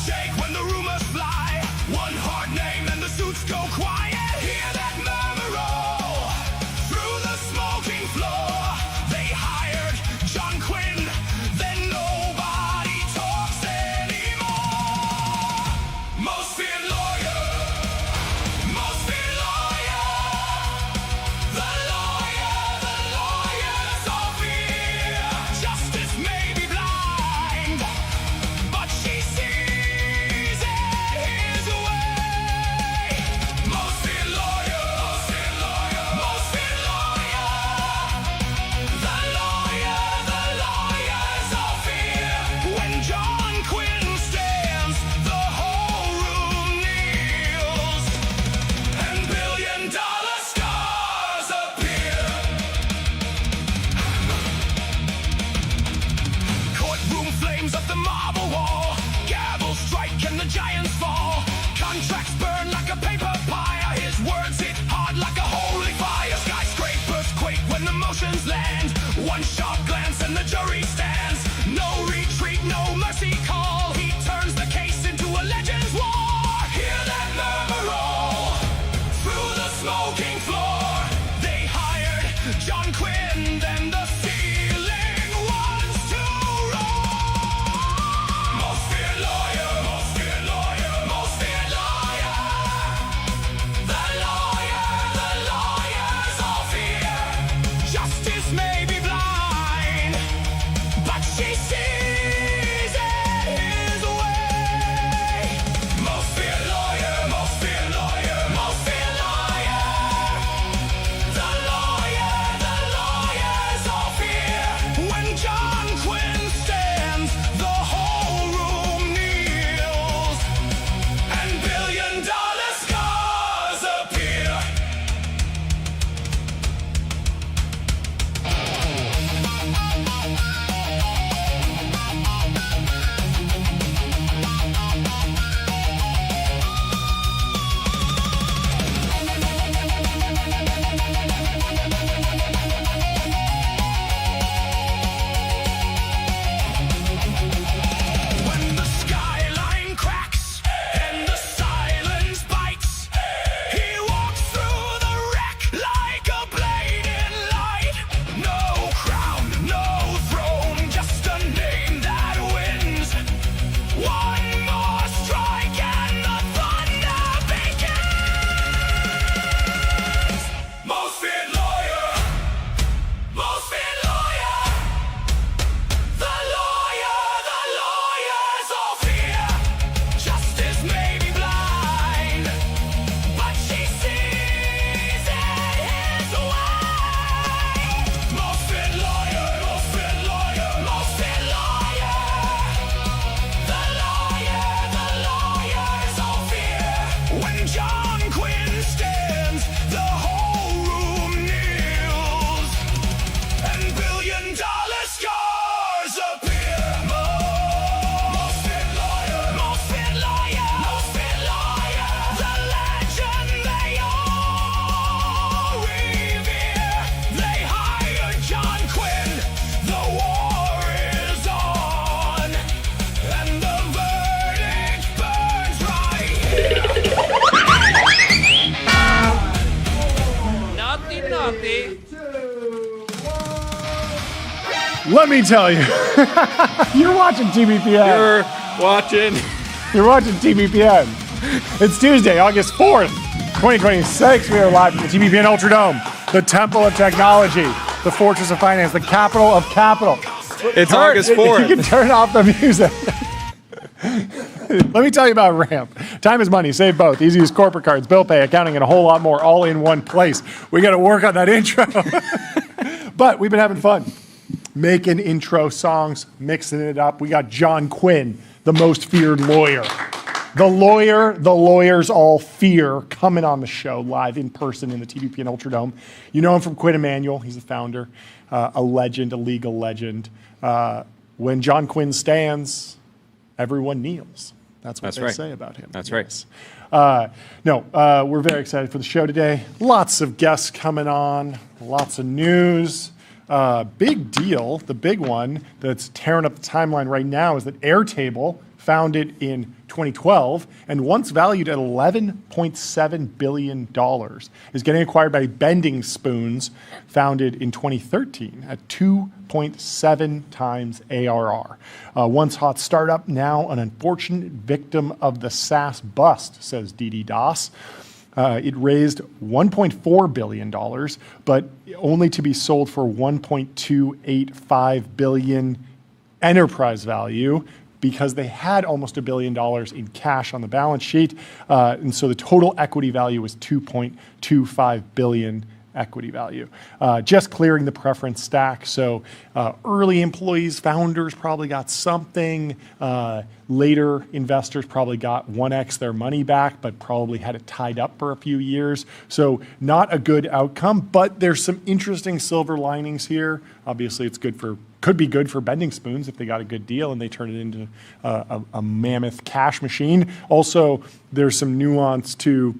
shake when the rumors fly. One hard name and the suits go quiet. Hear that murmur roll through the smoking floor. They hired John Quinn, then nobody talks anymore. Most feared lawyer, most feared lawyer. The lawyers all fear. Justice may be blind, but she sees it his way. Most feared lawyer, most feared lawyer, most feared lawyer. The lawyers all fear. When John Quinn stands, the whole room kneels, and billion-dollar stars appear. Courtroom flames up the marble wall. Gavel strike and the giants fall. Contracts burn like a paper pyre. His words hit hard like a holy fire. Skyscrapers quake when the motions land. One sharp glance and the jury stands. No retreat, no mercy call. He turns the case into a legend's war. Hear that murmur roll through the smoking floor. They hired John Quinn, then the ceiling wants to roar. Most feared lawyer, most feared lawyer, most feared lawyer. The lawyers all fear. Justice may be blind, but she sees it his way. Most feared lawyer, most feared lawyer, most feared lawyer. The lawyers all fear. When John Quinn stands, the whole room kneels, and billion-dollar scars appear. When the skyline cracks and the silence bites, he walks through the wreck like a blade in light. No crown, no throne, just a name that wins. One more strike and the thunder begins. Most feared lawyer, most feared lawyer. The lawyers all fear. Justice may be blind, but she sees it his way. Most feared lawyer, most feared lawyer, most feared lawyer. The lawyers all fear. When John Quinn stands, the whole room kneels, and billion-dollar scars appear. Most feared lawyer, most feared lawyer, most feared lawyer. The legend they all revere. They hired John Quinn. The war is on, and the verdict burns right here. Naughty, naughty. Let me tell you, you're watching TBPN. You're watching TBPN. It's Tuesday, August 4th, 2026. We are live from the TBPN Ultradome, the temple of technology, the fortress of finance, the capital of capital. It's August 4th. You can turn off the music. Let me tell you about Ramp. Time is money. Save both. Easy use corporate cards, bill pay, accounting, and a whole lot more all in one place. We got to work on that intro. But we've been having fun. Making intro songs, mixing it up. We got John Quinn, the most feared lawyer. The lawyers all fear, coming on the show live in person in the TBPN Ultradome. You know him from Quinn Emanuel. He's the founder, a legend, a legal legend. When John Quinn stands, everyone kneels. That's what they say about him. That's right. We're very excited for the show today. Lots of guests coming on, lots of news. Big deal, the big one that's tearing up the timeline right now is that Airtable founded in 2012 and once valued at $11.7 billion, is getting acquired by Bending Spoons, founded in 2013 at 2.7 times ARR. Once hot startup, now an unfortunate victim of the SaaS bust, says Didi Das. It raised $1.4 billion, but only to be sold for $1.285 billion enterprise value, because they had almost $1 billion in cash on the balance sheet. And so the total equity value was $2.25 billion equity value. Just clearing the preference stack. So early employees, founders probably got something. Later investors probably got 1x their money back, but probably had it tied up for a few years. So not a good outcome, but there's some interesting silver linings here. Obviously, could be good for Bending Spoons if they got a good deal and they turn it into a mammoth cash machine. Also, there's some nuance to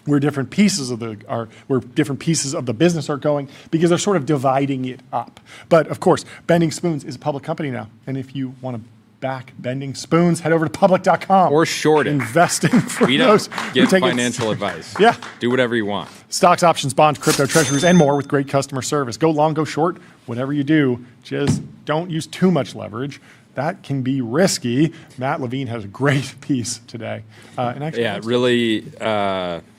where different pieces of the business are going, because they're sort of dividing it up. But of course, Bending Spoons is a public company now, and if you want to back Bending Spoons, head over to public.com or short it. Investing for we those don't give financial advice. Yeah, do whatever you want. Stocks, options, bonds, crypto, treasuries, and more with great customer service. Go long, go short, whatever you do, just don't use too much leverage. That can be risky. Matt Levine has a great piece today. It really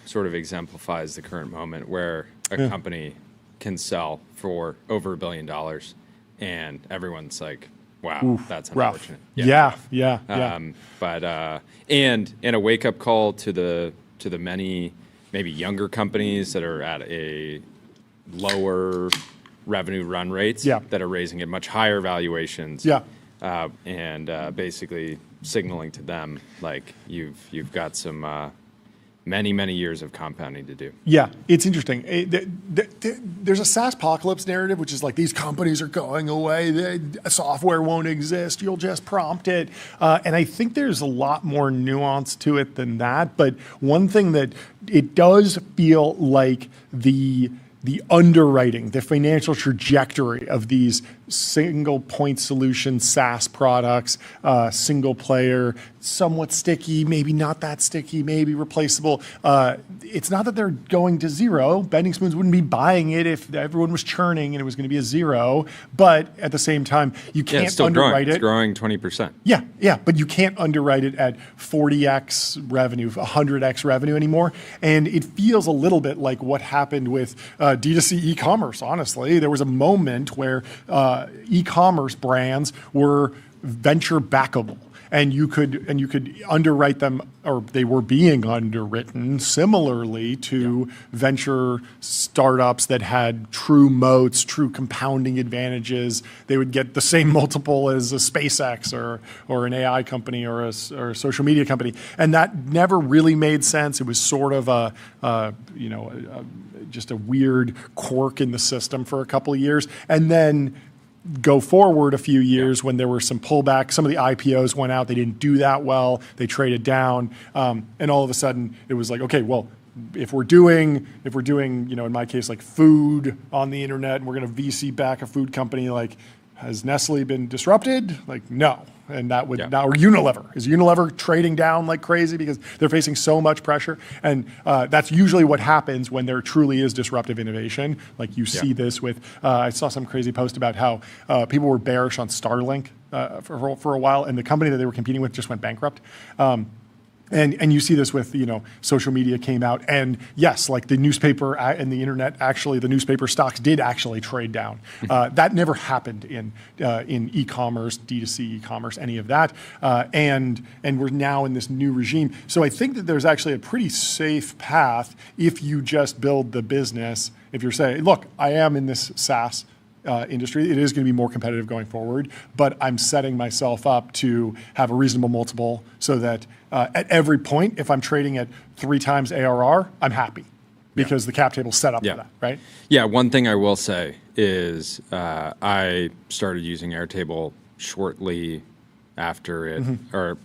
sort of exemplifies the current moment where a company can sell for over $1 billion, and everyone's like, "Wow, that's unfortunate." Yeah. But and a wake up call to the many maybe younger companies that are at a lower revenue run rates that are raising at much higher valuations. And basically signaling to them like you've got some many years of compounding to do. Yeah, it's interesting. There's a SaaS apocalypse narrative, which is like these companies are going away, software won't exist, you'll just prompt it. And I think there's a lot more nuance to it than that. But one thing that it does feel like the underwriting, the financial trajectory of these single point solution SaaS products, single player, somewhat sticky, maybe not that sticky, maybe replaceable. It's not that they're going to zero. Bending Spoons wouldn't be buying it if everyone was churning and it was going to be a zero. But at the same time, you can't it's still underwrite growing. it. It's growing 20%. Yeah, but you can't underwrite it at 40x revenue, 100x revenue anymore. And it feels a little bit like what happened with D2C e-commerce, honestly. There was a moment where e-commerce brands were venture backable. And you could underwrite them, or they were being underwritten similarly to venture startups that had true moats, true compounding advantages. They would get the same multiple as a SpaceX or an AI company or a social media company, and that never really made sense. It was sort of just a weird quirk in the system for a couple of years, and then go forward a few years when there were some pullback. Some of the IPOs went out. They didn't do that well. They traded down. And all of a sudden it was like, okay, well, if we're doing, in my case, like food on the internet, and we're going to VC back a food company, like, has Nestle been disrupted? Like, no. And that would now, or Unilever. Is Unilever trading down like crazy because they're facing so much pressure? And that's usually what happens when there truly is disruptive innovation. Like you see this with, I saw some crazy post about how people were bearish on Starlink for a while, and the company that they were competing with just went bankrupt. And you see this with, social media came out, and yes, like the newspaper and the internet, actually the newspaper stocks did actually trade down. That never happened in e-commerce, D2C e-commerce, any of that. And we're now in this new regime. So I think that there's actually a pretty safe path if you just build the business. If you're saying, look, I am in this SaaS industry. It is going to be more competitive going forward, but I'm setting myself up to have a reasonable multiple so that at every point, if I'm trading at 3 times ARR, I'm happy because the cap table's set up for that, right? Yeah, one thing I will say is I started using Airtable shortly after it, or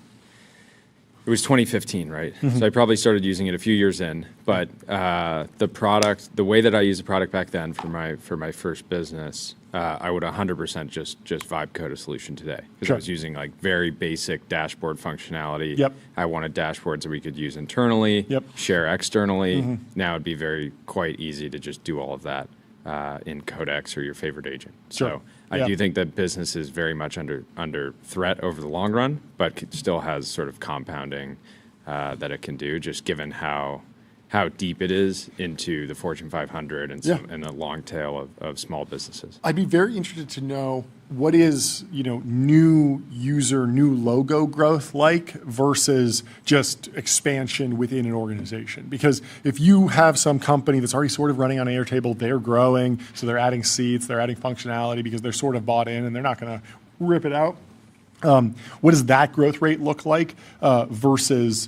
It was 2015, right? So I probably started using it a few years in, but the way that I used the product back then for my first business, I would 100% just vibe code a solution today because I was using like very basic dashboard functionality. Yep. I wanted dashboards that we could use internally, share externally. Now it'd be quite easy to just do all of that in Codex or your favorite agent. So I do think that business is very much under threat over the long run, but still has sort of compounding that it can do, just given how deep it is into the Fortune 500 and the long tail of small businesses. I'd be very interested to know what is, new user, new logo growth like versus just expansion within an organization. Because if you have some company that's already sort of running on Airtable, they're growing, so they're adding seats, they're adding functionality because they're sort of bought in and they're not going to rip it out. What does that growth rate look like versus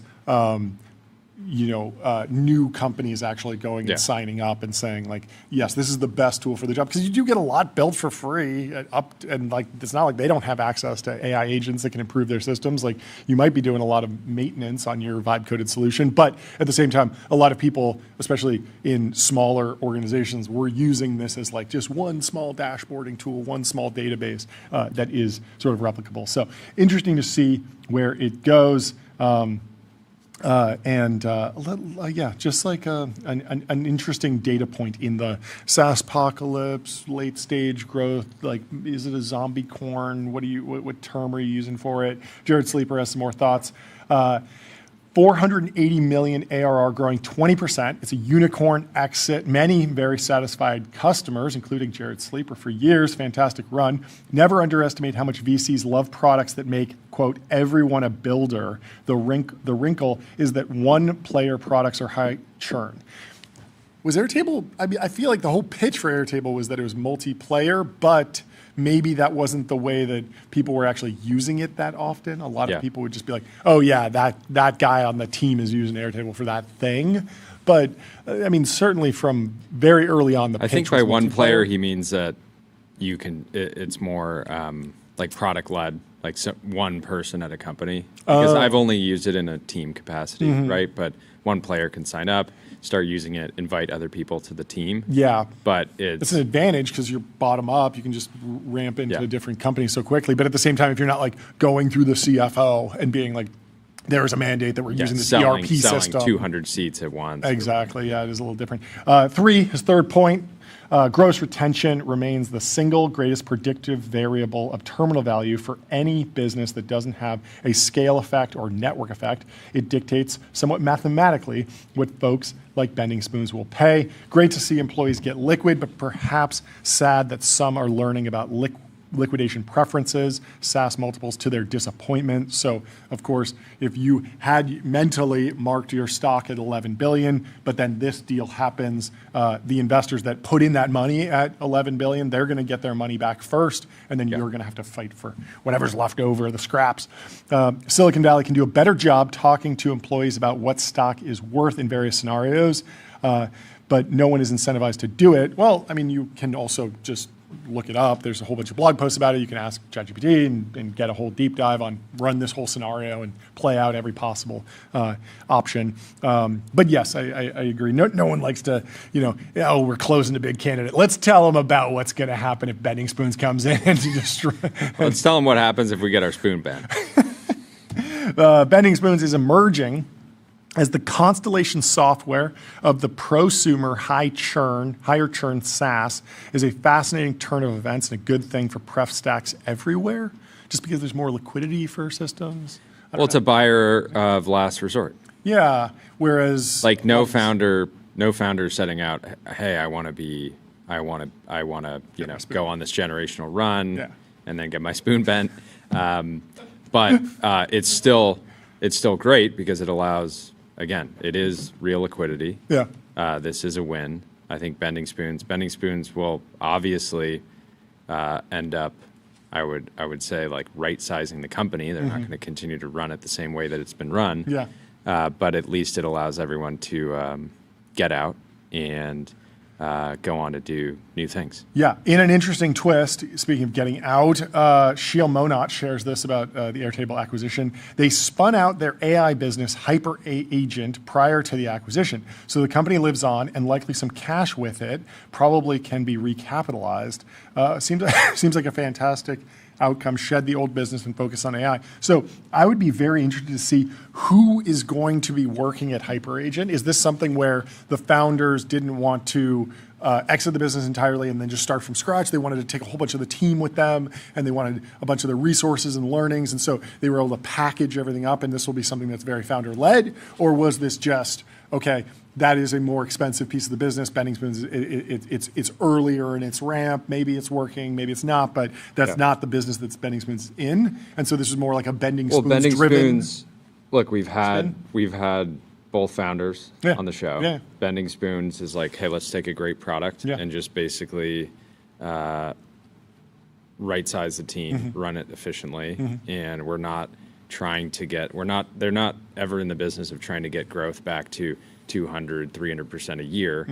new companies actually going and signing up and saying like, yes, this is the best tool for the job, because you do get a lot built for free and like it's not like they don't have access to AI agents that can improve their systems. Like you might be doing a lot of maintenance on your vibe coded solution, but at the same time, a lot of people, especially in smaller organizations, were using this as like just one small dashboarding tool, one small database that is sort of replicable. So interesting to see where it goes. Just like an interesting data point in the SaaS apocalypse, late stage growth. Like, is it a zombie corn? What term are you using for it? Jared Sleeper has some more thoughts. 480 million ARR growing 20%. It's a unicorn exit. Many very satisfied customers, including Jared Sleeper for years. Fantastic run. Never underestimate how much VCs love products that make, quote, everyone a builder. The wrinkle is that one-player products are high churn. Was Airtable, I feel like the whole pitch for Airtable was that it was multiplayer, but maybe that wasn't the way that people were actually using it that often. A lot of people would just be like, oh yeah, that guy on the team is using Airtable for that thing. But I mean, certainly from very early on, I think by one player, he means that you can, it's more like product led, like one person at a company. Because I've only used it in a team capacity, right? But one player can sign up, start using it, invite other people to the team. Yeah. But it's an advantage because you're bottom up. You can just ramp into a different company so quickly. But at the same time, if you're not like going through the CFO and being like, there's a mandate that we're using this ERP system. Selling 200 seats at once. Exactly. Yeah, it is a little different. His third point. Gross retention remains the single greatest predictive variable of terminal value for any business that doesn't have a scale effect or network effect. It dictates somewhat mathematically what folks like Bending Spoons will pay. Great to see employees get liquid, but perhaps sad that some are learning about liquidation preferences, SaaS multiples to their disappointment. So, of course, if you had mentally marked your stock at 11 billion, but then this deal happens, the investors that put in that money at 11 billion, they're going to get their money back first, and then you're going to have to fight for whatever's left over, the scraps. Silicon Valley can do a better job talking to employees about what stock is worth in various scenarios, but no one is incentivized to do it. Well, I mean, you can also just look it up. There's a whole bunch of blog posts about it. You can ask ChatGPT and get a whole deep dive on run this whole scenario and play out every possible option. But yes, I agree. No one likes to, we're closing a big candidate. Let's tell them about what's going to happen if Bending Spoons comes in and destroy. Let's tell them what happens if we get our spoon banned. Bending Spoons is emerging as the constellation software of the prosumer higher churn SaaS is a fascinating turn of events and a good thing for pref stacks everywhere, just because there's more liquidity for systems. Well, it's a buyer of last resort. Yeah, whereas like no founder setting out, hey, I want to go on this generational run and then get my spoon bent. But it's still great because it allows. Again, it is real liquidity. Yeah. This is a win. I think Bending Spoons will obviously end up, I would say, like right-sizing the company. They're not going to continue to run it the same way that it's been run. Yeah. But at least it allows everyone to get out and go on to do new things. Yeah, in an interesting twist, speaking of getting out, Sheil Monat shares this about the Airtable acquisition. They spun out their AI business, Hyper Agent, prior to the acquisition. So the company lives on, and likely some cash with it, probably can be recapitalized. Seems like a fantastic outcome, shed the old business and focus on AI. So I would be very interested to see who is going to be working at HyperAgent. Is this something where the founders didn't want to exit the business entirely and then just start from scratch? They wanted to take a whole bunch of the team with them, and they wanted a bunch of the resources and learnings, and so they were able to package everything up, and this will be something that's very founder-led? Or was this just, okay, that is a more expensive piece of the business. Bending Spoons, it's earlier in its ramp. Maybe it's working, maybe it's not, but that's not the business that's Bending Spoons in. And so this is more like a Bending Spoons Bending driven. Spoons, look, we've had both founders on the show. Yeah. Bending Spoons is like, hey, let's take a great product and just basically right-size the team, run it efficiently, and we're not trying to they're not ever in the business of trying to get growth back to 200, 300% a year.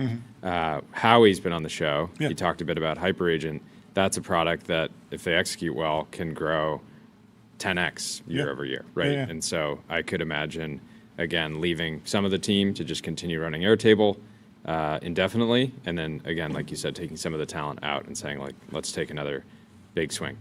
Howie's been on the show. He talked a bit about HyperAgent. That's a product that, if they execute well, can grow 10x year over year, right? And so I could imagine, again, leaving some of the team to just continue running Airtable indefinitely, and then, again, like you said, taking some of the talent out and saying, like, let's take another big swing.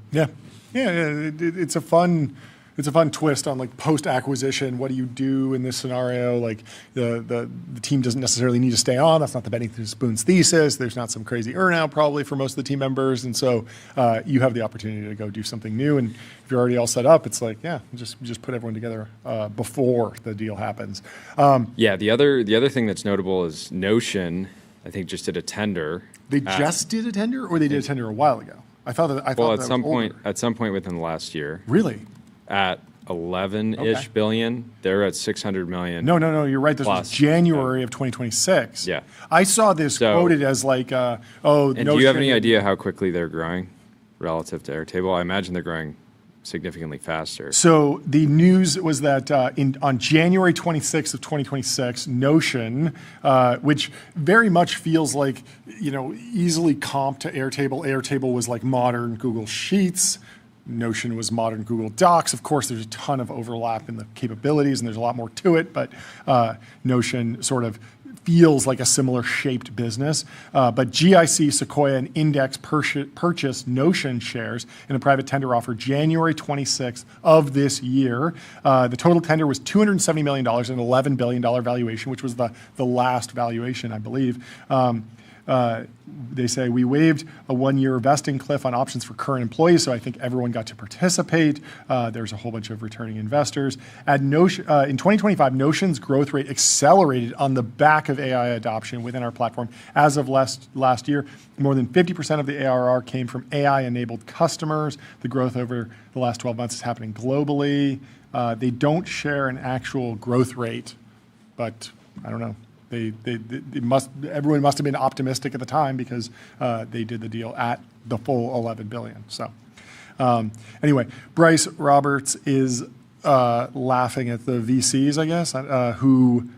It's a fun twist on like post-acquisition. What do you do in this scenario? Like the team doesn't necessarily need to stay on. That's not the Bending Spoons thesis. There's not some crazy earnout probably for most of the team members, and so you have the opportunity to go do something new. And if you're already all set up, it's like just put everyone together before the deal happens. The other thing that's notable is Notion. I think just did a tender. They just did a tender, or they did a tender a while ago. I thought that at some point within the last year. Really? At 11-ish billion, they're at 600 million. No, you're right. This was January of 2026. Yeah. I saw this quoted as like, And do you have any idea how quickly they're growing relative to Airtable? I imagine they're growing significantly faster. So the news was that on January 26th of 2026, Notion, which very much feels like, easily comped to Airtable. Airtable was like modern Google Sheets. Notion was modern Google Docs. Of course, there's a ton of overlap in the capabilities, and there's a lot more to it, but Notion sort of feels like a similar shaped business. But GIC, Sequoia, and Index purchased Notion shares in a private tender offer January 26th of this year. The total tender was $270 million, an $11 billion valuation, which was the last valuation, I believe. They say we waived a 1-year vesting cliff on options for current employees, so I think everyone got to participate. There's a whole bunch of returning investors. At Notion, in 2025, Notion's growth rate accelerated on the back of AI adoption within our platform. As of last year, more than 50% of the ARR came from AI-enabled customers. The growth over the last 12 months is happening globally. They don't share an actual growth rate, but I don't know. Everyone must have been optimistic at the time because they did the deal at the full 11 billion. So anyway, Bryce Roberts is laughing at the VCs, I guess, who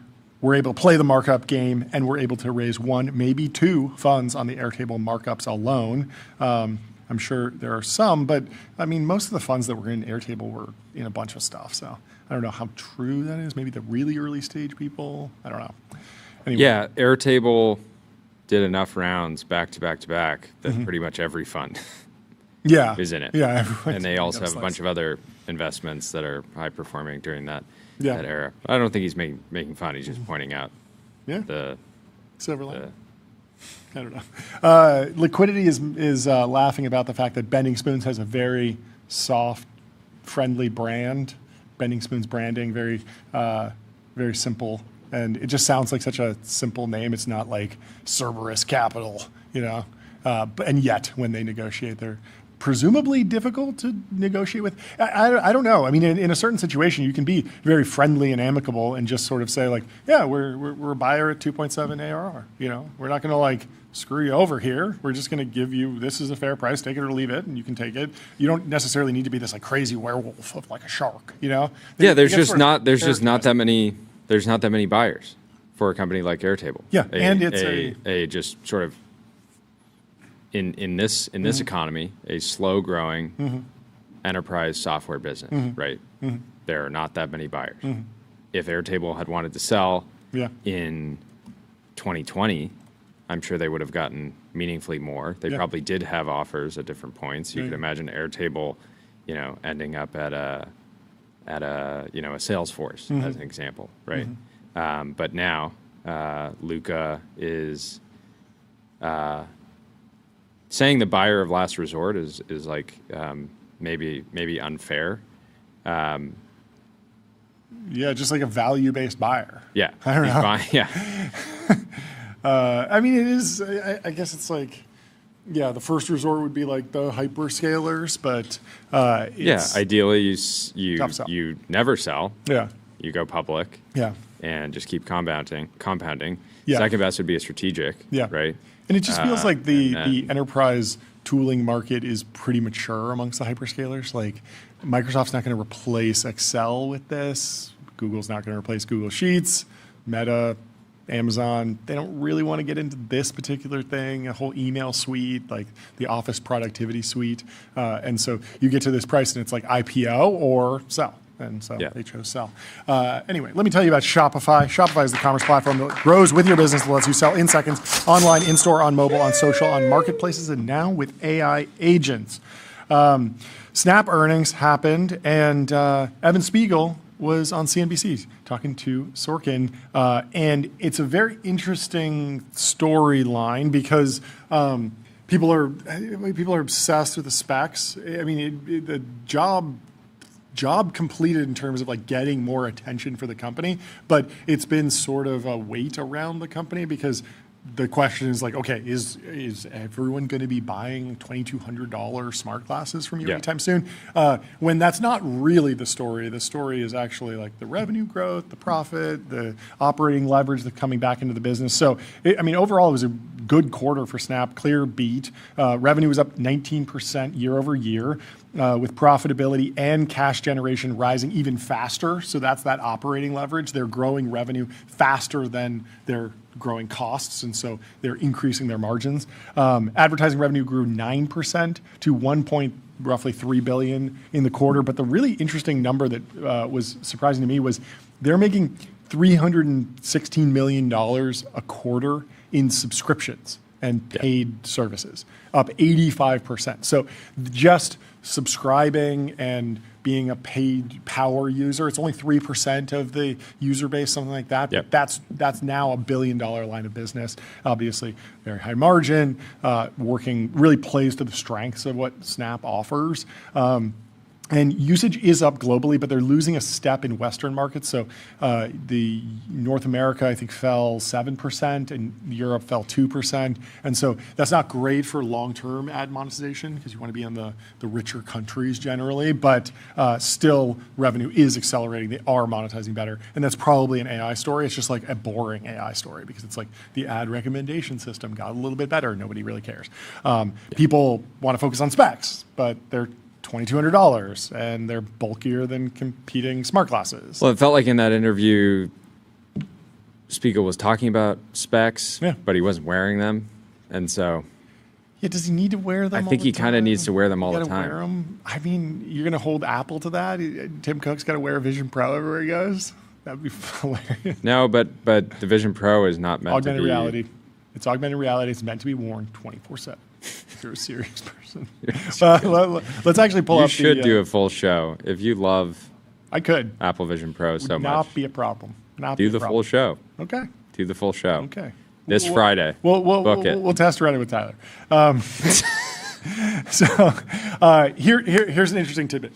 were able to play the markup game and were able to raise 1, maybe 2 funds on the Airtable markups alone. I'm sure there are some, but I mean, most of the funds that were in Airtable were in a bunch of stuff. So I don't know how true that is. Maybe the really early stage people. I don't know. Anyway. Yeah, Airtable did enough rounds back to back to back that pretty much every fund is in it. Yeah, and they also have a bunch of other investments that are high performing during that era. I don't think he's making fun. He's just pointing out the silver lining. I don't know. Liquidity is laughing about the fact that Bending Spoons has a very soft, friendly brand. Bending Spoons branding, very simple. And it just sounds like such a simple name. It's not like Cerberus Capital, and yet when they negotiate, they're presumably difficult to negotiate with. I don't know. I mean, in a certain situation, you can be very friendly and amicable and just sort of say like, yeah, we're a buyer at 2.7 ARR. We're not going to like screw you over here. We're just going to give you, this is a fair price, take it or leave it, and you can take it. You don't necessarily need to be this like crazy werewolf of like a shark, There's just not that many buyers for a company like Airtable. Yeah, and it's a just sort of in this economy, a slow growing enterprise software business, right? There are not that many buyers. If Airtable had wanted to sell in 2020, I'm sure they would have gotten meaningfully more. They probably did have offers at different points. You could imagine Airtable, ending up at a Salesforce as an example, right? But now Luca is saying the buyer of last resort is like maybe unfair. Just like a value-based buyer. Yeah, I don't know. I mean, it is. I guess it's like, the first resort would be like the hyperscalers, but it's ideally you never sell. Yeah, you go public. Yeah, and just keep compounding. Yeah. Second best would be a strategic. Yeah, right. And it just feels like the enterprise tooling market is pretty mature amongst the hyperscalers. Like Microsoft's not going to replace Excel with this. Google's not going to replace Google Sheets. Meta, Amazon, they don't really want to get into this particular thing, a whole email suite, like the Office productivity suite. And so you get to this price and it's like IPO or sell. And so they chose sell. Anyway, let me tell you about Shopify. Shopify is the commerce platform that grows with your business, that lets you sell in seconds, online, in-store, on mobile, on social, on marketplaces, and now with AI agents. Snap earnings happened, and Evan Spiegel was on CNBC talking to Sorkin. And it's a very interesting storyline because people are obsessed with the specs. I mean, the job completed in terms of like getting more attention for the company, but it's been sort of a weight around the company because the question is like, okay, is everyone going to be buying $2,200 smart glasses from you anytime soon? When that's not really the story. The story is actually like the revenue growth, the profit, the operating leverage that's coming back into the business. So, overall, it was a good quarter for Snap, clear beat. Revenue was up 19% year over year, with profitability and cash generation rising even faster. So that's that operating leverage. They're growing revenue faster than their growing costs, and so they're increasing their margins. Advertising revenue grew 9% to roughly $3 billion in the quarter. But the really interesting number that was surprising to me was they're making $316 million a quarter in subscriptions and paid services, up 85%. So just subscribing and being a paid power user, it's only 3% of the user base, something like that. But that's now $1 billion line of business. Obviously, very high margin, working really plays to the strengths of what Snap offers. And usage is up globally, but they're losing a step in Western markets. So the North America, I think, fell 7%, and Europe fell 2%. And so that's not great for long-term ad monetization because you want to be in the richer countries generally. But still, revenue is accelerating. They are monetizing better. And that's probably an AI story. It's just like a boring AI story because it's like the ad recommendation system got a little bit better. Nobody really cares. People want to focus on specs, but they're $2,200, and they're bulkier than competing smart glasses. Well, it felt like in that interview, Spiegel was talking about specs, but he wasn't wearing them, and so. Yeah, does he need to wear them? I think he kind of needs to wear them all the time. Wear them? I mean, you're going to hold Apple to that? Tim Cook's got to wear a Vision Pro everywhere he goes. That'd be hilarious. No, but the Vision Pro is not meant augmented to be reality. It's augmented reality. It's meant to be worn 24/7. If you're a serious person. Let's actually pull up. You should do a full show if you love. I could. Apple Vision Pro so much. Not be a problem. Do the full show. Okay. Do the full show. Okay. This Friday. Book it. We'll test run it with Tyler. Here's an interesting tidbit.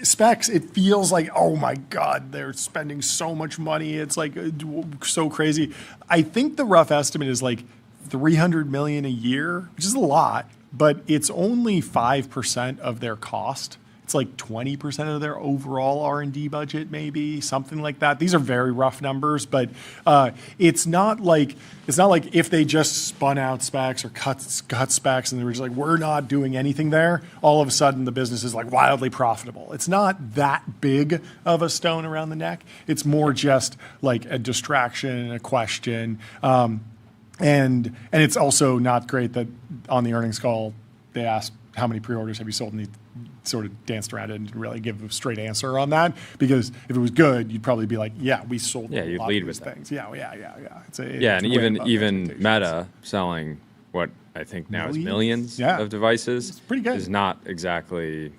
Specs, it feels like, oh my God, they're spending so much money. It's like so crazy. I think the rough estimate is like $300 million a year, which is a lot, but it's only 5% of their cost. it's like 20% of their overall R&D budget, maybe something like that. These are very rough numbers, but it's not like if they just spun out specs or cut specs and they were just like, we're not doing anything there, all of a sudden the business is like wildly profitable. It's not that big of a stone around the neck. It's more just like a distraction and a question. And it's also not great that on the earnings call they asked how many pre-orders have you sold, and he sort of danced around it and didn't really give a straight answer on that, because if it was good, you'd probably be like, yeah, we sold a you'd lot lead of these with that. things. Yeah. It's and even Meta selling what I think now is millions of devices. It's pretty good. Is not exactly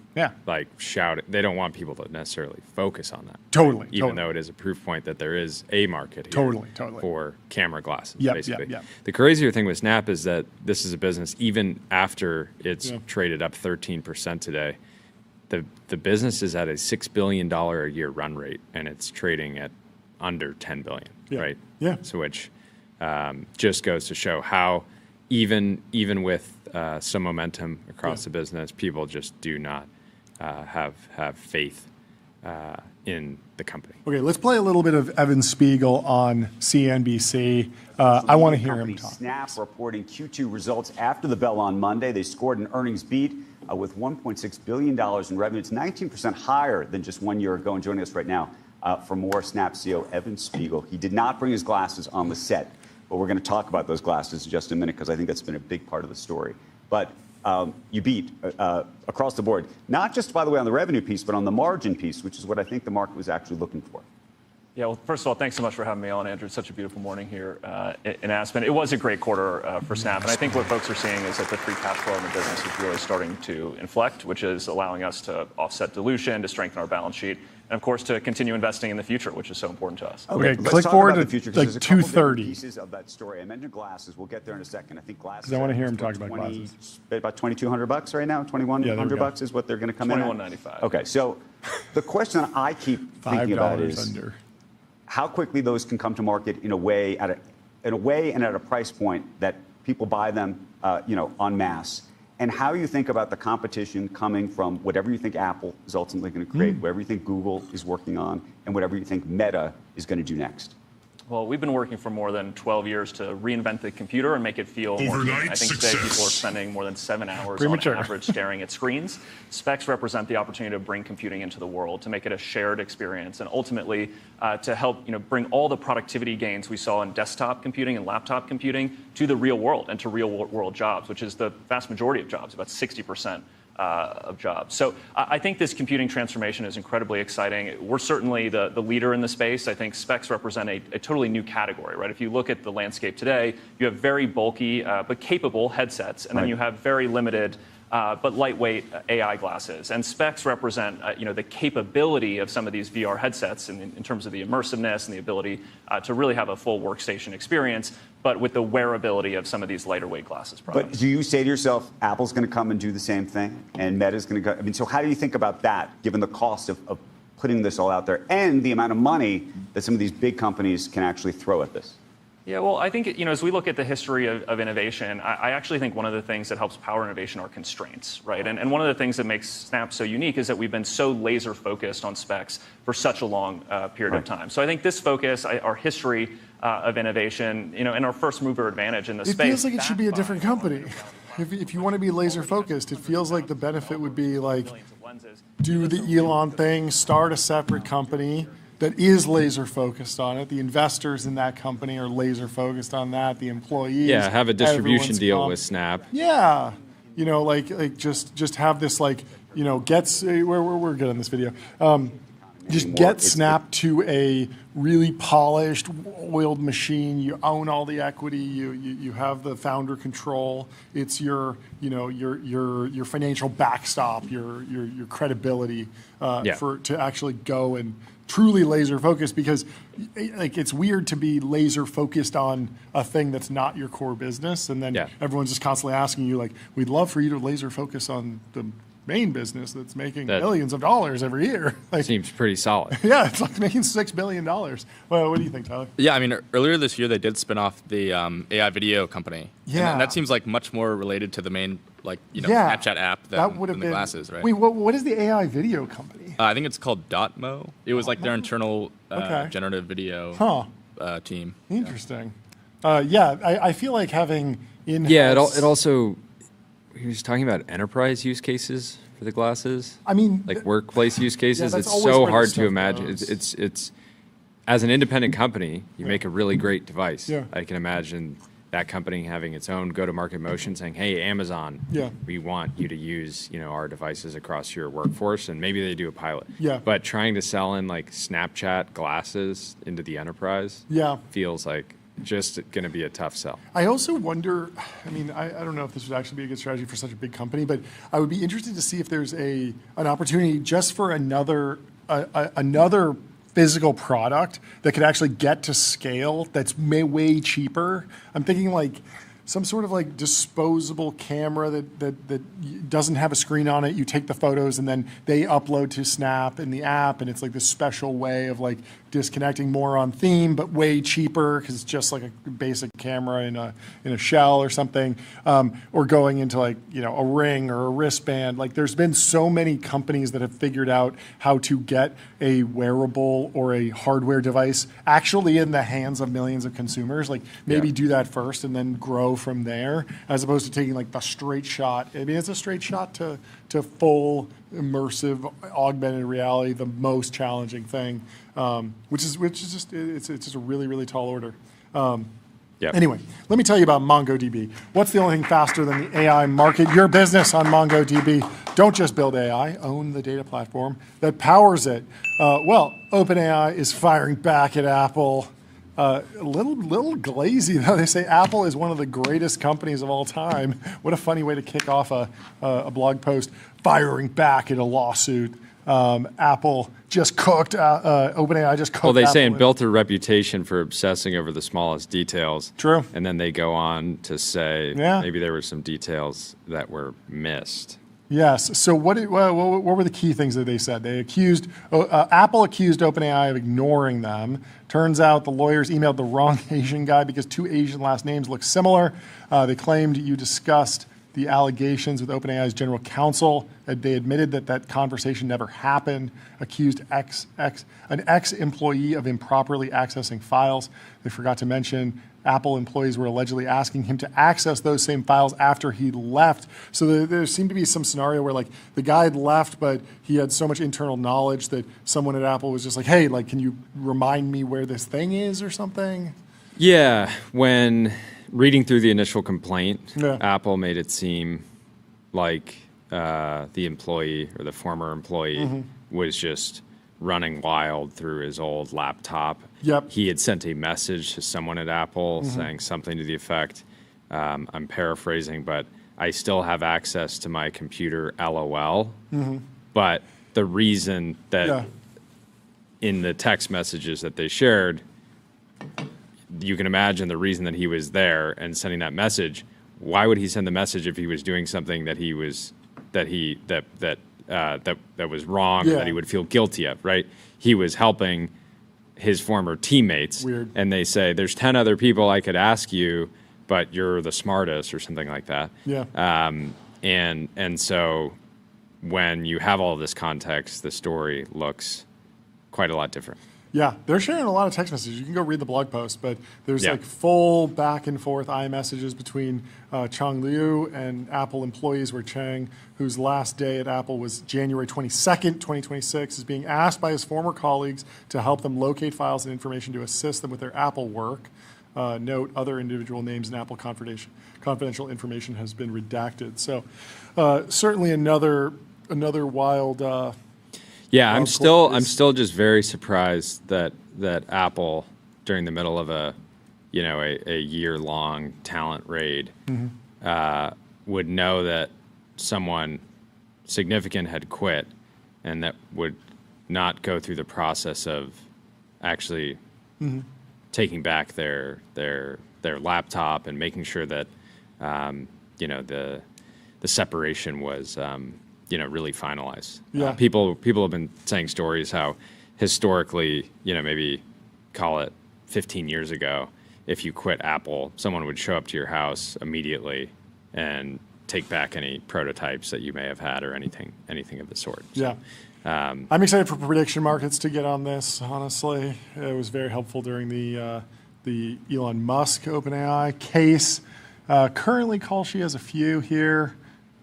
like shouting. They don't want people to necessarily focus on that. Totally. Even though it is a proof point that there is a market here for camera glasses, basically. The crazier thing with Snap is that this is a business, even after it's traded up 13% today, the business is at a $6 billion a year run rate, and it's trading at under 10 billion, right? Yeah. So which just goes to show how even with some momentum across the business, people just do not have faith in the company. Okay, let's play a little bit of Evan Spiegel on CNBC. I want to hear him talk. Snap reporting Q2 results after the bell on Monday. They scored an earnings beat with $1.6 billion in revenue. It's 19% higher than just 1 year ago. And joining us right now for more, Snap CEO Evan Spiegel. He did not bring his glasses on the set, but we're going to talk about those glasses in just a minute, because I think that's been a big part of the story. But you beat across the board, not just, by the way, on the revenue piece, but on the margin piece, which is what I think the market was actually looking for. Yeah, well, first of all, thanks so much for having me on, Andrew. It's such a beautiful morning here in Aspen. It was a great quarter for Snap, and I think what folks are seeing is that the free cash flow in the business is really starting to inflect, which is allowing us to offset dilution, to strengthen our balance sheet, and of course to continue investing in the future, which is so important to us. Okay, click forward to like 2:30. Pieces of that story. I mentioned glasses. We'll get there in a second. I think glasses. I want to hear him talk about glasses. About $2,200 right now. $2,100 is what they're going to come in at. $2,195. Okay, so the question that I keep thinking about is under. How quickly those can come to market in a way and at a price point that people buy them, en masse, and how you think about the competition coming from whatever you think Apple is ultimately going to create, whatever you think Google is working on, and whatever you think Meta is going to do next. Well, we've been working for more than 12 years to reinvent the computer and make it feel more human. I think today people are spending more than 7 hours on average staring at screens. Specs represent the opportunity to bring computing into the world, to make it a shared experience, and ultimately to help bring all the productivity gains we saw in desktop computing and laptop computing to the real world and to real world jobs, which is the vast majority of jobs, about 60%. Of jobs. So I think this computing transformation is incredibly exciting. We're certainly the leader in the space. I think specs represent a totally new category, right? If you look at the landscape today, you have very bulky but capable headsets, and then you have very limited but lightweight AI glasses. And specs represent the capability of some of these VR headsets in terms of the immersiveness and the ability to really have a full workstation experience, but with the wearability of some of these lighter weight glasses products. But do you say to yourself, Apple's going to come and do the same thing, and Meta's going to go? I mean, so how do you think about that, given the cost of putting this all out there and the amount of money that some of these big companies can actually throw at this? Yeah, well, I think, as we look at the history of innovation, I actually think one of the things that helps power innovation are constraints, right? And one of the things that makes Snap so unique is that we've been so laser focused on specs for such a long period of time. So I think this focus, our history of innovation, and our first mover advantage in the space. It feels like it should be a different company. If you want to be laser focused, it feels like the benefit would be like, do the Elon thing, start a separate company that is laser focused on it. The investors in that company are laser focused on that. The employees. Yeah, have a distribution deal with Snap. Yeah, just have this we're good on this video. Just get Snap to a really polished, oiled machine. You own all the equity. You have the founder control. It's your financial backstop, your credibility to actually go and truly laser focused, because it's weird to be laser focused on a thing that's not your core business, and then everyone's just constantly asking you we'd love for you to laser focus on the main business that's making millions of dollars every year. Like, seems pretty solid. Yeah, it's like making $6 billion. Well, what do you think, Tyler? Yeah, I mean, earlier this year they did spin off the AI video company. Yeah. And that seems like much more related to the main, Snapchat app than the glasses, right? Wait, what is the AI video company? I think it's called Dotmo. It was like their internal generative video team. Interesting. I feel like having in-house... Yeah, it also... He was talking about enterprise use cases for the glasses. I mean... Like workplace use cases. that's It's always so where the hard to stuff imagine. goes. It's as an independent company, you make a really great device. Yeah. I can imagine that company having its own go-to-market motion saying, hey, Amazon, we want you to use our devices across your workforce, and maybe they do a pilot. Yeah. But trying to sell in like Snapchat glasses into the enterprise feels like just going to be a tough sell. I also wonder, I mean, I don't know if this would actually be a good strategy for such a big company, but I would be interested to see if there's an opportunity just for another physical product that could actually get to scale that's way cheaper. I'm thinking like some sort of like disposable camera that doesn't have a screen on it. You take the photos and then they upload to Snap in the app, and it's like this special way of like disconnecting, more on theme, but way cheaper because it's just like a basic camera in a shell or something, or going into like a ring or a wristband. Like there's been so many companies that have figured out how to get a wearable or a hardware device actually in the hands of millions of consumers. Like maybe do that first and then grow from there, as opposed to taking like the straight shot. I mean, it's a straight shot to full immersive augmented reality, the most challenging thing, which is just it's just a really tall order. Anyway, let me tell you about MongoDB. What's the only thing faster than the AI market? Your business on MongoDB. Don't just build AI, own the data platform that powers it. OpenAI is firing back at Apple. A little glazy, though. They say Apple is one of the greatest companies of all time. What a funny way to kick off a blog post, firing back at a lawsuit. Apple just cooked, OpenAI just cooked. Well, they say Apple it built a reputation for obsessing over the smallest details. True. And then they go on to say maybe there were some details that were missed. Yes. So what were the key things that they said? They accused Apple accused OpenAI of ignoring them. Turns out the lawyers emailed the wrong Asian guy because two Asian last names look similar. They claimed you discussed the allegations with OpenAI's general counsel. They admitted that conversation never happened. Accused an ex-employee of improperly accessing files. They forgot to mention Apple employees were allegedly asking him to access those same files after he left. So there seemed to be some scenario where like the guy had left, but he had so much internal knowledge that someone at Apple was just like, hey, like, can you remind me where this thing is or something? Yeah, when reading through the initial complaint, Apple made it seem like the employee or the former employee was just running wild through his old laptop. Yep. He had sent a message to someone at Apple saying something to the effect, I'm paraphrasing, but I still have access to my computer, LOL. But the reason that in the text messages that they shared, you can imagine the reason that he was there and sending that message. Why would he send the message if he was doing something that he was that was wrong, or that he would feel guilty of? Right? He was helping his former teammates, and they say there's 10 other people I could ask you, but you're the smartest, or something like that. And so when you have all this context, the story looks quite a lot different. Yeah, they're sharing a lot of text messages. You can go read the blog post, but there's like full back and forth iMessages between Chang Liu and Apple employees, where Chang, whose last day at Apple was January 22nd, 2026, is being asked by his former colleagues to help them locate files and information to assist them with their Apple work. Note, other individual names and Apple confidential information has been redacted. So certainly another wild... I'm still just very surprised that Apple, during the middle of a year-long talent raid, would know that someone significant had quit, and that would not go through the process of actually taking back their laptop and making sure that the separation was really finalized. Yeah. People have been saying stories how historically, maybe call it 15 years ago, if you quit Apple, someone would show up to your house immediately and take back any prototypes that you may have had or anything of the sort. So, yeah. I'm excited for prediction markets to get on this, honestly. It was very helpful during the Elon Musk OpenAI case. Currently, Kalshi has a few here.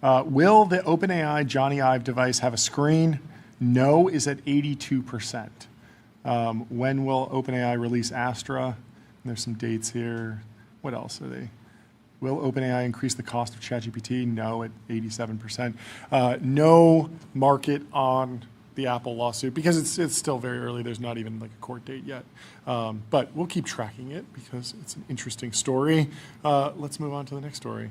Will the OpenAI Johnny Ive device have a screen? No is at 82%. When will OpenAI release Astra? There's some dates here. What else are they? Will OpenAI increase the cost of ChatGPT? No, at 87%. No market on the Apple lawsuit because it's still very early. There's not even like a court date yet. But we'll keep tracking it because it's an interesting story. Let's move on to the next story.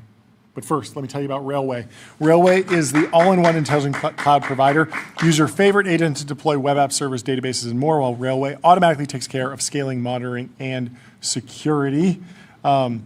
But first, let me tell you about Railway. Railway is the all-in-one intelligent cloud provider. Use your favorite agent to deploy web app servers, databases, and more, while Railway automatically takes care of scaling, monitoring, and security. Is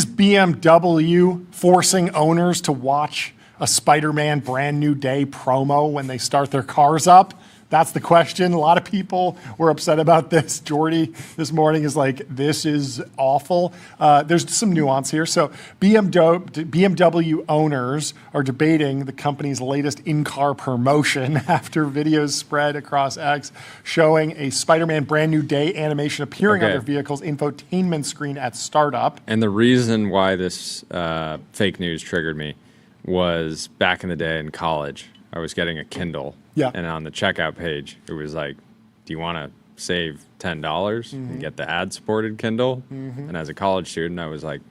BMW forcing owners to watch a Spider-Man Brand New Day promo when they start their cars up? That's the question. A lot of people were upset about this. Jordy this morning is like, this is awful. There's some nuance here. So BMW owners are debating the company's latest in-car promotion after videos spread across X showing a Spider-Man Brand New Day animation appearing on their vehicle's infotainment screen at startup. And the reason why this fake news triggered me was back in the day in college, I was getting a Kindle. Yeah. And on the checkout page, it was like, do you want to save $10 and get the ad-supported Kindle? And as a college student, I was like,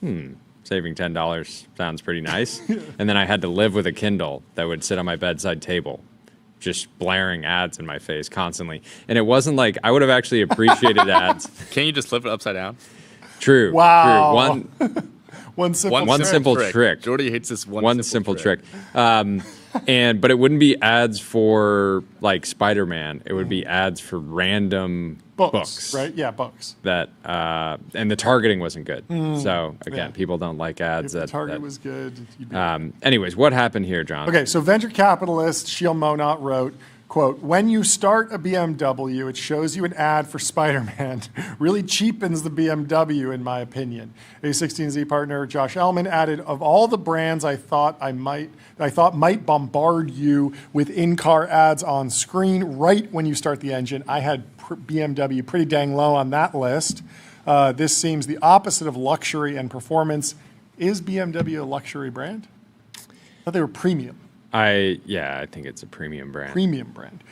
saving $10 sounds pretty nice. And then I had to live with a Kindle that would sit on my bedside table, just blaring ads in my face constantly. And it wasn't like, I would have actually appreciated ads. Can't you just flip it upside down? True. Wow. True. One simple trick. Jordy hates this one simple trick. But it wouldn't be ads for like Spider-Man. It would be ads for random books. Right? Yeah, books. That and the targeting wasn't good. So again, people don't like ads. If the target was good. Anyways, what happened here, John? Okay, so venture capitalist Sheil Monat wrote, quote, when you start a BMW, it shows you an ad for Spider-Man. Really cheapens the BMW, in my opinion. A16Z partner Josh Ellman added, of all the brands I thought might bombard you with in-car ads on screen right when you start the engine, I had BMW pretty dang low on that list. This seems the opposite of luxury and performance. Is BMW a luxury brand? I thought they were premium. I think it's a premium brand. Premium brand.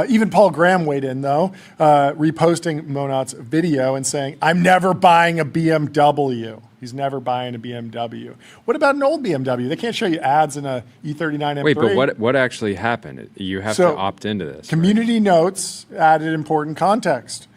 Even Paul Graham weighed in, though, reposting Monat's video and saying, I'm never buying a BMW. He's never buying a BMW. What about an old BMW? They can't show you ads in a E39 M3. Wait, but what actually happened? You have to opt into this. Community notes added important context.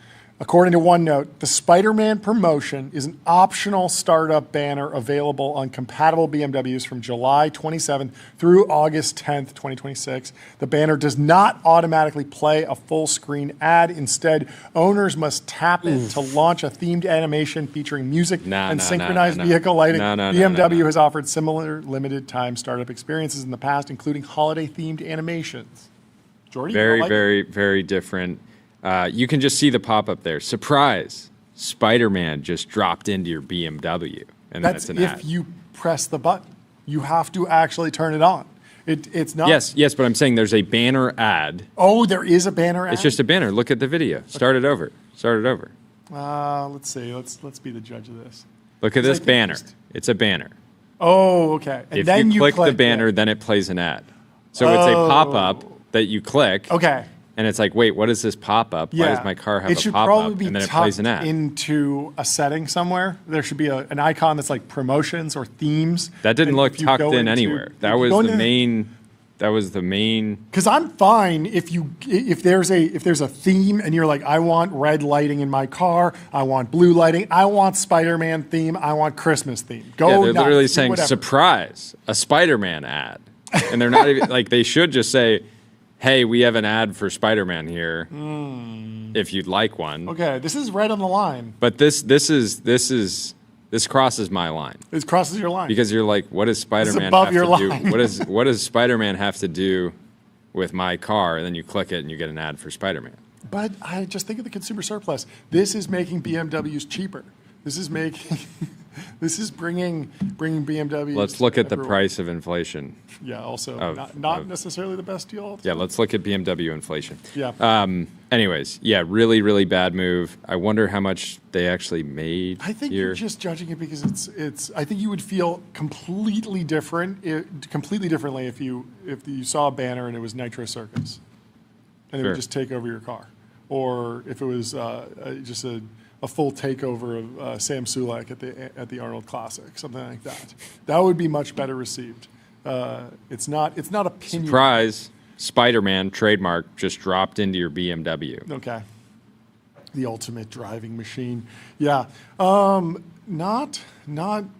According to OneNote, the Spider-Man promotion is an optional startup banner available on compatible BMWs from July 27th through August 10th, 2026. The banner does not automatically play a full-screen ad. Instead, owners must tap it to launch a themed animation featuring music and synchronized vehicle lighting. BMW has offered similar limited-time startup experiences in the past, including holiday-themed animations. Jordy, very different. You can just see the pop-up there. Surprise! Spider-Man just dropped into your BMW. And that's an ad. If you press the button. You have to actually turn it on. It's not. Yes, but I'm saying there's a banner ad. Oh, there is a banner ad? It's just a banner. Look at the video. Start it over. Let's see. Let's be the judge of this. Look at this banner. It's a banner. Oh, okay. And if then you click the banner, then it plays an ad. So it's a pop-up that you click. Okay. And it's like, wait, what is this pop-up? Why does my car have a pop-up? It should probably be and then it plays an ad. Into a setting somewhere. There should be an icon that's like promotions or themes. That didn't look tucked in anywhere. That was the main. That was the main. Because I'm fine if there's a theme and you're like, I want red lighting in my car, I want blue lighting, I want Spider-Man theme, I want Christmas theme. They're literally saying surprise, a Spider-Man ad, and they're not even like they should just say, hey, we have an ad for Spider-Man here, if you'd like one. Okay, this is right on the line. But this is This crosses my line. It crosses your line. Because you're like, what does Spider-Man above have your to line. do? What does Spider-Man have to do with my car? And then you click it and you get an ad for Spider-Man. But I just think of the consumer surplus. This is making BMWs cheaper. This is making, this is bringing BMWs. Let's look at everywhere. the price of inflation. Yeah, also not necessarily the best deal. Yeah, let's look at BMW inflation. Yeah. Anyways, yeah, really, really bad move. I wonder how much they actually made. I think here. you're just judging it because it's. I think you would feel completely differently if you saw a banner and it was Nitro Circus, and it would just take over your car, or if it was just a full takeover of Sam Sulek at the Arnold Classic, something like that. That would be much better received. It's not opinion. Surprise! Spider-Man trademark just dropped into your BMW. Okay. The ultimate driving machine. Yeah. Not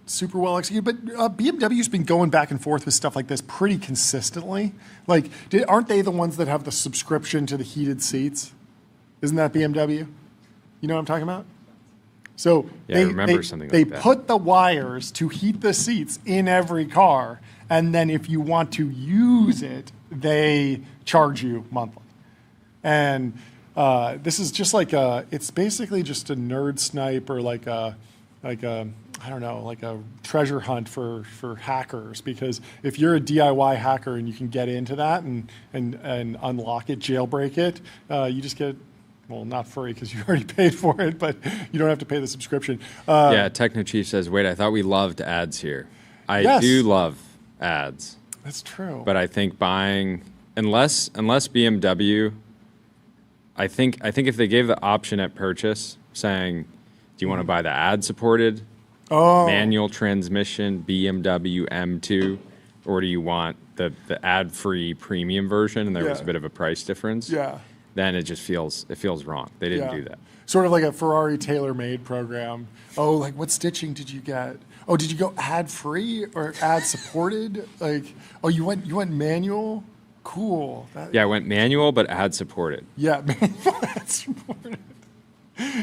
super well executed, but BMW's been going back and forth with stuff like this pretty consistently. Like, aren't they the ones that have the subscription to the heated seats? Isn't that BMW? You know what I'm talking about? So yeah, I remember something they like that. put the wires to heat the seats in every car, and then if you want to use it, they charge you monthly. And this is just like it's basically just a nerd snipe or like a I don't know, like a treasure hunt for hackers. Because if you're a DIY hacker and you can get into that and unlock it, jailbreak it, you just get, well, not free because you already paid for it, but you don't have to pay the subscription. Yeah, Techno Chief says, wait, I thought we loved ads here. I do love ads. That's true. But I think buying, unless BMW, I think if they gave the option at purchase saying, do you want to buy the ad-supported manual transmission BMW M2, or do you want the ad-free premium version, and there was a bit of a price difference, then it just feels wrong. They didn't do that. Sort of like a Ferrari tailor-made program. Oh, like what stitching did you get? Oh, did you go ad-free or ad-supported? Like, oh, you went manual? Cool. Yeah, I went manual, but ad-supported. Yeah, manual ad-supported.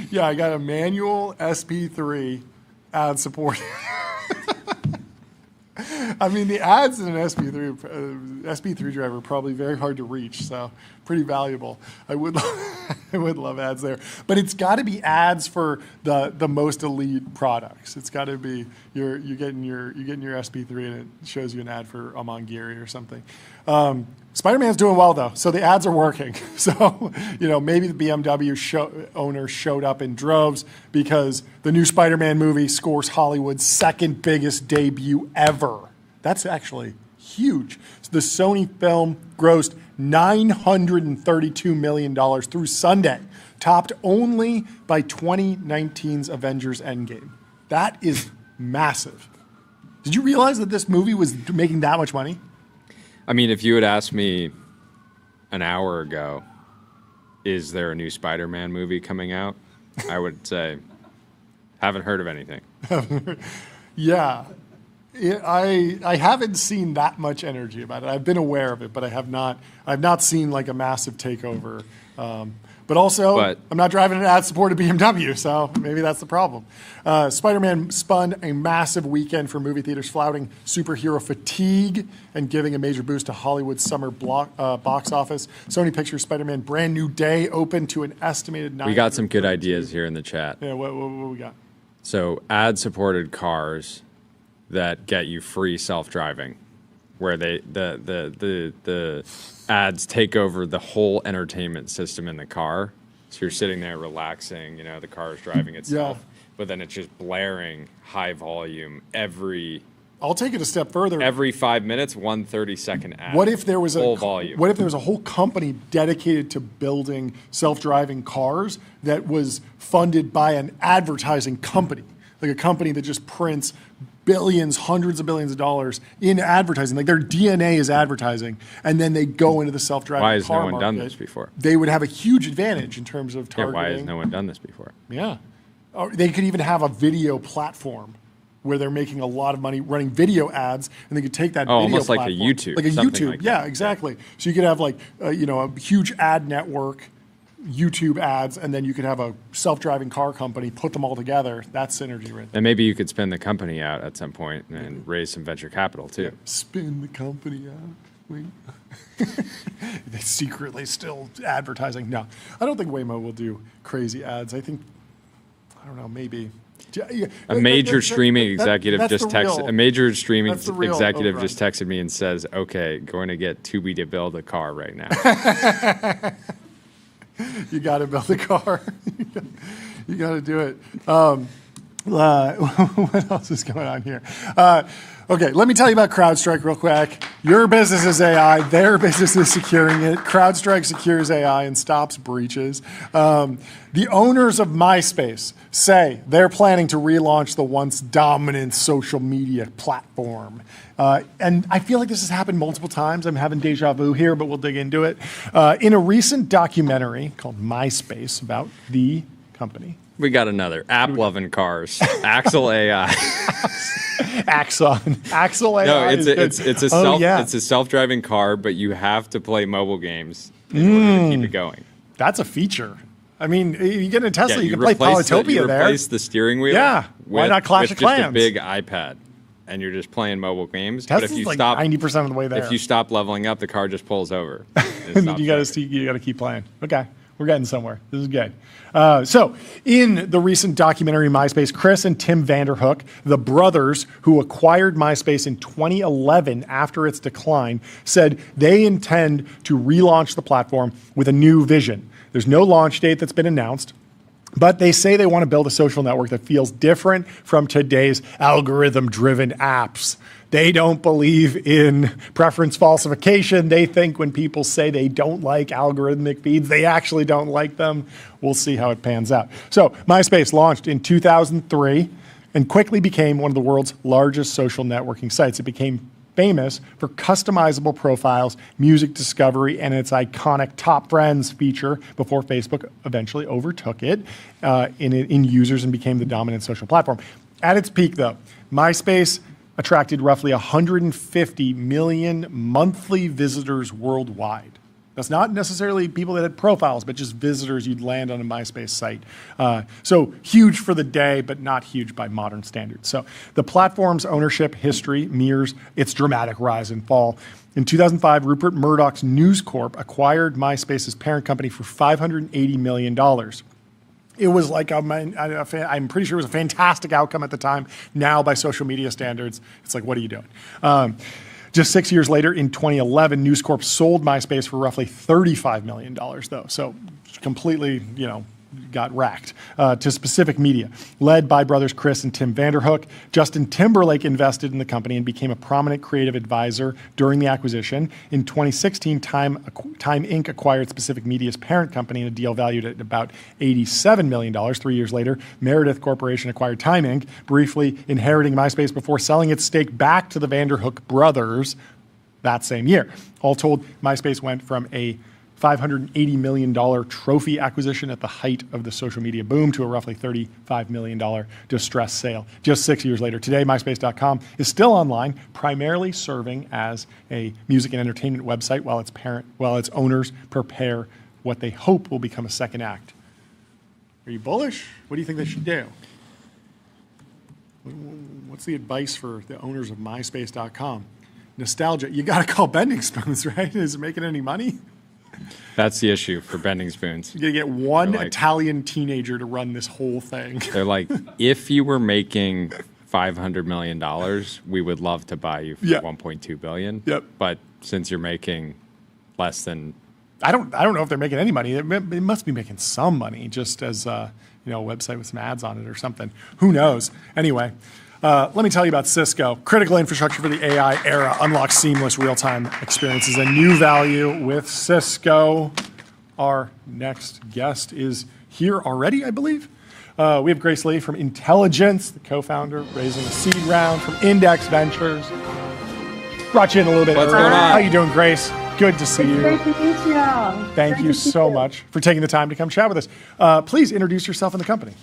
Yeah, I got a manual SP3 ad-supported. I mean, the ads in an SP3 driver are probably very hard to reach, so pretty valuable. I would love ads there, but it's got to be ads for the most elite products. It's got to be you're getting your SP3 and it shows you an ad for Amangiri or something. Spider-Man's doing well though, so the ads are working. So maybe the BMW owners showed up in droves because the new Spider-Man movie scores Hollywood's second biggest debut ever. That's actually huge. So the Sony film grossed $932 million through Sunday, topped only by 2019's Avengers Endgame. That is massive. Did you realize that this movie was making that much money? I mean, if you had asked me an hour ago, is there a new Spider-Man movie coming out? I would say, haven't heard of anything. Yeah. I haven't seen that much energy about it. I've been aware of it, but I've not seen like a massive takeover. But I'm not driving an ad-supported BMW, so maybe that's the problem. Spider-Man spun a massive weekend for movie theaters, flouting superhero fatigue and giving a major boost to Hollywood's summer box office. Sony Pictures Spider-Man Brand New Day opened to an estimated 9. We got some good ideas here in the chat. Yeah, what we got? So ad-supported cars that get you free self-driving, where the ads take over the whole entertainment system in the car. So you're sitting there relaxing, the car is driving itself, but then it's just blaring high volume I'll take it a step further. Every 5 minutes, 1 30-second ad. What if there was full volume? What if there was a whole company dedicated to building self-driving cars that was funded by an advertising company, like a company that just prints billions, hundreds of billions of dollars in advertising, like their DNA is advertising, and then they go into the self-driving car market. Why has no one done this before? They would have a huge advantage in terms of targeting. Yeah, why has no one done this before? Yeah. Or they could even have a video platform where they're making a lot of money running video ads, and they could take that video almost platform. Like a YouTube. Like a something YouTube, like yeah, that. exactly. So you could have like, a huge ad network YouTube ads, and then you could have a self-driving car company put them all together. That's synergy right there. And maybe you could spin the company out at some point and raise some venture capital too. Spin the company out. Wait. They secretly still advertising. No, I don't think Waymo will do crazy ads. I think, I don't know, maybe. A major streaming executive just texted me and says, "Okay, going to get Tubi to build a car right now." You got to build a car. You got to do it. What else is going on here? Okay, let me tell you about CrowdStrike real quick. Your business is AI. Their business is securing it. CrowdStrike secures AI and stops breaches. The owners of MySpace say they're planning to relaunch the once dominant social media platform. And I feel like this has happened multiple times. I'm having deja vu here, but we'll dig into it. In a recent documentary called MySpace about the company. We got another app-loving cars. Axle AI. Axle AI. No, it's a self-driving car, but you have to play mobile games in order to keep it going. That's a feature. I mean, you get in a Tesla, you can play Polytopia there. You replace the steering wheel. Yeah. Why not Clash of Clans? With just a big iPad, and you're just playing mobile games. Tesla's but if you like stop 90% of the way there. If you stop leveling up, the car just pulls over. You got to keep playing. Okay. We're getting somewhere. This is good. So, in the recent documentary MySpace, Chris and Tim Vanderhook, the brothers who acquired MySpace in 2011 after its decline, said they intend to relaunch the platform with a new vision. There's no launch date that's been announced, but they say they want to build a social network that feels different from today's algorithm-driven apps. They don't believe in preference falsification. They think when people say they don't like algorithmic feeds, they actually don't like them. We'll see how it pans out. So MySpace launched in 2003 and quickly became one of the world's largest social networking sites. It became famous for customizable profiles, music discovery, and its iconic Top Friends feature before Facebook eventually overtook it in users and became the dominant social platform. At its peak, though, MySpace attracted roughly 150 million monthly visitors worldwide. That's not necessarily people that had profiles, but just visitors you'd land on a MySpace site. So huge for the day, but not huge by modern standards. So the platform's ownership history mirrors its dramatic rise and fall. In 2005, Rupert Murdoch's News Corp acquired MySpace's parent company for $580 million. It was like, I'm pretty sure it was a fantastic outcome at the time. Now, by social media standards, it's like, what are you doing? Just 6 years later, in 2011, News Corp sold MySpace for roughly $35 million, though. So completely, got racked to Specific Media. Led by brothers Chris and Tim Vanderhook, Justin Timberlake invested in the company and became a prominent creative advisor during the acquisition. In 2016, Time Inc. acquired Specific Media's parent company in a deal valued at about $87 million. 3 years later, Meredith Corporation acquired Time Inc., briefly inheriting MySpace before selling its stake back to the Vanderhook brothers that same year. All told, MySpace went from a $580 million trophy acquisition at the height of the social media boom to a roughly $35 million distressed sale. Just 6 years later, today, MySpace.com is still online, primarily serving as a music and entertainment website while its owners prepare what they hope will become a second act. Are you bullish? What do you think they should do? What's the advice for the owners of MySpace.com? Nostalgia. You got to call Bending Spoons, right? Is it making any money? That's the issue for Bending Spoons. You're going to get one Italian teenager to run this whole thing. They're like, if you were making $500 million, we would love to buy you for $1.2 billion. Yep. But since you're making less than... I don't know if they're making any money. It must be making some money, just as a website with some ads on it or something. Who knows? Anyway, let me tell you about Cisco. Critical infrastructure for the AI era. Unlock seamless real-time experiences and new value with Cisco. Our next guest is here already, I believe. We have Grace Lee from Intelligence, the co-founder, raising a seed round from Index Ventures. Brought you in a little bit earlier. How you doing, Grace? Good to see you. Great to meet you. Thank you so much for taking the time to come chat with us. Please introduce yourself and the company.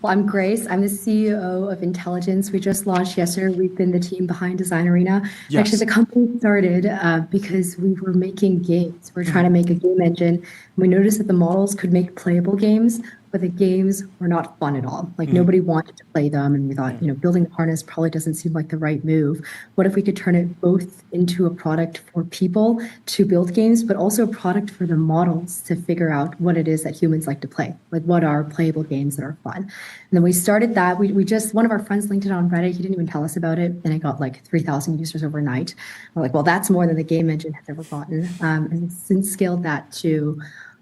Well, I'm Grace. I'm the CEO of Intelligence. We just launched yesterday. We've been the team behind Design Arena. Yes. Actually, the company started because we were making games. We're trying to make a game engine. We noticed that the models could make playable games, but the games were not fun at all. Like nobody wanted to play them. And we thought, building the harness probably doesn't seem like the right move. What if we could turn it both into a product for people to build games, but also a product for the models to figure out what it is that humans like to play? Like what are playable games that are fun? And then we started that. We just, one of our friends linked it on Reddit. He didn't even tell us about it. And it got like 3,000 users overnight. We're like, well, that's more than the game engine has ever gotten. And since scaled that to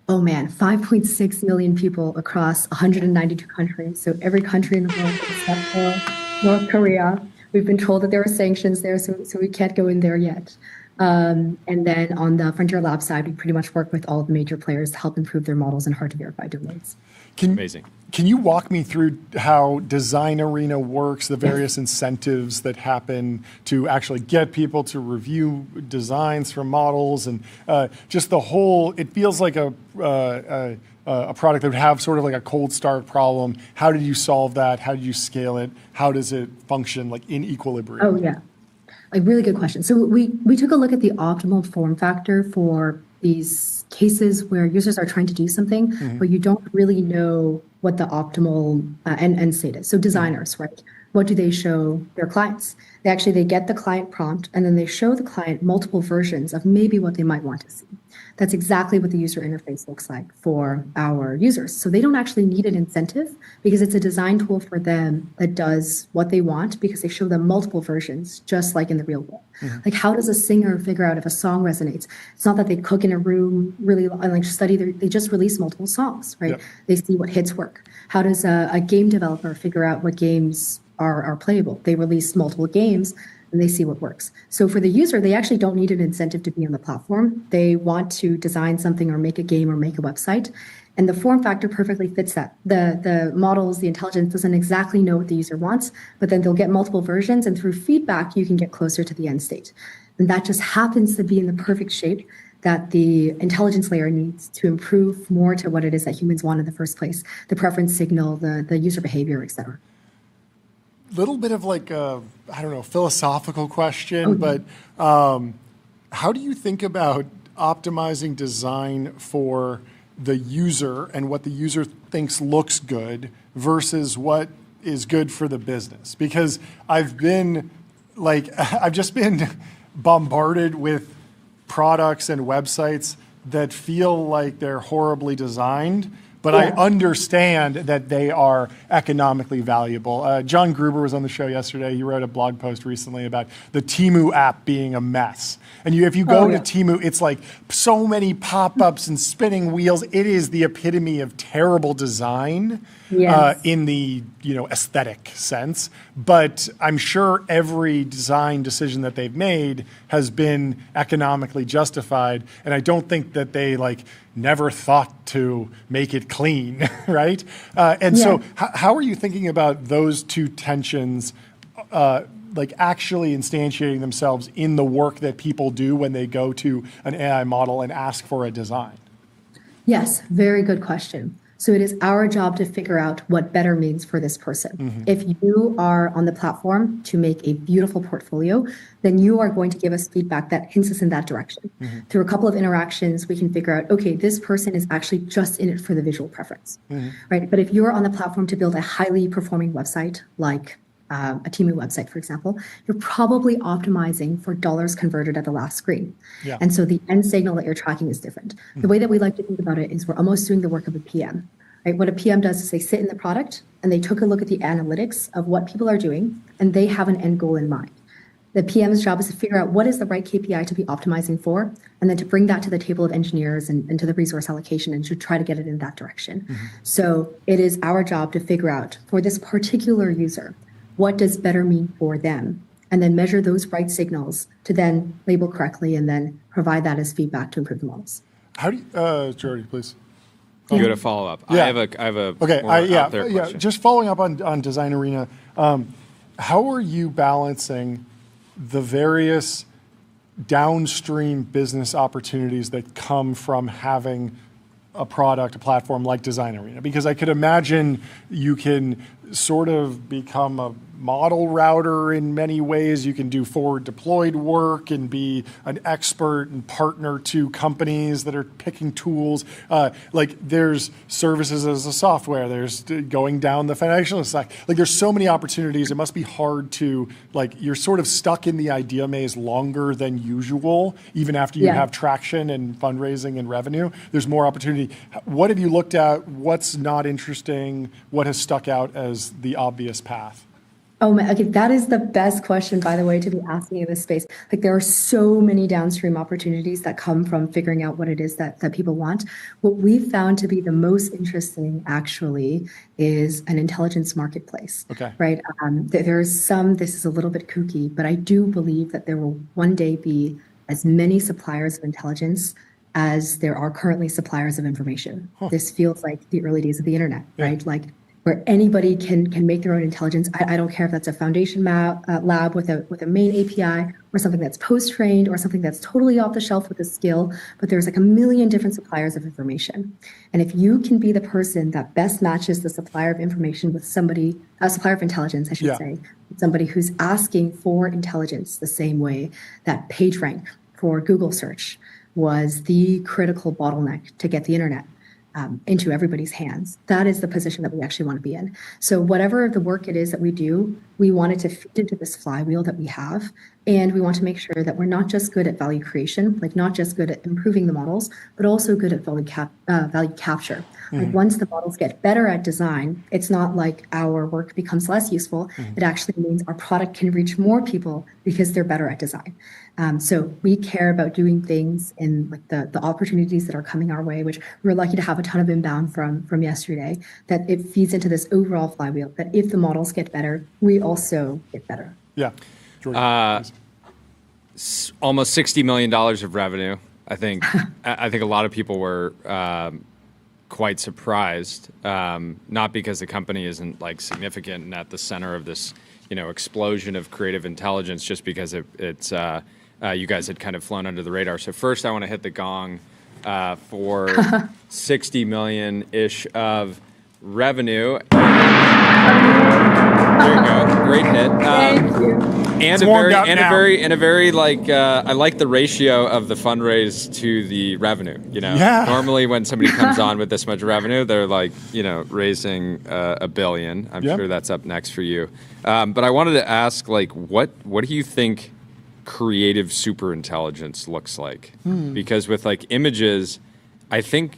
5.6 million people across 192 countries. So every country in the world except for North Korea. We've been told that there are sanctions there, so we can't go in there yet. And then on the Frontier Lab side, we pretty much work with all the major players to help improve their models in hard to verify domains. Amazing. Can you walk me through how Design Arena works, the various incentives that happen to actually get people to review designs from models, and just the whole, it feels like a product that would have sort of like a cold start problem. How did you solve that? How did you scale it? How does it function like in equilibrium? Oh, yeah. A really good question. So we took a look at the optimal form factor for these cases where users are trying to do something, but you don't really know what the optimal end state is. So designers, right? What do they show their clients? They get the client prompt, and then they show the client multiple versions of maybe what they might want to see. That's exactly what the user interface looks like for our users. So they don't actually need an incentive because it's a design tool for them that does what they want because they show them multiple versions, just like in the real world. Like, how does a singer figure out if a song resonates? It's not that they cook in a room really and like study. They just release multiple songs, right? Yep. They see what hits work. How does a game developer figure out what games are playable? They release multiple games and they see what works. So for the user, they actually don't need an incentive to be on the platform. They want to design something or make a game or make a website. And the form factor perfectly fits that. The models, the intelligence doesn't exactly know what the user wants, but then they'll get multiple versions, and through feedback, you can get closer to the end state. And that just happens to be in the perfect shape that the intelligence layer needs to improve more to what it is that humans want in the first place, the preference signal, the user behavior, et cetera. Little bit of like a, I don't know, philosophical question, but how do you think about optimizing design for the user and what the user thinks looks good versus what is good for the business? Because I've just been bombarded with products and websites that feel like they're horribly designed, but I understand that they are economically valuable. John Gruber was on the show yesterday. He wrote a blog post recently about the Temu app being a mess. And if you go to Temu, it's like so many pop-ups and spinning wheels. It is the epitome of terrible design in the aesthetic sense. But I'm sure every design decision that they've made has been economically justified. And I don't think that they never thought to make it clean, right? So how are you thinking about those two tensions, actually instantiating themselves in the work that people do when they go to an AI model and ask for a design? Yes, very good question. So it is our job to figure out what better means for this person. If you are on the platform to make a beautiful portfolio, then you are going to give us feedback that hints us in that direction. Through a couple of interactions, we can figure out, okay, this person is actually just in it for the visual preference, right? But if you're on the platform to build a highly performing website, like a Temu website, for example, you're probably optimizing for dollars converted at the last screen. And so the end signal that you're tracking is different. The way that we like to think about it is we're almost doing the work of a PM. Right? What a PM does is they sit in the product and they took a look at the analytics of what people are doing, and they have an end goal in mind. The PM's job is to figure out what is the right KPI to be optimizing for, and then to bring that to the table of engineers and to the resource allocation and to try to get it in that direction. So it is our job to figure out for this particular user, what does better mean for them, and then measure those right signals to then label correctly and then provide that as feedback to improve the models. How do you, Jordy, please. You got to follow up. Yeah. I have a okay. more out there question. Just following up on Design Arena, how are you balancing the various downstream business opportunities that come from having a product, a platform like Design Arena? Because I could imagine you can sort of become a model router in many ways. You can do forward deployed work and be an expert and partner to companies that are picking tools. Like there's services as a software, there's going down the financial stack. Like there's so many opportunities. It must be hard to, like, you're sort of stuck in the idea maze longer than usual, even after you have traction and fundraising and revenue. There's more opportunity. What have you looked at? What's not interesting? What has stuck out as the obvious path? Oh my, okay, that is the best question, by the way, to be asking in this space. Like there are so many downstream opportunities that come from figuring out what it is that people want. What we've found to be the most interesting actually is an intelligence marketplace. Okay. Right? There's some, this is a little bit kooky, but I do believe that there will one day be as many suppliers of intelligence as there are currently suppliers of information. This feels like the early days of the internet, right? Like where anybody can make their own intelligence. I don't care if that's a foundation lab with a main API or something that's post-trained or something that's totally off the shelf with a skill, but there's like a million different suppliers of information. And if you can be the person that best matches the supplier of information with somebody, a supplier of intelligence, I should say, somebody who's asking for intelligence the same way that PageRank for Google search was the critical bottleneck to get the internet into everybody's hands. That is the position that we actually want to be in. So whatever the work it is that we do, we want it to fit into this flywheel that we have. And we want to make sure that we're not just good at value creation, like not just good at improving the models, but also good at value capture. Like once the models get better at design, it's not like our work becomes less useful. It actually means our product can reach more people because they're better at design. So we care about doing things in like the opportunities that are coming our way, which we're lucky to have a ton of inbound from yesterday, that it feeds into this overall flywheel, that if the models get better, we also get better. Yeah. Almost $60 million of revenue. I think a lot of people were quite surprised, not because the company isn't like significant and at the center of this, explosion of creative intelligence, just because it's you guys had kind of flown under the radar. So first, I want to hit the gong for 60 million-ish of revenue. There you go, great hit. Thank you. And a very like I like the ratio of the fundraise to the revenue. Normally when somebody comes on with this much revenue, they're like raising $1 billion. I'm sure that's up next for you. But I wanted to ask, like, what do you think creative superintelligence looks like? Because with like images, I think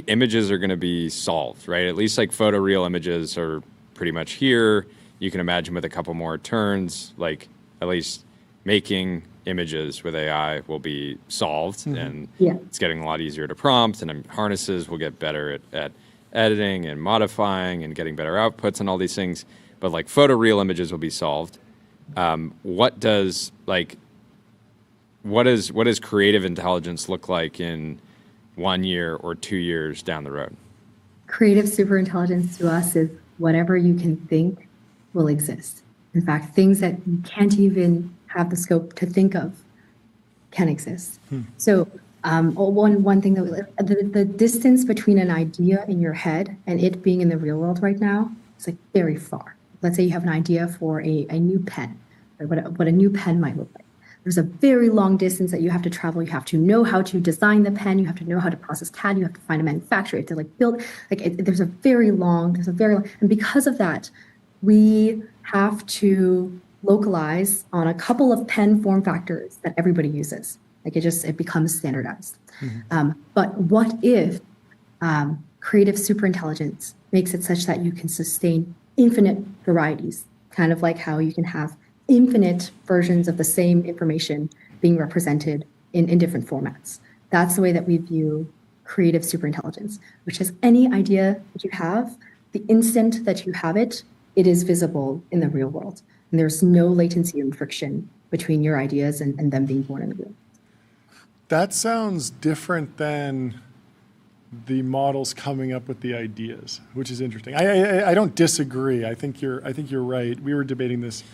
images are going to be solved, right? At least like photoreal images are pretty much here. You can imagine with a couple more turns, like at least making images with AI will be solved, and it's getting a lot easier to prompt, and harnesses will get better at editing and modifying and getting better outputs and all these things. But like photoreal images will be solved. What does creative intelligence look like in 1 year or 2 years down the road? Creative superintelligence to us is whatever you can think will exist. In fact, things that you can't even have the scope to think of can exist. So one thing that the distance between an idea in your head and it being in the real world right now is like very far. Let's say you have an idea for a new pen, or what a new pen might look like. There's a very long distance that you have to travel. You have to know how to design the pen. You have to know how to process CAD. You have to find a manufacturer. You have to build. There's a very long, and because of that, we have to localize on a couple of pen form factors that everybody uses. It becomes standardized. But what if creative superintelligence makes it such that you can sustain infinite varieties, kind of like how you can have infinite versions of the same information being represented in different formats. That's the way that we view creative superintelligence, which is any idea that you have, the instant that you have it, it is visible in the real world. And there's no latency and friction between your ideas and them being born in the real world. That sounds different than the models coming up with the ideas, which is interesting. I don't disagree. I think you're right. We were debating this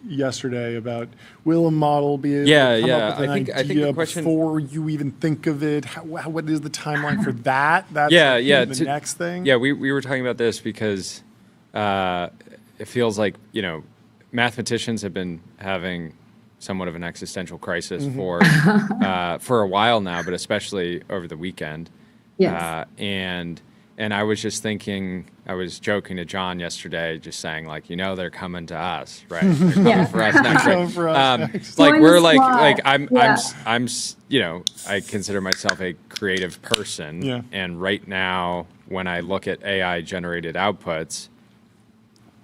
yesterday about will a model be able to come up with an idea the question, before you even think of it? What is the timeline for that? That's the next thing. Yeah, we were talking about this because it feels like, mathematicians have been having somewhat of an existential crisis for a while now, but especially over the weekend. Yes. And I was just thinking, I was joking to John yesterday, just saying like, they're coming to us, right? They're coming for us next. Like we're like I'm I consider myself a creative person, and right now when I look at AI generated outputs,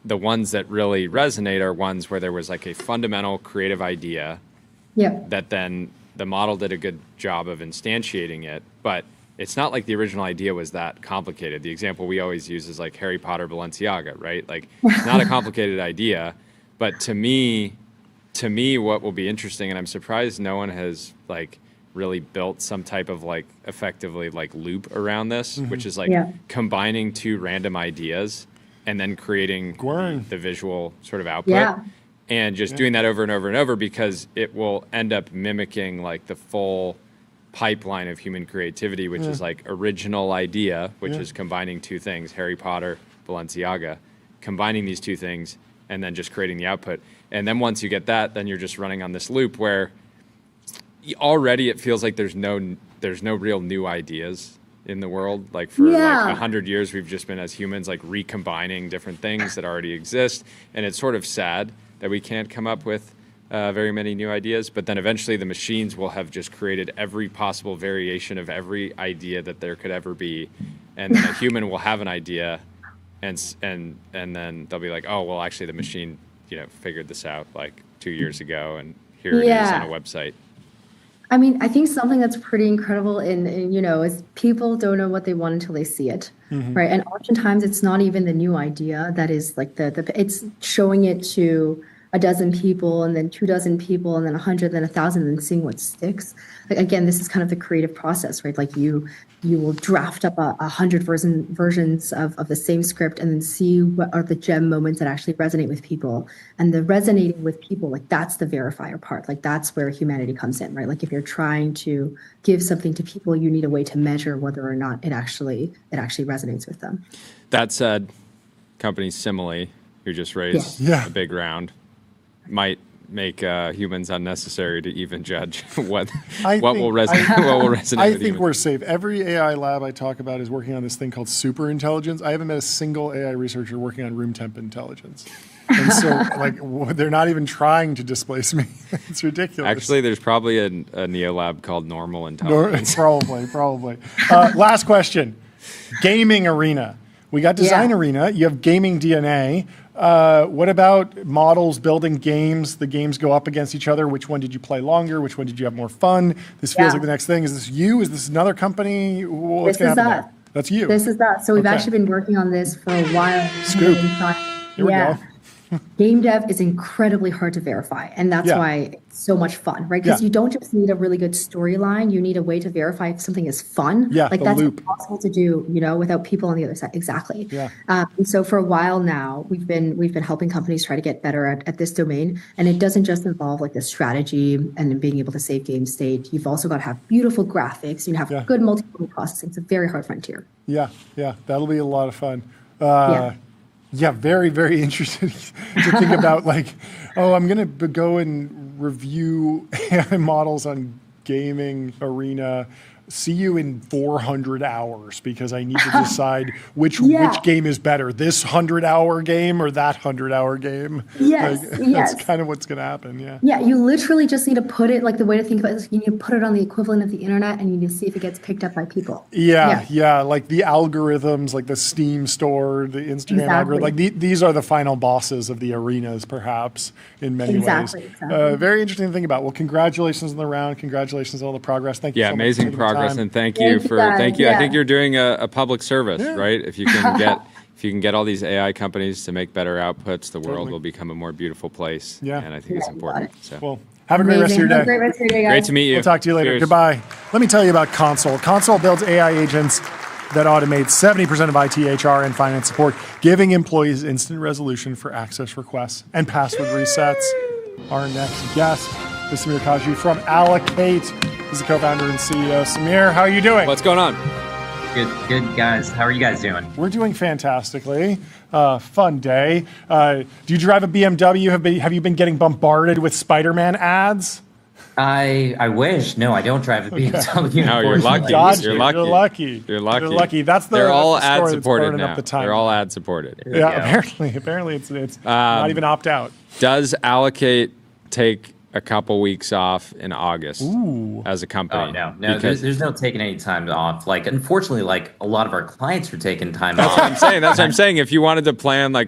the ones that really resonate are ones where there was like a fundamental creative idea that then the model did a good job of instantiating it, but it's not like the original idea was that complicated. The example we always use is like Harry Potter, Balenciaga, right? Like it's not a complicated idea, but to me, what will be interesting, and I'm surprised no one has like really built some type of like effectively like loop around this, which is like combining two random ideas and then creating the visual sort of output. And just doing that over and over and over, because it will end up mimicking like the full pipeline of human creativity, which is like original idea, which is combining two things, Harry Potter, Balenciaga, combining these two things and then just creating the output. And then once you get that, then you're just running on this loop where already it feels like there's no real new ideas in the world. Like for like 100 years, we've just been as humans like recombining different things that already exist. And it's sort of sad that we can't come up with very many new ideas, but then eventually the machines will have just created every possible variation of every idea that there could ever be, and then a human will have an idea, and then they'll be like, oh well, actually the machine figured this out like 2 years ago, and here it is on a website. I mean, I think something that's pretty incredible is people don't know what they want until they see it, right? And oftentimes it's not even the new idea that is like it's showing it to a dozen people and then 24 people and then 100, then 1,000, and then seeing what sticks. Like, again, this is kind of the creative process, right? Like you will draft up 100 versions of the same script and then see what are the gem moments that actually resonate with people. And the resonating with people, like that's the verifier part. Like that's where humanity comes in, right? Like if you're trying to give something to people, you need a way to measure whether or not it actually resonates with them. That said, company Simile, who just raised a big round, might make humans unnecessary to even judge what will resonate. I think we're safe. Every AI lab I talk about is working on this thing called super intelligence. I haven't met a single AI researcher working on room temp intelligence. And so, like, they're not even trying to displace me. It's ridiculous. Actually, there's probably a Neo lab called normal intelligence. Probably. Last question. Gaming arena. We got design arena. You have gaming DNA. What about models building games? The games go up against each other. Which one did you play longer? Which one did you have more fun? This feels like the next thing. Is this you? Is this another company? What's going to happen there? That's you. This is that. So we've actually been working on this for a while. Scoop. Here we go. Game dev is incredibly hard to verify, and that's why it's so much fun, right? Because you don't just need a really good storyline; you need a way to verify if something is fun. Like that's impossible to do, without people on the other side. Exactly. And so for a while now, we've been helping companies try to get better at this domain, and it doesn't just involve like the strategy and being able to save game state. You've also got to have beautiful graphics. You have good multimodal processing. It's a very hard frontier. Yeah, that'll be a lot of fun. Yeah, very, very interesting to think about like, I'm going to go and review AI models on gaming arena. See you in 400 hours because I need to decide which game is better, this 100-hour game or that 100-hour game. That's kind of what's going to happen. Yeah, you literally just need to put it, like the way to think about it is you need to put it on the equivalent of the internet and you need to see if it gets picked up by people. Yeah, like the algorithms, like the Steam store, the Instagram algorithm, like these are the final bosses of the arenas, perhaps, in many ways. Exactly. Very interesting to think about. Well, congratulations on the round. Congratulations on all the progress. Thank you so much. Amazing progress. And thank you. I think you're doing a public service, right? If you can get all these AI companies to make better outputs, the world will become a more beautiful place. And I think it's important. So. Well, have a great rest of your day. Great rest of your day, guys. Great to meet you. We'll talk to you later. Cheers. Goodbye. Let me tell you about Console. Console builds AI agents that automate 70% of IT, HR, and finance support, giving employees instant resolution for access requests and password resets. Our next guest is Samir Kaji from Allocate. He's the co-founder and CEO. Samir, how are you doing? What's going on? Good, guys. How are you guys doing? We're doing fantastically. Fun day. Do you drive a BMW? Have you been getting bombarded with Spider-Man ads? I wish. No, I don't drive a BMW. No, you're lucky. You're lucky. You're lucky. They're all ad supported now. They're all ad supported. Yeah, apparently it's not even opt out. Does Allocate take a couple weeks off in August as a company? Oh, no, there's no taking any time off. Like, unfortunately, like a lot of our clients are taking time off. That's what I'm saying. If you wanted to plan I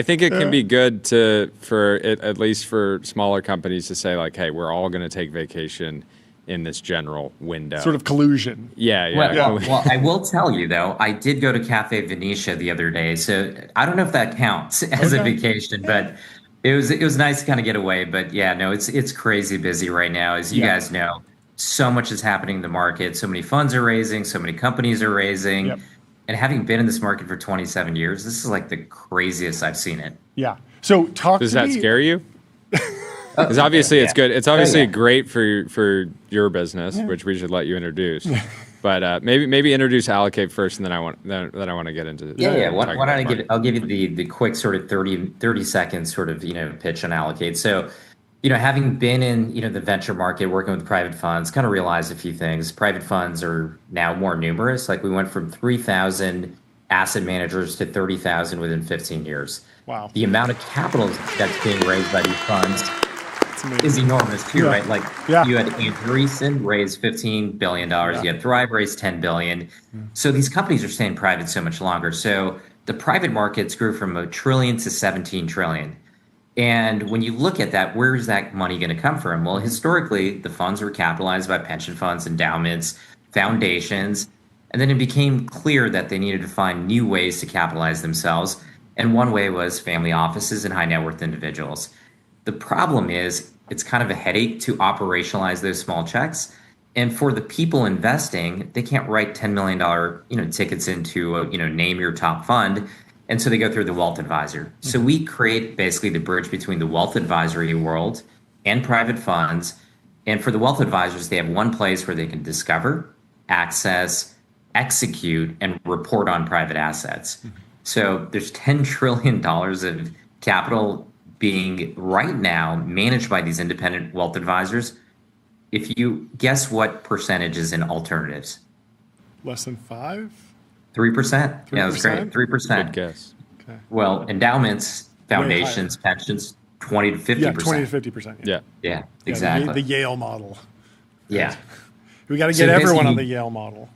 think it can be good at least for smaller companies to say like, hey, we're all going to take vacation in this general window. Sort of collusion. Yeah. Well, I will tell you though, I did go to Cafe Venetia the other day, so I don't know if that counts as a vacation, but it was nice to kind of get away. But yeah, no, it's crazy busy right now, as you guys know. So much is happening in the market. So many funds are raising. So many companies are raising. Yep. And having been in this market for 27 years, this is like the craziest I've seen it. Yeah. So does that scare you? Because obviously it's good. It's obviously great for your business, which we should let you introduce. But maybe introduce Allocate first, and then I want to get into it. Yeah. Why don't I'll give you the quick sort of 30 second sort of pitch on Allocate. So having been in the venture market, working with private funds, kind of realized a few things. Private funds are now more numerous. Like we went from 3,000 asset managers to 30,000 within 15 years. Wow. The amount of capital that's being raised by these funds is enormous too, right? Like you had Andreessen raise $15 billion. You had Thrive raise $10 billion. So these companies are staying private so much longer. So the private markets grew from $1 trillion to $17 trillion. And when you look at that, where is that money going to come from? Well, historically, the funds were capitalized by pension funds, endowments, foundations. And then it became clear that they needed to find new ways to capitalize themselves. And one way was family offices and high net worth individuals. The problem is it's kind of a headache to operationalize those small checks. And for the people investing, they can't write $10 million tickets into name your top fund. And so they go through the wealth advisor. So we create basically the bridge between the wealth advisory world and private funds. And for the wealth advisors, they have one place where they can discover, access, execute, and report on private assets. So there's $10 trillion of capital being right now managed by these independent wealth advisors. If you guess what percentage is in alternatives? Less than 5? 3%. Yeah, that's great. 3%. Good guess. Okay. Well, endowments, foundations, pensions, 20 to 50%. Yeah, 20 to 50%. Yeah, exactly. The Yale model. Yeah. We got to get everyone on the Yale model.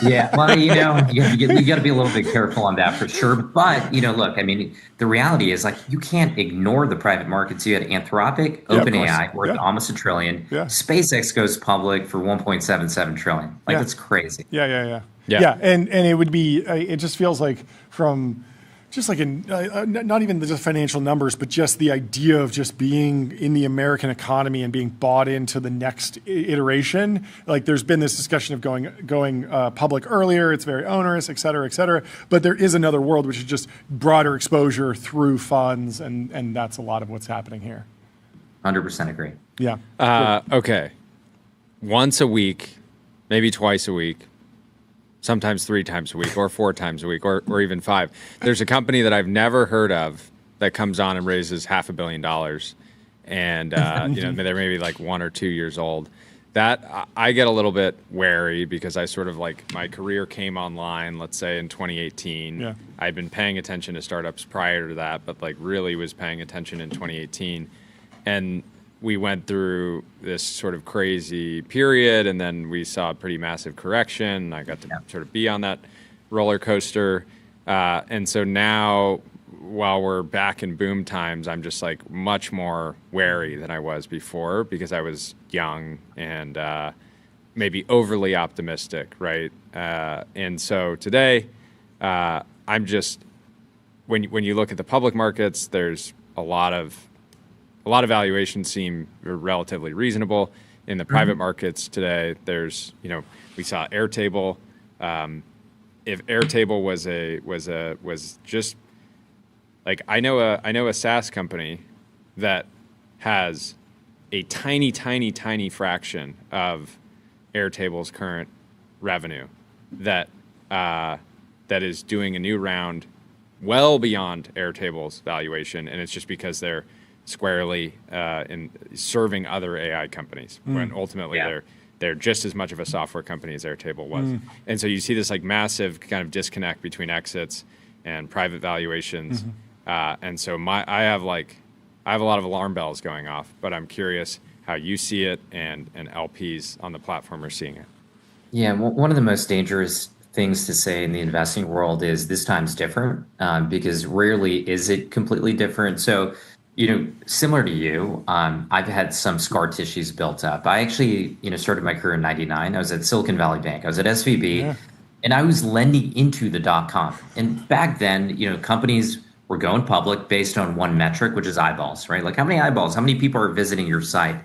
Yeah, well, you got to be a little bit careful on that for sure. But look, I mean, the reality is like you can't ignore the private markets. You had Anthropic, OpenAI, worth almost $1 trillion. Yeah. SpaceX goes public for $1.77 trillion. Like it's crazy. Yeah. And it would be. It just feels like from. Just like not even just financial numbers, but just the idea of just being in the American economy and being bought into the next iteration. Like there's been this discussion of going public earlier. It's very onerous, et cetera, et cetera. But there is another world, which is just broader exposure through funds. And that's a lot of what's happening here. 100% agree. Yeah. Okay. Once a week, maybe twice a week, sometimes 3 times a week or 4 times a week or even 5. There's a company that I've never heard of that comes on and raises $500 million. And, they're maybe like 1 or 2 years old. That I get a little bit wary because I sort of like my career came online, let's say in 2018. Yeah. I'd been paying attention to startups prior to that, but like really was paying attention in 2018. And we went through this sort of crazy period, and then we saw a pretty massive correction. I got to sort of be on that roller coaster. And so now, while we're back in boom times, I'm just like much more wary than I was before because I was young and maybe overly optimistic, right? And so today, I'm just, when you look at the public markets, there's a lot of valuations seem relatively reasonable. In the private markets today, there's, we saw Airtable. If Airtable was just like I know a SaaS company that has a tiny, tiny, tiny fraction of Airtable's current revenue that is doing a new round well beyond Airtable's valuation, and it's just because they're squarely in serving other AI companies when ultimately they're just as much of a software company as Airtable was. And so you see this like massive kind of disconnect between exits and private valuations. And so I have a lot of alarm bells going off, but I'm curious how you see it and LPs on the platform are seeing it. Yeah, one of the most dangerous things to say in the investing world is this time's different, because rarely is it completely different. So, similar to you, I've had some scar tissues built up. I actually, started my career in '99. I was at Silicon Valley Bank. I was at SVB, and I was lending into the .com. And back then, companies were going public based on one metric, which is eyeballs, right? Like how many eyeballs, how many people are visiting your site?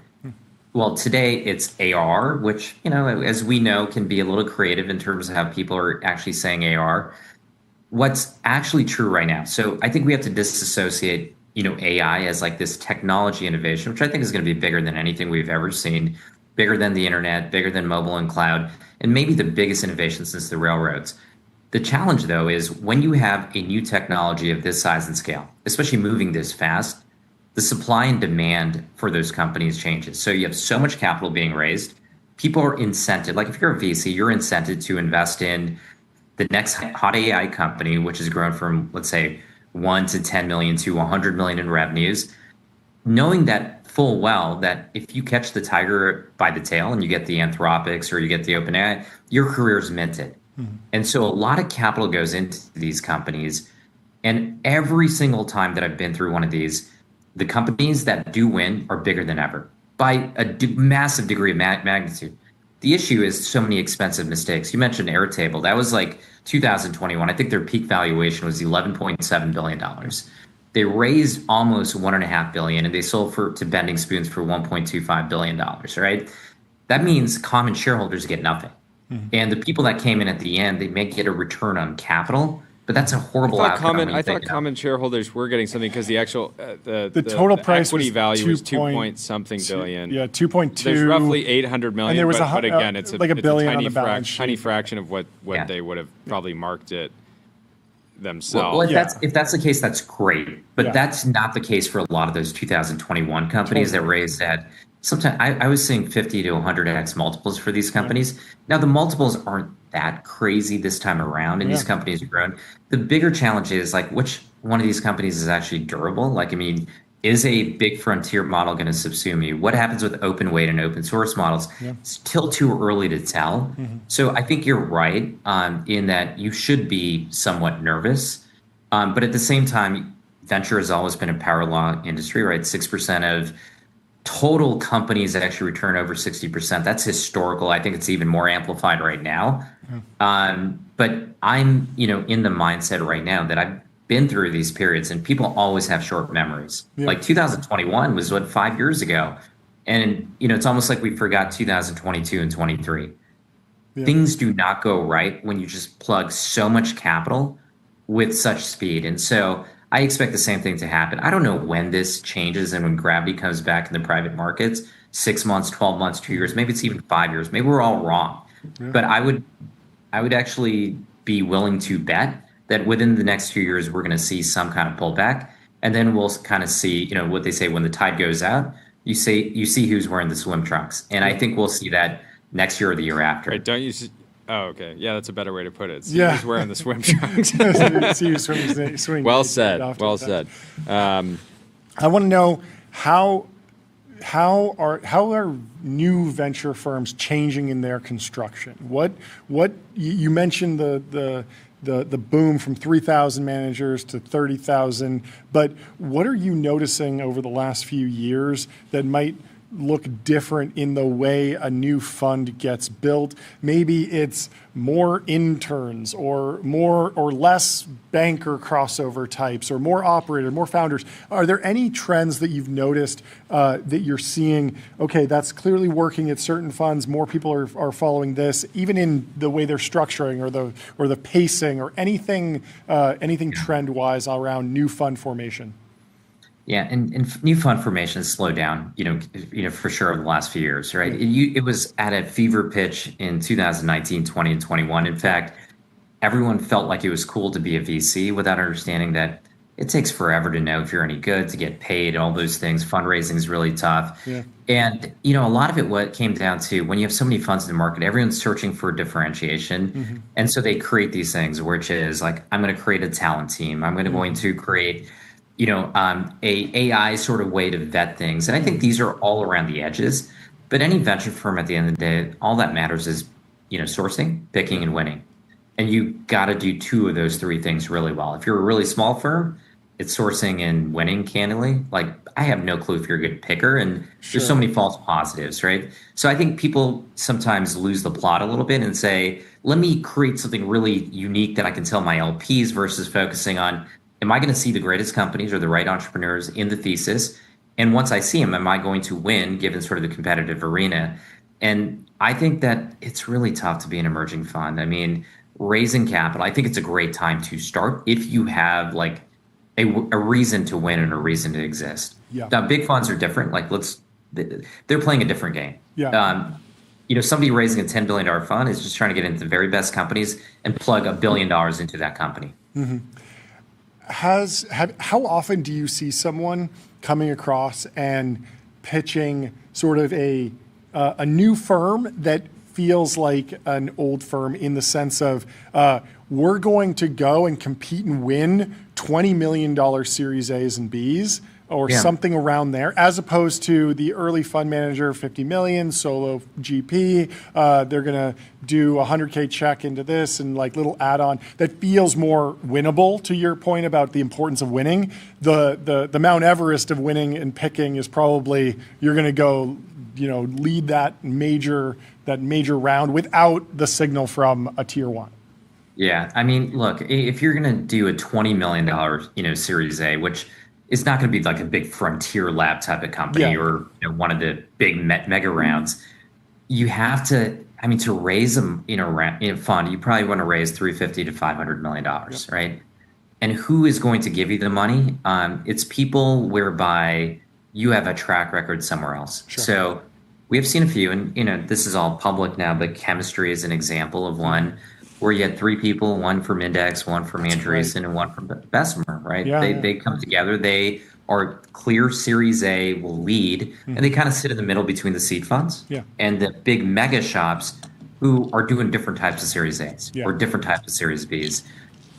Well, today it's AR, which, as we know, can be a little creative in terms of how people are actually saying AR. What's actually true right now? So I think we have to disassociate, AI as like this technology innovation, which I think is going to be bigger than anything we've ever seen, bigger than the internet, bigger than mobile and cloud, and maybe the biggest innovation since the railroads. The challenge, though, is when you have a new technology of this size and scale, especially moving this fast, the supply and demand for those companies changes. So you have so much capital being raised. People are incented. Like if you're a VC, you're incented to invest in the next hot AI company, which has grown from, let's say, 1 to 10 million to 100 million in revenues, knowing that full well that if you catch the tiger by the tail and you get the Anthropics or you get the OpenAI, your career is minted. And so a lot of capital goes into these companies. And every single time that I've been through one of these, the companies that do win are bigger than ever by a massive degree of magnitude. The issue is so many expensive mistakes. You mentioned Airtable. That was like 2021. I think their peak valuation was $11.7 billion. They raised almost $1.5 billion, and they sold to Bending Spoons for $1.25 billion, right? That means common shareholders get nothing. And the people that came in at the end, they may get a return on capital, but that's a horrible outcome. I thought common shareholders were getting something because the actual the total price equity value was 2-point-something billion. Yeah, 2.2. There's roughly 800 million. And there was but again, it's like a billion tiny on the balance sheet. Tiny fraction of what they would have probably marked it themselves. Well, if that's the case, that's great. But that's not the case for a lot of those 2021 companies that raised at. Sometimes I was seeing 50 to 100x multiples for these companies. Now, the multiples aren't that crazy this time around, and these companies are growing. The bigger challenge is like which one of these companies is actually durable? Like, I mean, is a big frontier model going to subsume you? What happens with open weight and open source models? It's still too early to tell. So I think you're right in that you should be somewhat nervous. But at the same time, venture has always been a power law industry, right? 6% of total companies that actually return over 60%. That's historical. I think it's even more amplified right now. But I'm, in the mindset right now that I've been through these periods, and people always have short memories. Like 2021 was 5 years ago. And, it's almost like we forgot 2022 and 23. Things do not go right when you just plug so much capital with such speed. And so I expect the same thing to happen. I don't know when this changes and when gravity comes back in the private markets, 6 months, 12 months, 2 years, maybe it's even 5 years. Maybe we're all wrong. But I would actually be willing to bet that within the next 2 years, we're going to see some kind of pullback. And then we'll kind of see, what they say when the tide goes out, you see who's wearing the swim trunks. And I think we'll see that next year or the year after. Right, don't you see? Oh, okay. Yeah, that's a better way to put it. See who's wearing the swim trunks. See you swing. Well said. Well said. I want to know how are new venture firms changing in their construction? What you mentioned the boom from 3,000 managers to 30,000, but what are you noticing over the last few years that might look different in the way a new fund gets built? Maybe it's more interns or more or less banker crossover types or more operator, more founders. Are there any trends that you've noticed that you're seeing, okay, that's clearly working at certain funds, more people are following this, even in the way they're structuring or the pacing or anything trend-wise around new fund formation? Yeah, and new fund formation has slowed down, for sure over the last few years, right? It was at a fever pitch in 2019, 20, and 21. In fact, everyone felt like it was cool to be a VC without understanding that it takes forever to know if you're any good, to get paid, all those things. Fundraising is really tough. Yeah. And, a lot of it, what came down to when you have so many funds in the market, everyone's searching for differentiation. Mm-hmm. And so they create these things, which is like, I'm going to create a talent team. I'm going to create, a AI sort of way to vet things. And I think these are all around the edges. But any venture firm at the end of the day, all that matters is, sourcing, picking, and winning. And you got to do two of those three things really well. If you're a really small firm, it's sourcing and winning, candidly. Like, I have no clue if you're a good picker, and there's so many false positives, right? So I think people sometimes lose the plot a little bit and say, let me create something really unique that I can tell my LPs versus focusing on, am I going to see the greatest companies or the right entrepreneurs in the thesis? And once I see them, am I going to win given sort of the competitive arena? And I think that it's really tough to be an emerging fund. I mean, raising capital, I think it's a great time to start if you have like a reason to win and a reason to exist. Yeah. Now, big funds are different. Like, they're playing a different game. Yeah. Somebody raising a $10 billion fund is just trying to get into the very best companies and plug $1 billion into that company. Mm-hmm. How often do you see someone coming across and pitching sort of a new firm that feels like an old firm in the sense of we're going to go and compete and win $20 million Series A's and B's or something around there, as opposed to the early fund manager, 50 million, solo GP. They're going to do a 100K check into this and like little add-on that feels more winnable, to your point about the importance of winning. The Mount Everest of winning and picking is probably, you're going to go, lead that major round without the signal from a tier one. Yeah, I mean, look, if you're going to do a $20 million, Series A, which is not going to be like a big frontier lab type of company or one of the big mega rounds, you have to. I mean, to raise them in a fund, you probably want to raise $350 to $500 million, right? And who is going to give you the money? It's people whereby you have a track record somewhere else. Sure. So we have seen a few, and this is all public now, but Chemistry is an example of one where you had three people, one from Index, one from Andreessen, and one from Bessemer, right? They come together. They are clear Series A, will lead, and they kind of sit in the middle between the seed funds and the big mega shops who are doing different types of Series A's or different types of Series B's.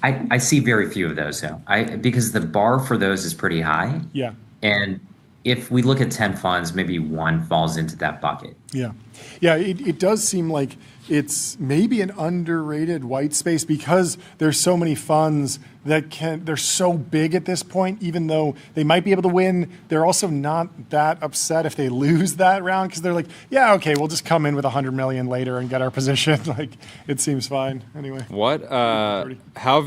I see very few of those, though, because the bar for those is pretty high. Yeah. And if we look at 10 funds, maybe one falls into that bucket. Yeah. Yeah, it does seem like it's maybe an underrated white space because there's so many funds they're so big at this point, even though they might be able to win, they're also not that upset if they lose that round because they're like, yeah, okay, we'll just come in with 100 million later and get our position. Like, it seems fine anyway. How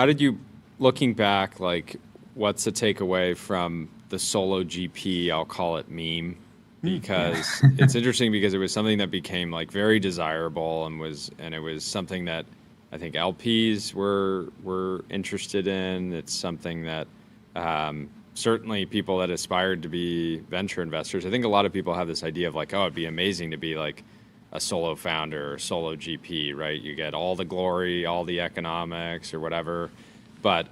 did you, looking back, like, what's the takeaway from the solo GP, I'll call it meme? Because it's interesting because it was something that became like very desirable and it was something that I think LPs were interested in. It's something that certainly people that aspired to be venture investors. I think a lot of people have this idea of like, oh, it'd be amazing to be like a solo founder or solo GP, right? You get all the glory, all the economics or whatever. But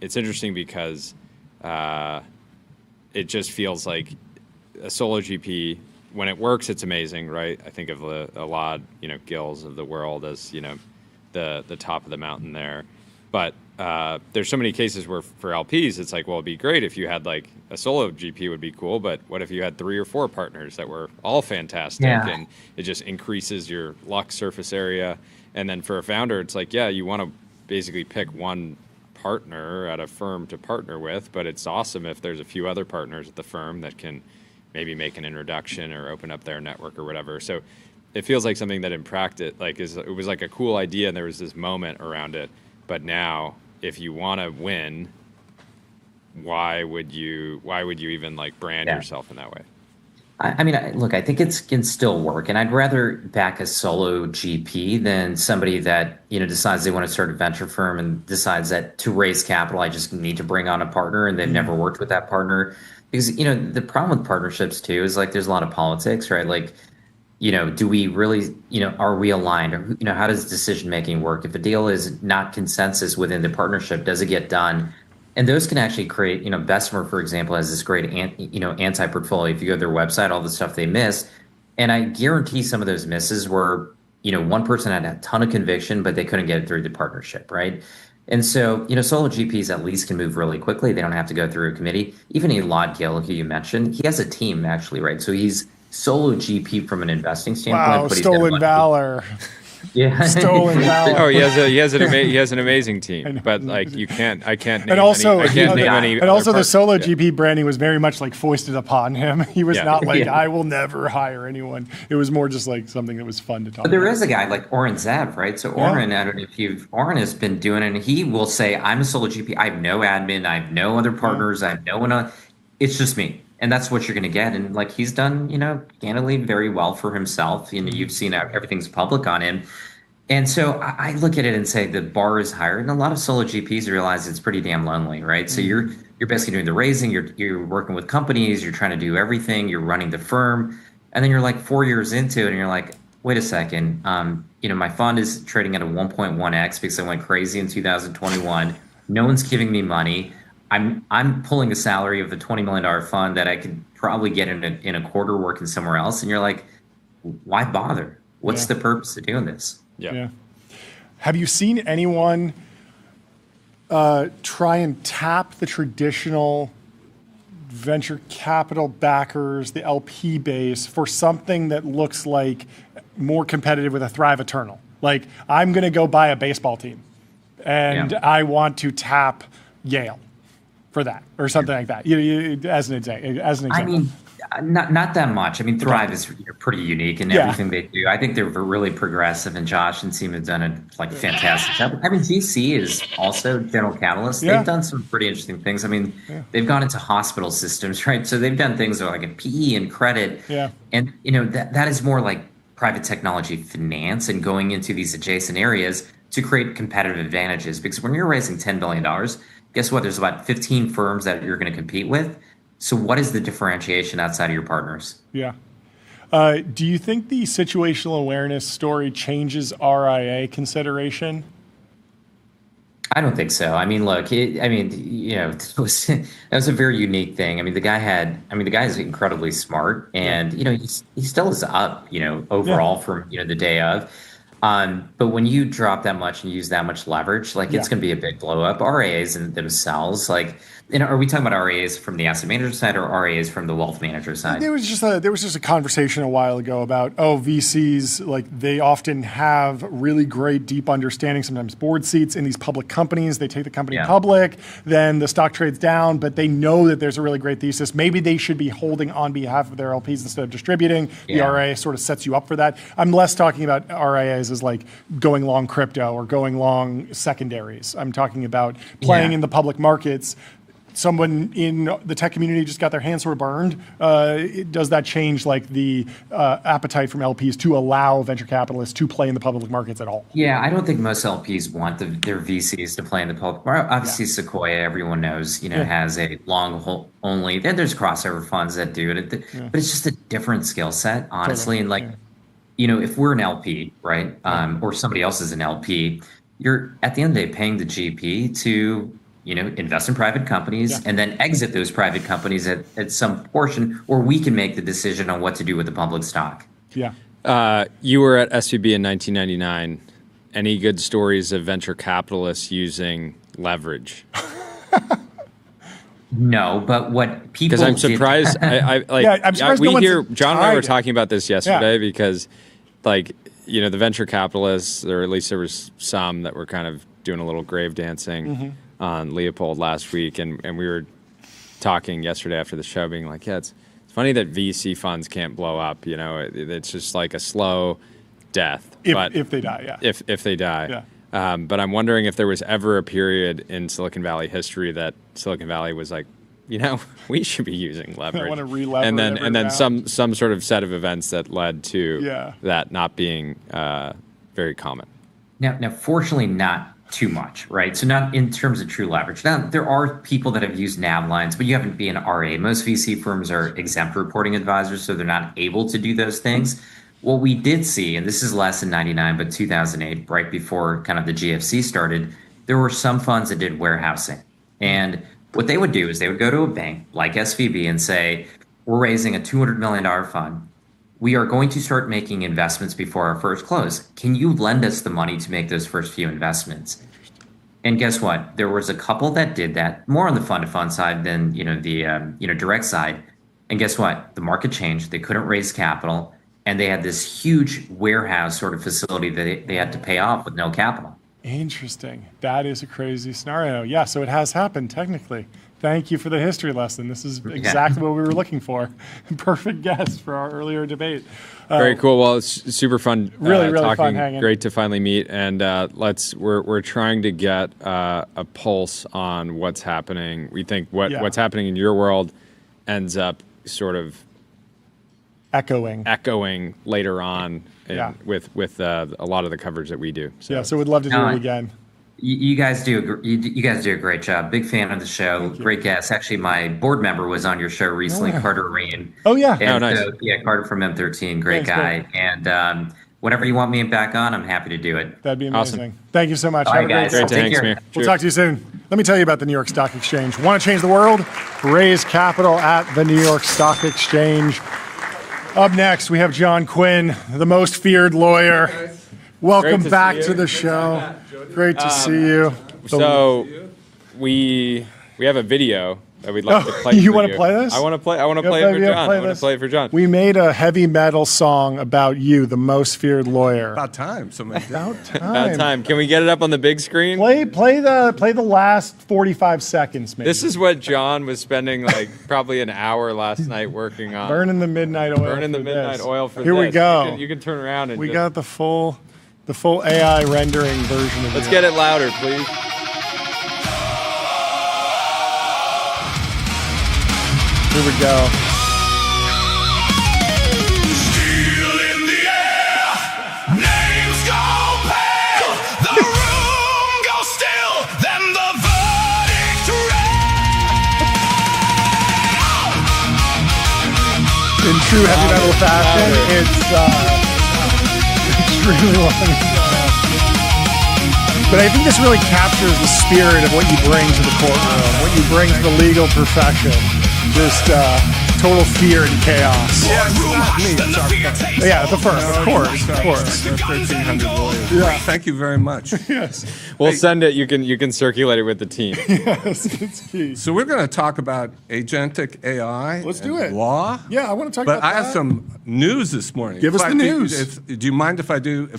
it's interesting because it just feels like a solo GP, when it works, it's amazing, right? I think of a lot, Gills of the world as, the top of the mountain there. But there's so many cases where for LPs, it's like, well, it'd be great if you had like a solo GP would be cool, but what if you had 3 or 4 partners that were all fantastic and it just increases your luck surface area. And then for a founder, it's like, yeah, you want to basically pick one partner at a firm to partner with, but it's awesome if there's a few other partners at the firm that can maybe make an introduction or open up their network or whatever. So it feels like something that in practice, like it was like a cool idea and there was this moment around it. But now, if you want to win, why would you even like brand yourself in that way? I mean, look, I think it can still work, and I'd rather back a solo GP than somebody that decides they want to start a venture firm and decides that to raise capital, I just need to bring on a partner, and they've never worked with that partner. Because the problem with partnerships too is like there's a lot of politics, right? Like, do we really, are we aligned, or how does decision making work? If a deal is not consensus within the partnership, does it get done? And those can actually create, Bessemer, for example, has this great, anti-portfolio. If you go to their website, all the stuff they miss. And I guarantee some of those misses were, one person had a ton of conviction, but they couldn't get it through the partnership, right? And so, solo GPs at least can move really quickly. They don't have to go through a committee. Even Elad Gil, who you mentioned, he has a team actually, right? So he's solo GP from an investing standpoint. Wow, but stolen valor. Yeah, stolen valor. Oh, he has an amazing team, but like I can't name and also, any. And also, the solo GP branding was very much like foisted upon him. He was not like, I will never hire anyone. It was more just like something that was fun to talk. But there is a guy like Oren Zev, right? So Oren, I don't know if Oren has been doing it, and he will say, I'm a solo GP. I have no admin. I have no other partners. I have no one. It's just me. And that's what you're going to get. And like he's done, candidly very well for himself. You've seen everything's public on him. And so I look at it and say the bar is higher. And a lot of solo GPs realize it's pretty damn lonely, right? So you're basically doing the raising, you're working with companies, you're trying to do everything, you're running the firm. And then you're like 4 years into it and you're like, wait a second, my fund is trading at a 1.1x because I went crazy in 2021. No one's giving me money. I'm pulling a salary of a $20 million fund that I could probably get in a quarter working somewhere else. And you're like, why bother? What's the purpose of doing this? Yeah. Have you seen anyone try and tap the traditional venture capital backers, the LP base, for something that looks like more competitive with a Thrive Eternal? Like, I'm going to go buy a baseball team, and I want to tap Yale for that, or something like that. As an example. I mean, not that much. I mean, Thrive is pretty unique in everything they do. I think they're really progressive, and Josh and team have done a fantastic job. I mean, GC is also General Catalyst. They've done some pretty interesting things. I mean, they've gone into hospital systems, right? So they've done things like in PE and credit. Yeah. And that is more like private technology finance and going into these adjacent areas to create competitive advantages. Because when you're raising $10 billion, guess what? There's about 15 firms that you're going to compete with. So what is the differentiation outside of your partners? Yeah. Do you think the situational awareness story changes RIA consideration? I don't think so. I mean, look, that was a very unique thing. I mean, the guy is incredibly smart, and he still is up, overall from the day of. But when you drop that much and use that much leverage, it's going to be a big blow up. RIAs in themselves, are we talking about RIAs from the asset manager side or RIAs from the wealth manager side? There was just a conversation a while ago about VCs, they often have really great deep understanding, sometimes board seats in these public companies. They take the company public, then the stock trades down, but they know that there's a really great thesis. Maybe they should be holding on behalf of their LPs instead of distributing. The RIA sort of sets you up for that. I'm less talking about RIAs as like going long crypto or going long secondaries. I'm talking about playing in the public markets. Someone in the tech community just got their hands sort of burned. Does that change the appetite from LPs to allow venture capitalists to play in the public markets at all? Yeah, I don't think most LPs want their VCs to play in the public market. Obviously, Sequoia, everyone knows, has a long hold only. Then there's crossover funds that do it, but it's just a different skill set, honestly. Totally. And if we're an LP, right, or somebody else is an LP, you're at the end of the day paying the GP to invest in private companies and then exit those private companies at some portion, or we can make the decision on what to do with the public stock. Yeah. You were at SVB in 1999. Any good stories of venture capitalists using leverage? No, but what people because I'm surprised. I'm surprised. John and I were talking about this yesterday because, the venture capitalists, or at least there was some that were kind of doing a little grave dancing on Leopold last week, and we were talking yesterday after the show, being like, it's funny that VC funds can't blow up. It's just like a slow death. If they die, If they die. But I'm wondering if there was ever a period in Silicon Valley history that Silicon Valley was we should be using leverage. I want to re-lever and then round. some sort of set of events that led to that not being very common. Now, fortunately, not too much, right? So not in terms of true leverage. Now, there are people that have used NAV lines, but you have to be an RA. Most VC firms are exempt reporting advisors, so they're not able to do those things. What we did see, and this is less than 99, but 2008, right before kind of the GFC started, there were some funds that did warehousing. And what they would do is they would go to a bank like SVB and say, we're raising a $200 million fund. We are going to start making investments before our first close. Can you lend us the money to make those first few investments? And guess what? There was a couple that did that, more on the fund-to-fund side than the direct side. And guess what? The market changed. They couldn't raise capital, and they had this huge warehouse sort of facility that they had to pay off with no capital. Interesting. That is a crazy scenario. Yeah, so it has happened technically. Thank you for the history lesson. This is exactly what we were looking for. Perfect guess for our earlier debate. Very cool. Well, it's super fun. Really talking. Fun hanging. Great to finally meet. And we're trying to get a pulse on what's happening. We think what's happening in your world ends up sort of echoing later on with a lot of the coverage that we do. So we'd love to do it again. You guys do a great job. Big fan of the show. Great guest. Actually, my board member was on your show recently, Carter Reen. Oh yeah. And nice. So, Carter from M13, great guy. Cool. And whenever you want me back on, I'm happy to do it. That'd be amazing. Awesome. Thank you so much. All right, guys. Great to hang, Samir. We'll talk to you soon. Let me tell you about the New York Stock Exchange. Want to change the world? Raise capital at the New York Stock Exchange. Up next, we have John Quinn, the most feared lawyer. Welcome back to the show. Great to see you. So we have a video that we'd like to play. You want to play this? I want to play it for John. I want to play it for John. We made a heavy metal song about you, the most feared lawyer. About time. About time. Can we get it up on the big screen? Play the last 45 seconds, maybe. This is what John was spending probably an hour last night working on. Burning the midnight oil. Here we go. You can turn around and we got the full AI rendering version of it. Let's get it louder, please. Here we go. Steel in the air, names go pale, the room goes still, then the verdict read. In true heavy metal fashion, it's extremely long. But I think this really captures the spirit of what you bring to the courtroom, what you bring to the legal profession. Just total fear and chaos. Yeah, it's not me. It's our firm. Yeah, the firm, of course. 1,300 lawyers. Yeah. Thank you very much. Yes. We'll send it. You can circulate it with the team. Yes, it's key. So we're going to talk about agentic AI. Let's do it. Law. Yeah, I want to talk about that. But I have some news this morning. Give us the news. Do you mind if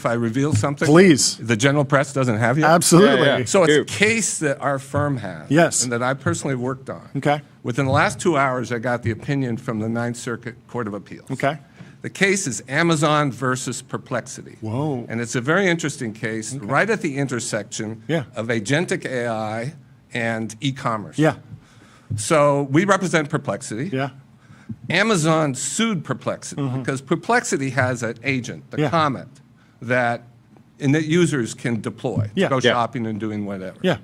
I reveal something? Please. The general press doesn't have yet? Absolutely. Yeah. So it's a case that our firm has. Yes. And that I personally worked on. Okay. Within the last 2 hours, I got the opinion from the Ninth Circuit Court of Appeals. Okay. The case is Amazon versus Perplexity. Whoa. And it's a very interesting case right at the intersection of agentic AI and e-commerce. Yeah. So we represent Perplexity. Yeah. Amazon sued Perplexity because Perplexity has an agent, the Comet, that users can deploy to go shopping and doing whatever. Yeah.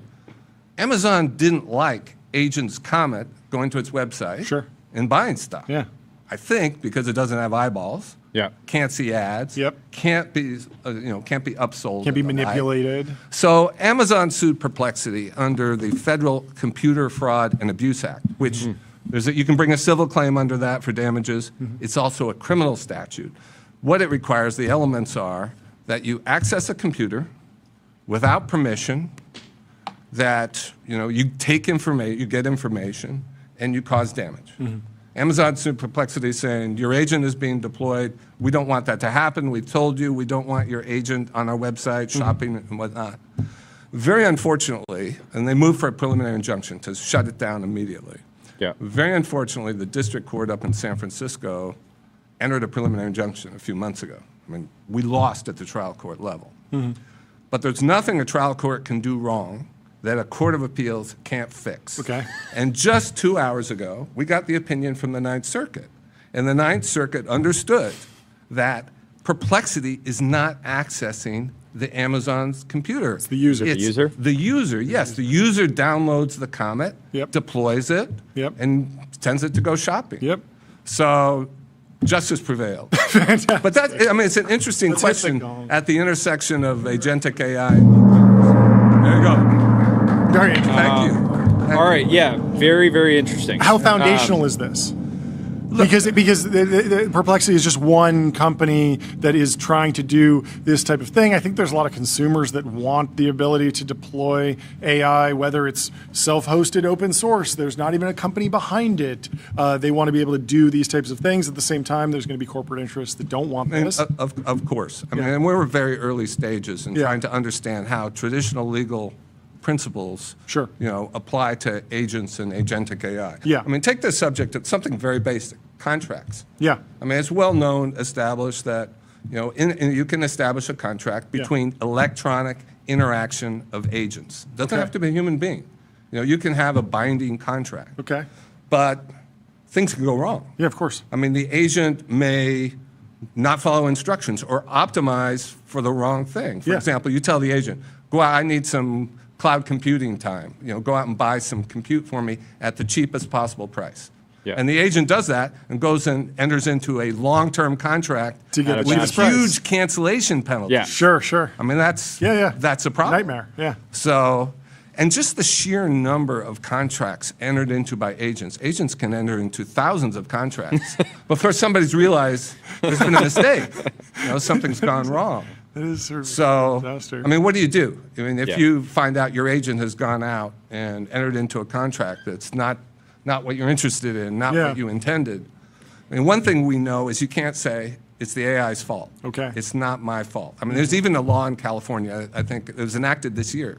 Amazon didn't like agent's Comet going to its website and buying stuff. Yeah. I think because it doesn't have eyeballs. Yeah. Can't see ads. Yep. Can't be upsold. Can't be manipulated. So Amazon sued Perplexity under the Federal Computer Fraud and Abuse Act, which you can bring a civil claim under that for damages. It's also a criminal statute. What it requires, the elements are that you access a computer without permission, that you take information, you get information, and you cause damage. Amazon sued Perplexity saying, your agent is being deployed. We don't want that to happen. We've told you we don't want your agent on our website shopping and whatnot. Very unfortunately, and they moved for a preliminary injunction to shut it down immediately. Yeah. Very unfortunately, the district court up in San Francisco entered a preliminary injunction a few months ago. I mean, we lost at the trial court level. But there's nothing a trial court can do wrong that a court of appeals can't fix. Okay. And just 2 hours ago, we got the opinion from the Ninth Circuit. And the Ninth Circuit understood that Perplexity is not accessing the Amazon's computer. It's the user. The user? The user, yes. The user downloads the Comet, deploys it, and sends it to go shopping. Yep. So justice prevailed. But that, I mean, it's an interesting question at the intersection of agentic AI. There you go. Very interesting. Thank you. All right, yeah, very, very interesting. How foundational is this? Because the Perplexity is just one company that is trying to do this type of thing. I think there's a lot of consumers that want the ability to deploy AI, whether it's self-hosted open source. There's not even a company behind it. They want to be able to do these types of things. At the same time, there's going to be corporate interests that don't want this. Of course. I mean, and we're at very early stages in trying to understand how traditional legal principles, apply to agents and agentic AI. Yeah. I mean, take this subject of something very basic, contracts. Yeah. I mean, it's well known, established that, you can establish a contract between electronic interaction of agents. Doesn't have to be a human being. You can have a binding contract. Okay. But things can go wrong. Yeah, of course. I mean, the agent may not follow instructions or optimize for the wrong thing. For example, you tell the agent, go out, I need some cloud computing time. Go out and buy some compute for me at the cheapest possible price. Yeah. And the agent does that and goes and enters into a long-term contract to get with huge cancellation penalties. Yeah, sure. I mean, that's a problem. Nightmare. Yeah. So, and just the sheer number of contracts entered into by agents. Agents can enter into thousands of contracts before somebody's realized there's been a mistake. Something's gone wrong. That is sort of so, disaster. I mean, what do you do? I mean, if you find out your agent has gone out and entered into a contract that's not what you're interested in, not what you intended. I mean, one thing we know is you can't say it's the AI's fault. Okay. It's not my fault. I mean, there's even a law in California, I think it was enacted this year,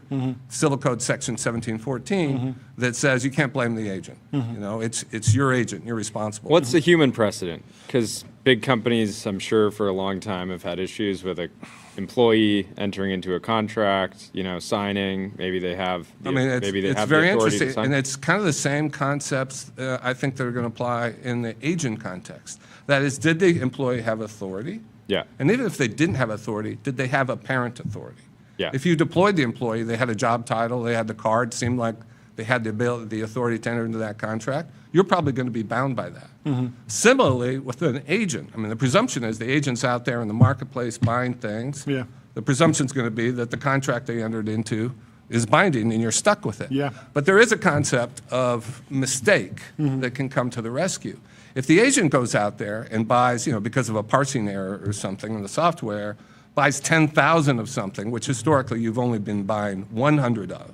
Civil Code Section 1714, that says you can't blame the agent. It's your agent, you're responsible. What's the human precedent? Because big companies, I'm sure, for a long time have had issues with an employee entering into a contract, signing. Maybe they have. It's very interesting, and it's kind of the same concepts I think that are going to apply in the agent context. That is, did the employee have authority? Yeah. And even if they didn't have authority, did they have apparent authority? Yeah. If you deployed the employee, they had a job title, they had the card, seemed like they had the authority to enter into that contract, you're probably going to be bound by that. Similarly, with an agent, I mean, the presumption is the agent's out there in the marketplace buying things. Yeah. The presumption is going to be that the contract they entered into is binding and you're stuck with it. Yeah. But there is a concept of mistake that can come to the rescue. If the agent goes out there and buys, because of a parsing error or something in the software, buys 10,000 of something, which historically you've only been buying 100 of,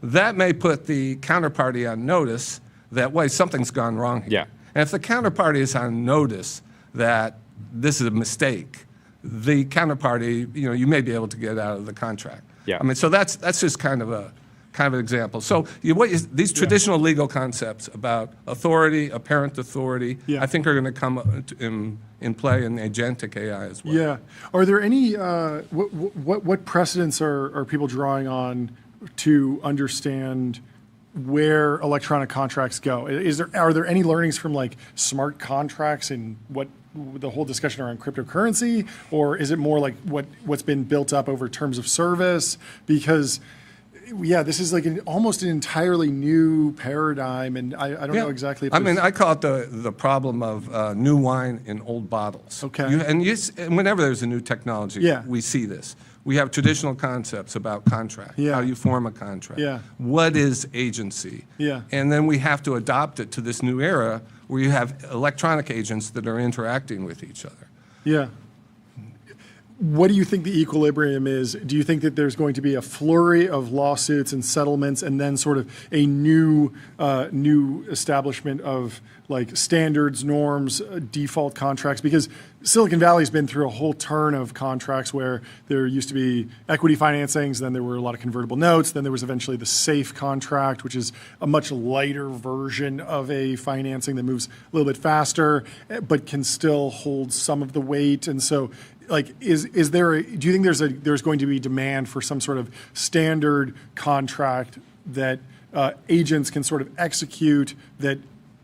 that may put the counterparty on notice that, wait, something's gone wrong here. Yeah. And if the counterparty is on notice that this is a mistake, the counterparty, you may be able to get out of the contract. Yeah. I mean, so that's just kind of an example. So these traditional legal concepts about authority, apparent authority, I think are going to come in play in agentic AI as well. Yeah. Are there any, what precedents are people drawing on to understand where electronic contracts go? Are there any learnings from like smart contracts and what the whole discussion around cryptocurrency, or is it more like what's been built up over terms of service? Because this is like almost an entirely new paradigm, and I don't know exactly. I mean, I call it the problem of new wine in old bottles. Okay. And whenever there's a new technology, we see this. We have traditional concepts about contract, how you form a contract, what is agency, and then we have to adopt it to this new era where you have electronic agents that are interacting with each other. Yeah. What do you think the equilibrium is? Do you think that there's going to be a flurry of lawsuits and settlements and then sort of a new establishment of like standards, norms, default contracts? Because Silicon Valley's been through a whole turn of contracts where there used to be equity financings, then there were a lot of convertible notes, then there was eventually the SAFE contract, which is a much lighter version of a financing that moves a little bit faster, but can still hold some of the weight. And so, like, do you think there's going to be demand for some sort of standard contract that agents can sort of execute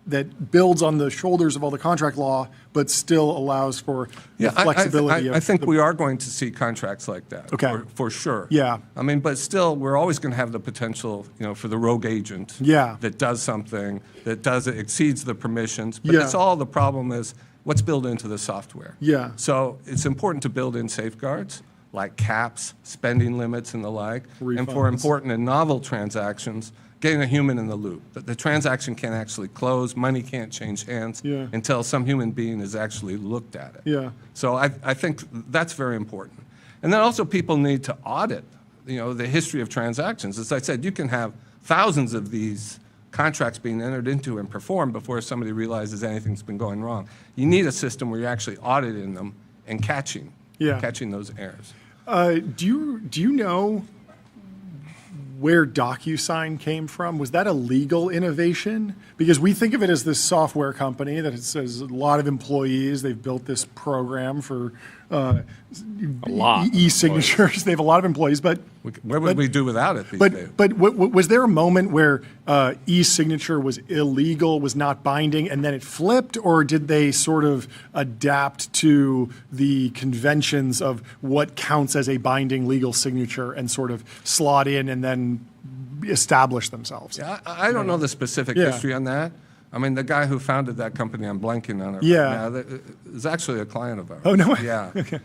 that builds on the shoulders of all the contract law, but still allows for the flexibility? I think we are going to see contracts like that, for sure. Yeah. I mean, but still, we're always going to have the potential, for the rogue agent that does something, that exceeds the permissions. But it's all the problem is what's built into the software. Yeah. So it's important to build in safeguards like caps, spending limits, and the like. Refunds. And for important and novel transactions, getting a human in the loop. The transaction can't actually close, money can't change hands until some human being has actually looked at it. Yeah. So I think that's very important. And then also people need to audit, the history of transactions. As I said, you can have thousands of these contracts being entered into and performed before somebody realizes anything's been going wrong. You need a system where you're actually auditing them and catching those errors. Do you know where DocuSign came from? Was that a legal innovation? Because we think of it as this software company that it says a lot of employees. They've built this program for e-signatures. They have a lot of employees, but what would we do without it these days? But was there a moment where e-signature was illegal, was not binding, and then it flipped, or did they sort of adapt to the conventions of what counts as a binding legal signature and sort of slot in and then establish themselves? Yeah, I don't know the specific history on that. I mean, the guy who founded that company, I'm blanking on it right now, is actually a client of ours. Oh, no way. Yeah. Okay.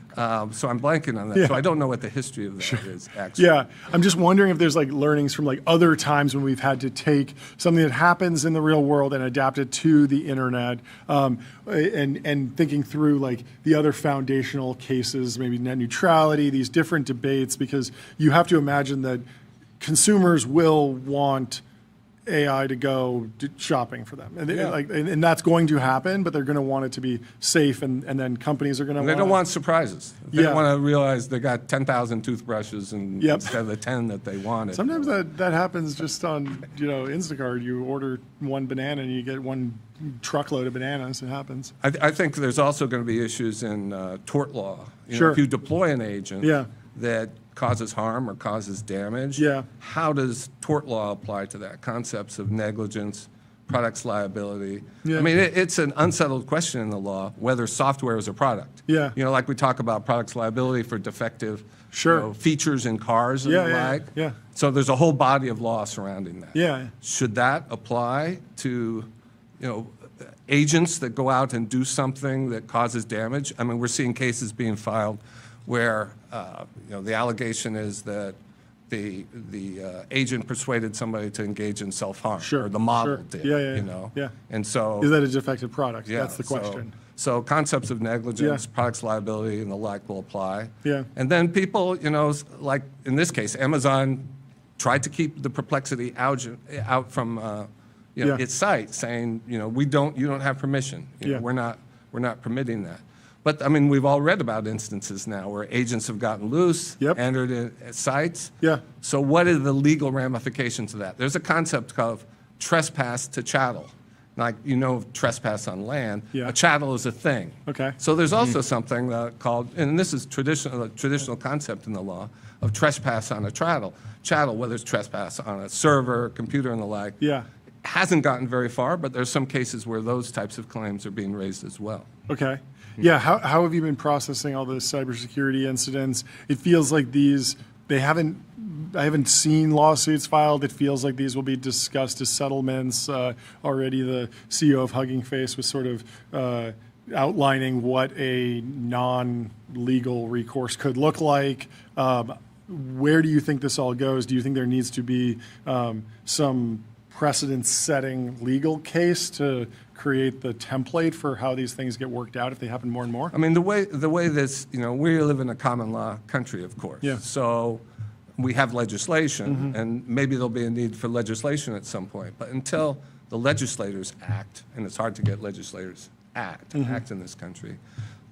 So I'm blanking on that. Yeah. So I don't know what the history of that is, actually. Yeah. I'm just wondering if there's like learnings from like other times when we've had to take something that happens in the real world and adapt it to the internet, and thinking through like the other foundational cases, maybe net neutrality, these different debates, because you have to imagine that consumers will want AI to go shopping for them, and and that's going to happen. But they're going to want it to be safe, and then companies are going to. They don't want surprises. They don't want to realize they got 10,000 toothbrushes instead of the 10 that they wanted. Sometimes that happens just on Instacart. You order one banana and you get one truckload of bananas. It happens. I think there's also going to be issues in tort law. Sure. If you deploy an agent that causes harm or causes damage, how does tort law apply to that? Concepts of negligence, products liability. I mean, it's an unsettled question in the law whether software is a product. Like we talk about products liability for defective features in cars and the like. So there's a whole body of law surrounding that. Should that apply to, agents that go out and do something that causes damage? I mean, we're seeing cases being filed where the allegation is that the agent persuaded somebody to engage in self-harm, or the model did. And so is that a defective product? That's the question. So concepts of negligence, products liability, and the like will apply. And then people, like in this case, Amazon tried to keep the Perplexity out from its site, saying, you don't have permission. We're not permitting that. But, I mean, we've all read about instances now where agents have gotten loose, entered in sites. So what are the legal ramifications of that? There's a concept called trespass to chattel. Like, trespass on land. A chattel is a thing. So there's also something called, and this is a traditional concept in the law, of trespass on a chattel. Chattel, whether it's trespass on a server, computer, and the like, hasn't gotten very far, but there's some cases where those types of claims are being raised as well. Yeah, how have you been processing all the cybersecurity incidents? It feels like I haven't seen lawsuits filed. It feels like these will be discussed as settlements. Already the CEO of Hugging Face was sort of outlining what a non-legal recourse could look like. Where do you think this all goes? Do you think there needs to be some precedent-setting legal case to create the template for how these things get worked out if they happen more and more? I mean, the way this, we live in a common law country, of course. So we have legislation, and maybe there'll be a need for legislation at some point. But until the legislators act, and it's hard to get legislators act in this country,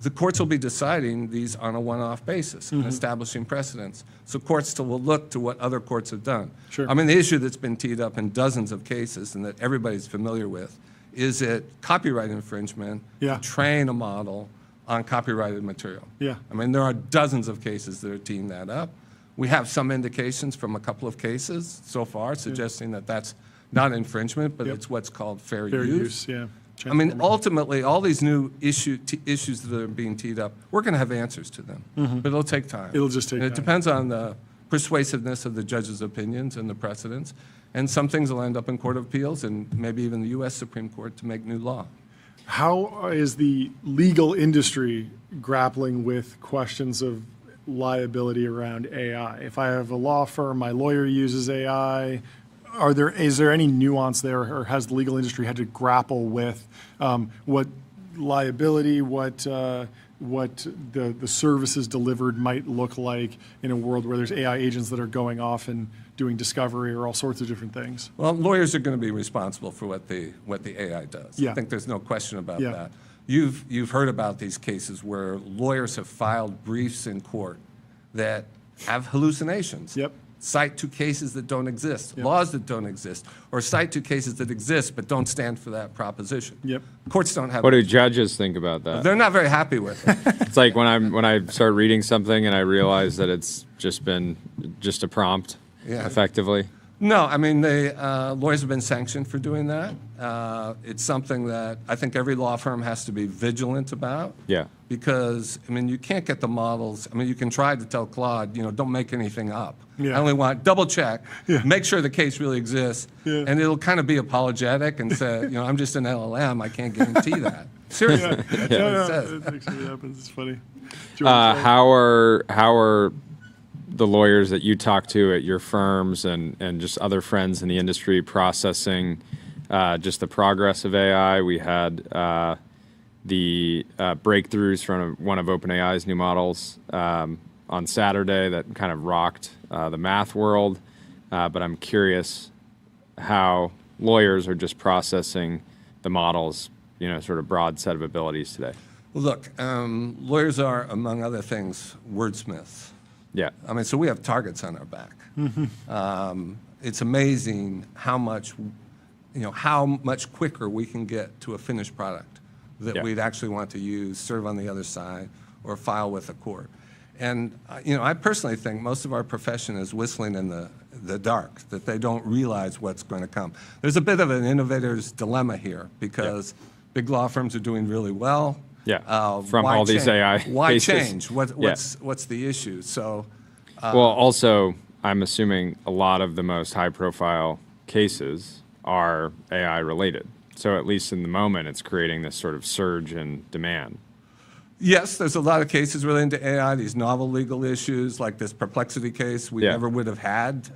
the courts will be deciding these on a one-off basis and establishing precedents. So courts still will look to what other courts have done. Sure. I mean, the issue that's been teed up in dozens of cases and that everybody's familiar with is it copyright infringement to train a model on copyrighted material. Yeah. I mean, there are dozens of cases that are teeing that up. We have some indications from a couple of cases so far suggesting that that's not infringement, but it's what's called fair use. Yeah. I mean, ultimately, all these new issues that are being teed up, we're going to have answers to them, but it'll take time. It'll just take and time. It depends on the persuasiveness of the judges' opinions and the precedents, and some things will end up in Court of Appeals and maybe even the U.S. Supreme Court to make new law. How is the legal industry grappling with questions of liability around AI? If I have a law firm, my lawyer uses AI, is there any nuance there, or has the legal industry had to grapple with what liability, what the services delivered might look like in a world where there's AI agents that are going off and doing discovery or all sorts of different things? Well, lawyers are going to be responsible for what the AI does. Yeah. I think there's no question about that. You've heard about these cases where lawyers have filed briefs in court that have hallucinations. Yep. Cite to cases that don't exist, laws that don't exist, or cite to cases that exist but don't stand for that proposition. Yep. Courts don't have. What do judges think about that? They're not very happy with it. It's like when I start reading something and I realize that it's just a prompt, effectively. No, I mean, lawyers have been sanctioned for doing that. It's something that I think every law firm has to be vigilant about. Yeah. Because, I mean, you can't get the models. I mean, you can try to tell Claude, don't make anything up. Yeah. I only want double check, make sure the case really exists, and it'll kind of be are and say, I'm just an LLM. I can't guarantee that. Seriously. That actually happens. It's funny. How are the lawyers that you talk to at your firms and just other friends in the industry processing just the progress of AI? We had the breakthroughs from one of OpenAI's new models on Saturday that kind of rocked the math world. But I'm curious how lawyers are just processing the models, sort of broad set of abilities today. Well, look, lawyers are, among other things, wordsmiths. Yeah. I mean, so we have targets on our back. It's amazing how much quicker we can get to a finished product that we'd actually want to use, serve on the other side, or file with a court. And, I personally think most of our profession is whistling in the dark, that they don't realize what's going to come. There's a bit of an innovator's dilemma here because big law firms are doing really well. Yeah, from all these AI Why cases. change? What's the issue? So, well, also, I'm assuming a lot of the most high-profile cases are AI related. So at least in the moment, it's creating this sort of surge in demand. Yes, there's a lot of cases relating to AI, these novel legal issues, like this Perplexity case we never would have had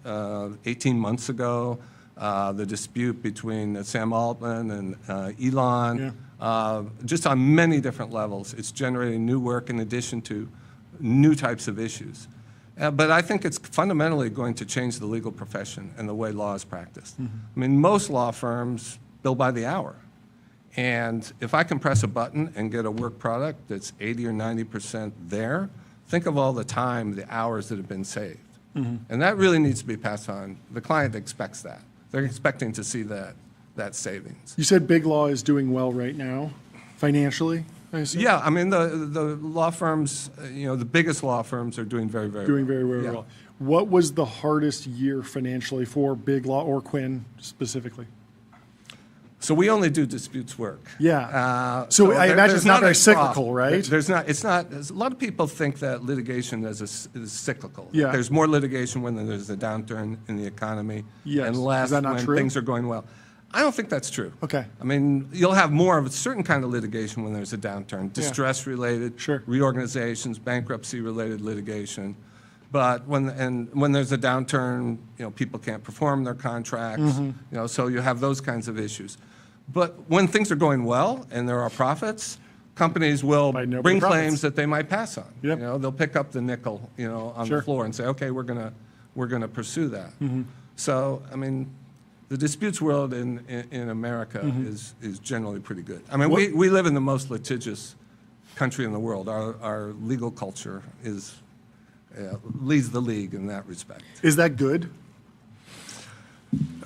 18 months ago, the dispute between Sam Altman and Elon. Just on many different levels, it's generating new work in addition to new types of issues. But I think it's fundamentally going to change the legal profession and the way law is practiced. I mean, most law firms bill by the hour. And if I can press a button and get a work product that's 80 or 90% there, think of all the time, the hours that have been saved. And that really needs to be passed on. The client expects that. They're expecting to see that savings. You said big law is doing well right now, financially, I assume? Yeah, I mean, the law firms, the biggest law firms are doing very, very well. Doing very, very well. What was the hardest year financially for big law or Quinn specifically? So we only do disputes work. Yeah. So I imagine it's not very cyclical, right? There's not. It's not. A lot of people think that litigation is cyclical. Yeah. There's more litigation when there's a downturn in the economy, and less when things are going well. I don't think that's true. Okay. I mean, you'll have more of a certain kind of litigation when there's a downturn, distress-related, reorganizations, bankruptcy-related litigation. But when there's a downturn, people can't perform their contracts. So you have those kinds of issues. But when things are going well and there are profits, companies will bring claims that they might pass on. They'll pick up the nickel, on the floor and say, okay, we're gonna pursue that. So I mean, the disputes world in America is generally pretty good. I mean, we live in the most litigious country in the world. Our legal culture leads the league in that respect. Is that good?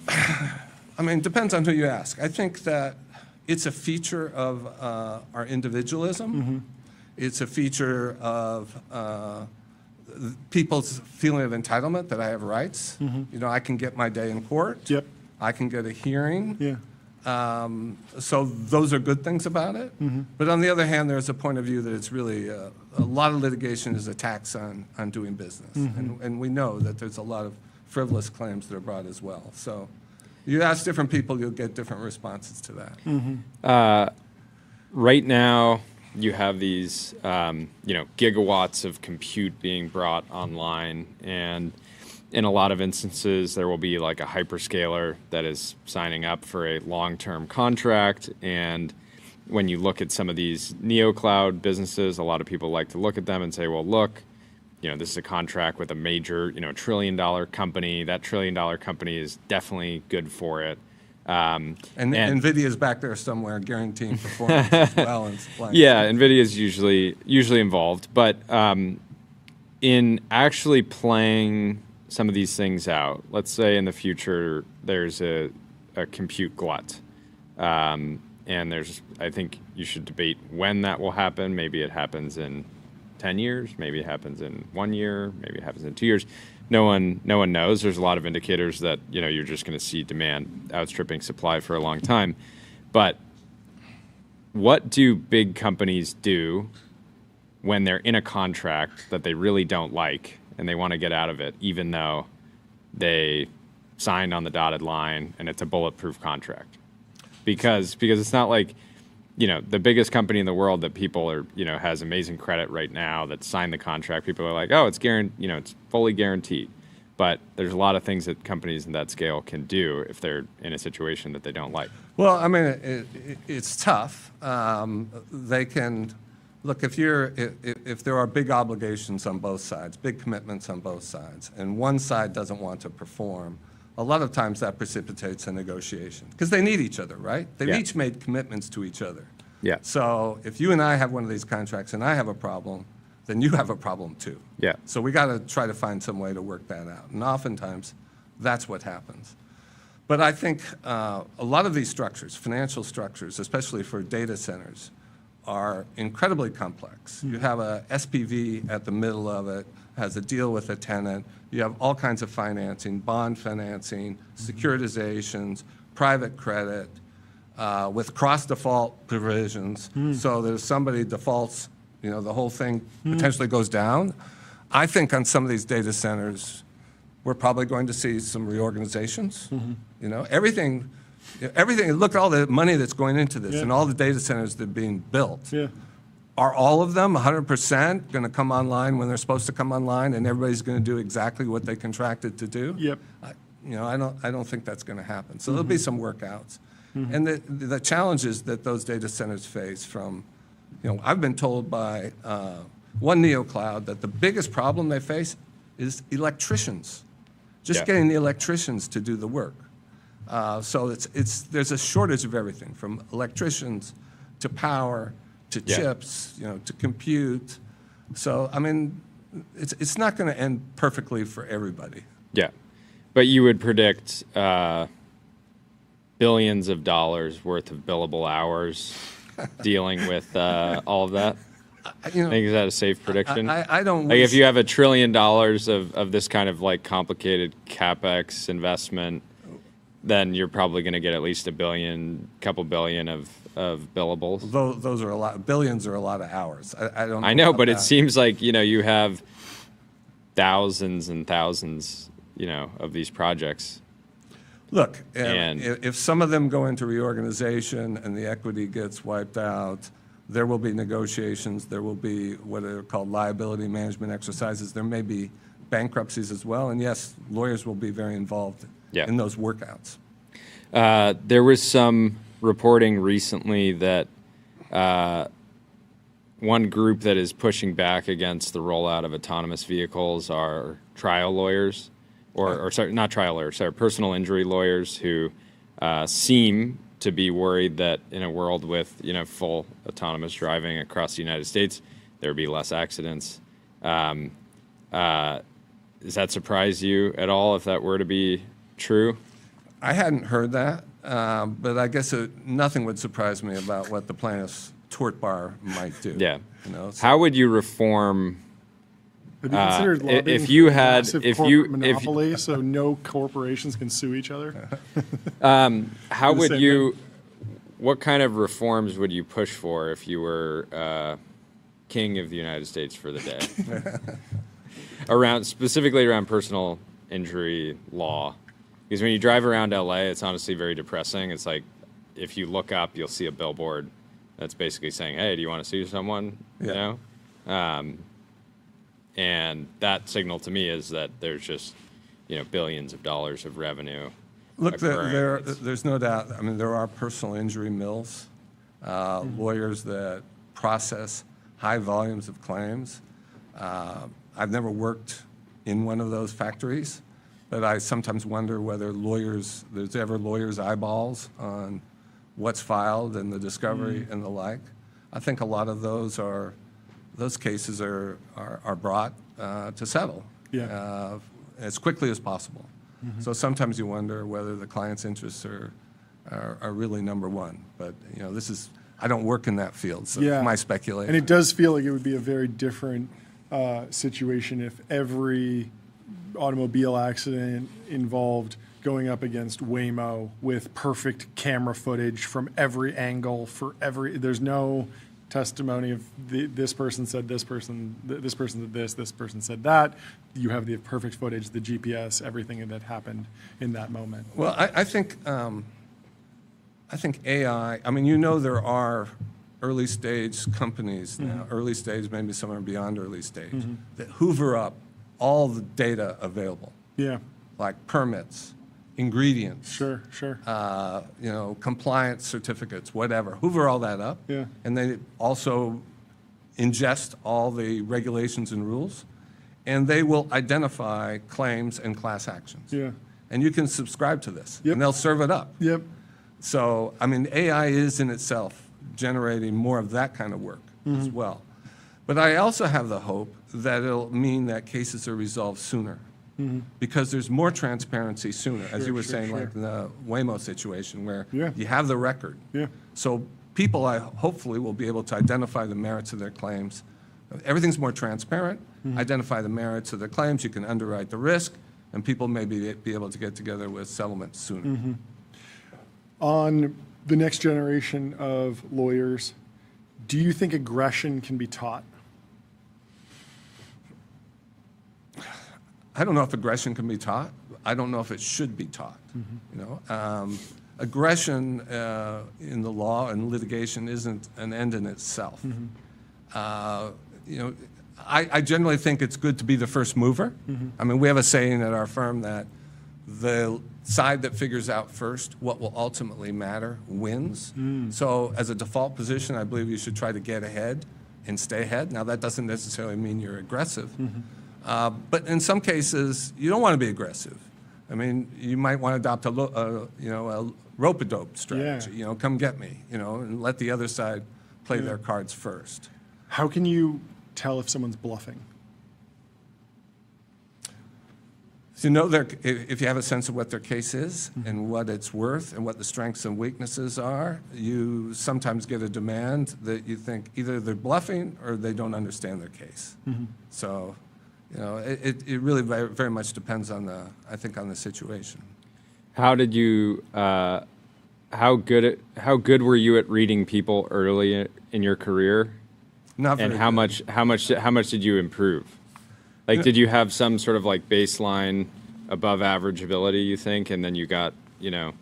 I mean, it depends on who you ask. I think that it's a feature of our individualism. Mm-hmm. It's a feature of people's feeling of entitlement that I have rights. Mm-hmm. You know, I can get my day in court. Yep. I can get a hearing. Yeah. So those are good things about it. Mm-hmm. But on the other hand, there's a point of view that it's really a lot of litigation is a tax on doing business. Mm-hmm. And we know that there's a lot of frivolous claims that are brought as well. So you ask different people, you'll get different responses to that. Mm-hmm. Right now, you have these, gigawatts of compute being brought online, and in a lot of instances, there will be like a hyperscaler that is signing up for a long-term contract. And when you look at some of these neo-cloud businesses, a lot of people like to look at them and say, well, look, this is a contract with a major, $1 trillion company. That $1 trillion company is definitely good for it. And NVIDIA's back there somewhere guaranteeing performance as well. And yeah, NVIDIA's usually involved. But in actually playing some of these things out, let's say in the future there's a compute glut. And I think you should debate when that will happen. Maybe it happens in 10 years, maybe it happens in 1 year, maybe it happens in 2 years. No one knows. There's a lot of indicators that you're just going to see demand outstripping supply for a long time. But what do big companies do when they're in a contract that they really don't like and they want to get out of it, even though they signed on the dotted line and it's a bulletproof contract? Because it's not like the biggest company in the world that people are, has amazing credit right now that signed the contract. People are like, oh, it's it's fully guaranteed. But there's a lot of things that companies in that scale can do if they're in a situation that they don't like. Well, I mean, it's tough. They can look if there are big obligations on both sides, big commitments on both sides, and one side doesn't want to perform. A lot of times that precipitates a negotiation because they need each other, right? They've each made commitments to each other. Yeah. So if you and I have one of these contracts and I have a problem, then you have a problem too. Yeah. So we got to try to find some way to work that out. And oftentimes that's what happens. But I think a lot of these structures, financial structures, especially for data centers, are incredibly complex. You have a SPV at the middle of it, has a deal with a tenant. You have all kinds of financing, bond financing, securitizations, private credit, with cross-default provisions. So that if somebody defaults, the whole thing potentially goes down. I think on some of these data centers, we're probably going to see some reorganizations. Everything, look at all the money that's going into this and all the data centers that are being built. Yeah. Are all of them 100% going to come online when they're supposed to come online, and everybody's going to do exactly what they contracted to do? Yep. I don't think that's going to happen. So there'll be some workouts, and the challenges that those data centers face from, I've been told by one neocloud that the biggest problem they face is just getting the electricians to do the work. So there's a shortage of everything from electricians to power to chips, to compute. So, I mean, it's not going to end perfectly for everybody. Yeah. But you would predict billions of dollars worth of billable hours dealing with all of that? I think is that a safe prediction? I don't. Like if you have $1 trillion of this kind of like complicated CapEx investment, then you're probably going to get at least couple billion of billables. Those are a lot. Billions are a lot of hours. I don't. I know, but it seems like you have thousands and thousands, of these projects. Look, if some of them go into reorganization and the equity gets wiped out, there will be negotiations. There will be what are called liability management exercises. There may be bankruptcies as well. And yes, lawyers will be very involved in those workouts. There was some reporting recently that one group that is pushing back against the rollout of autonomous vehicles are trial lawyers, or sorry, not trial lawyers, sorry, personal injury lawyers who seem to be worried that in a world with full autonomous driving across the United States, there would be less accidents. Does that surprise you at all if that were to be true? I hadn't heard that, but I guess nothing would surprise me about what the plaintiff's tort bar might do. Yeah. So how would you reform? Have you considered lobbying if you for had massive if corporate you monopoly so no corporations can sue each other? how would you? What kind of reforms would you push for if you were king of the United States for the day? Specifically around personal injury law. Because when you drive around LA, it's honestly very depressing. It's like if you look up, you'll see a billboard that's basically saying, "Hey, do you want to sue someone?" Yeah. And that signal to me is that there's just billions of dollars of revenue. Look, there's no doubt. I mean, there are personal injury mills, lawyers that process high volumes of claims. I've never worked in one of those factories, but I sometimes wonder whether there's ever lawyers' eyeballs on what's filed and the discovery and the like. I think a lot of those cases are brought to settle as quickly as possible. So sometimes you wonder whether the client's interests are really number one. But I don't work in that field, so my speculation. And it does feel like it would be a very different situation if every automobile accident involved going up against Waymo with perfect camera footage from every angle there's no testimony of this person said this person did this person said that. You have the perfect footage, the GPS, everything that happened in that moment. Well, I think AI, there are early stage companies now, early stage, maybe somewhere beyond early stage, that hoover up all the data available. Yeah. Like permits, ingredients. Sure. Compliance certificates, whatever. Hoover all that up. Yeah. And they also ingest all the regulations and rules, and they will identify claims and class actions. Yeah. And you can subscribe to this, Yep. and they'll serve it up. Yep. So, AI is in itself generating more of that kind of work as well. But I also have the hope that it'll mean that cases are resolved sooner because there's more transparency sooner, as you were saying, like in the Waymo situation where you have the record. Yeah. So people, hopefully, will be able to identify the merits of their claims. Everything's more transparent, identify the merits of their claims, you can underwrite the risk, and people may be able to get together with settlements sooner. On the next generation of lawyers, do you think aggression can be taught? I don't know if aggression can be taught. I don't know if it should be taught. Aggression in the law and litigation isn't an end in itself. I generally think it's good to be the first mover. We have a saying at our firm that the side that figures out first what will ultimately matter wins. So as a default position, I believe you should try to get ahead and stay ahead. Now, that doesn't necessarily mean you're aggressive. But in some cases, you don't want to be aggressive. You might want to adopt a rope-a-dope strategy. Come get me, and let the other side play their cards first. How can you tell if someone's bluffing? So if you have a sense of what their case is and what it's worth and what the strengths and weaknesses are, you sometimes get a demand that you think either they're bluffing or they don't understand their case. So, it really very, very much depends on the situation. How did you? How good were you at reading people early in your career? Not very and how good. How much did you improve? Did you have some sort of baseline above average ability, you think, and then you got,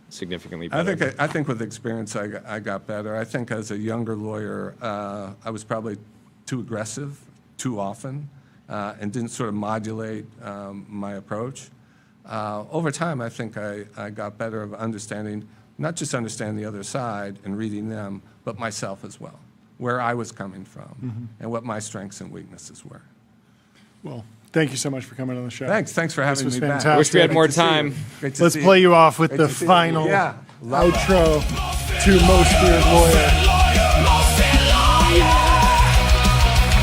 significantly better? I think with experience, I got better. I think as a younger lawyer, I was probably too aggressive too often and didn't sort of modulate my approach. Over time, I think I got better of understanding, not just understanding the other side and reading them, but myself as well, where I was coming from and what my strengths and weaknesses were. Well, thank you so much for coming on the show. Thanks for having This me was back. fantastic. Wish we had more time. Let's play you off with the final Yeah, outro. to Most Feared Lawyer.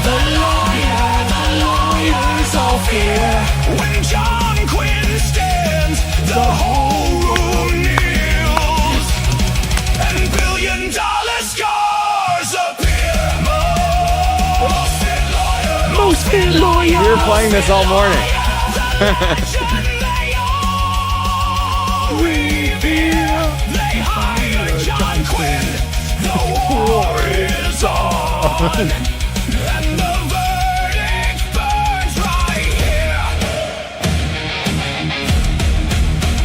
The lawyers all fear. When John Quinn stands, the whole room kneels. And $1 billion scars appear. Most Feared Lawyer. We were playing this all morning. They hire John Quinn. The war is on. And the verdict burns right here.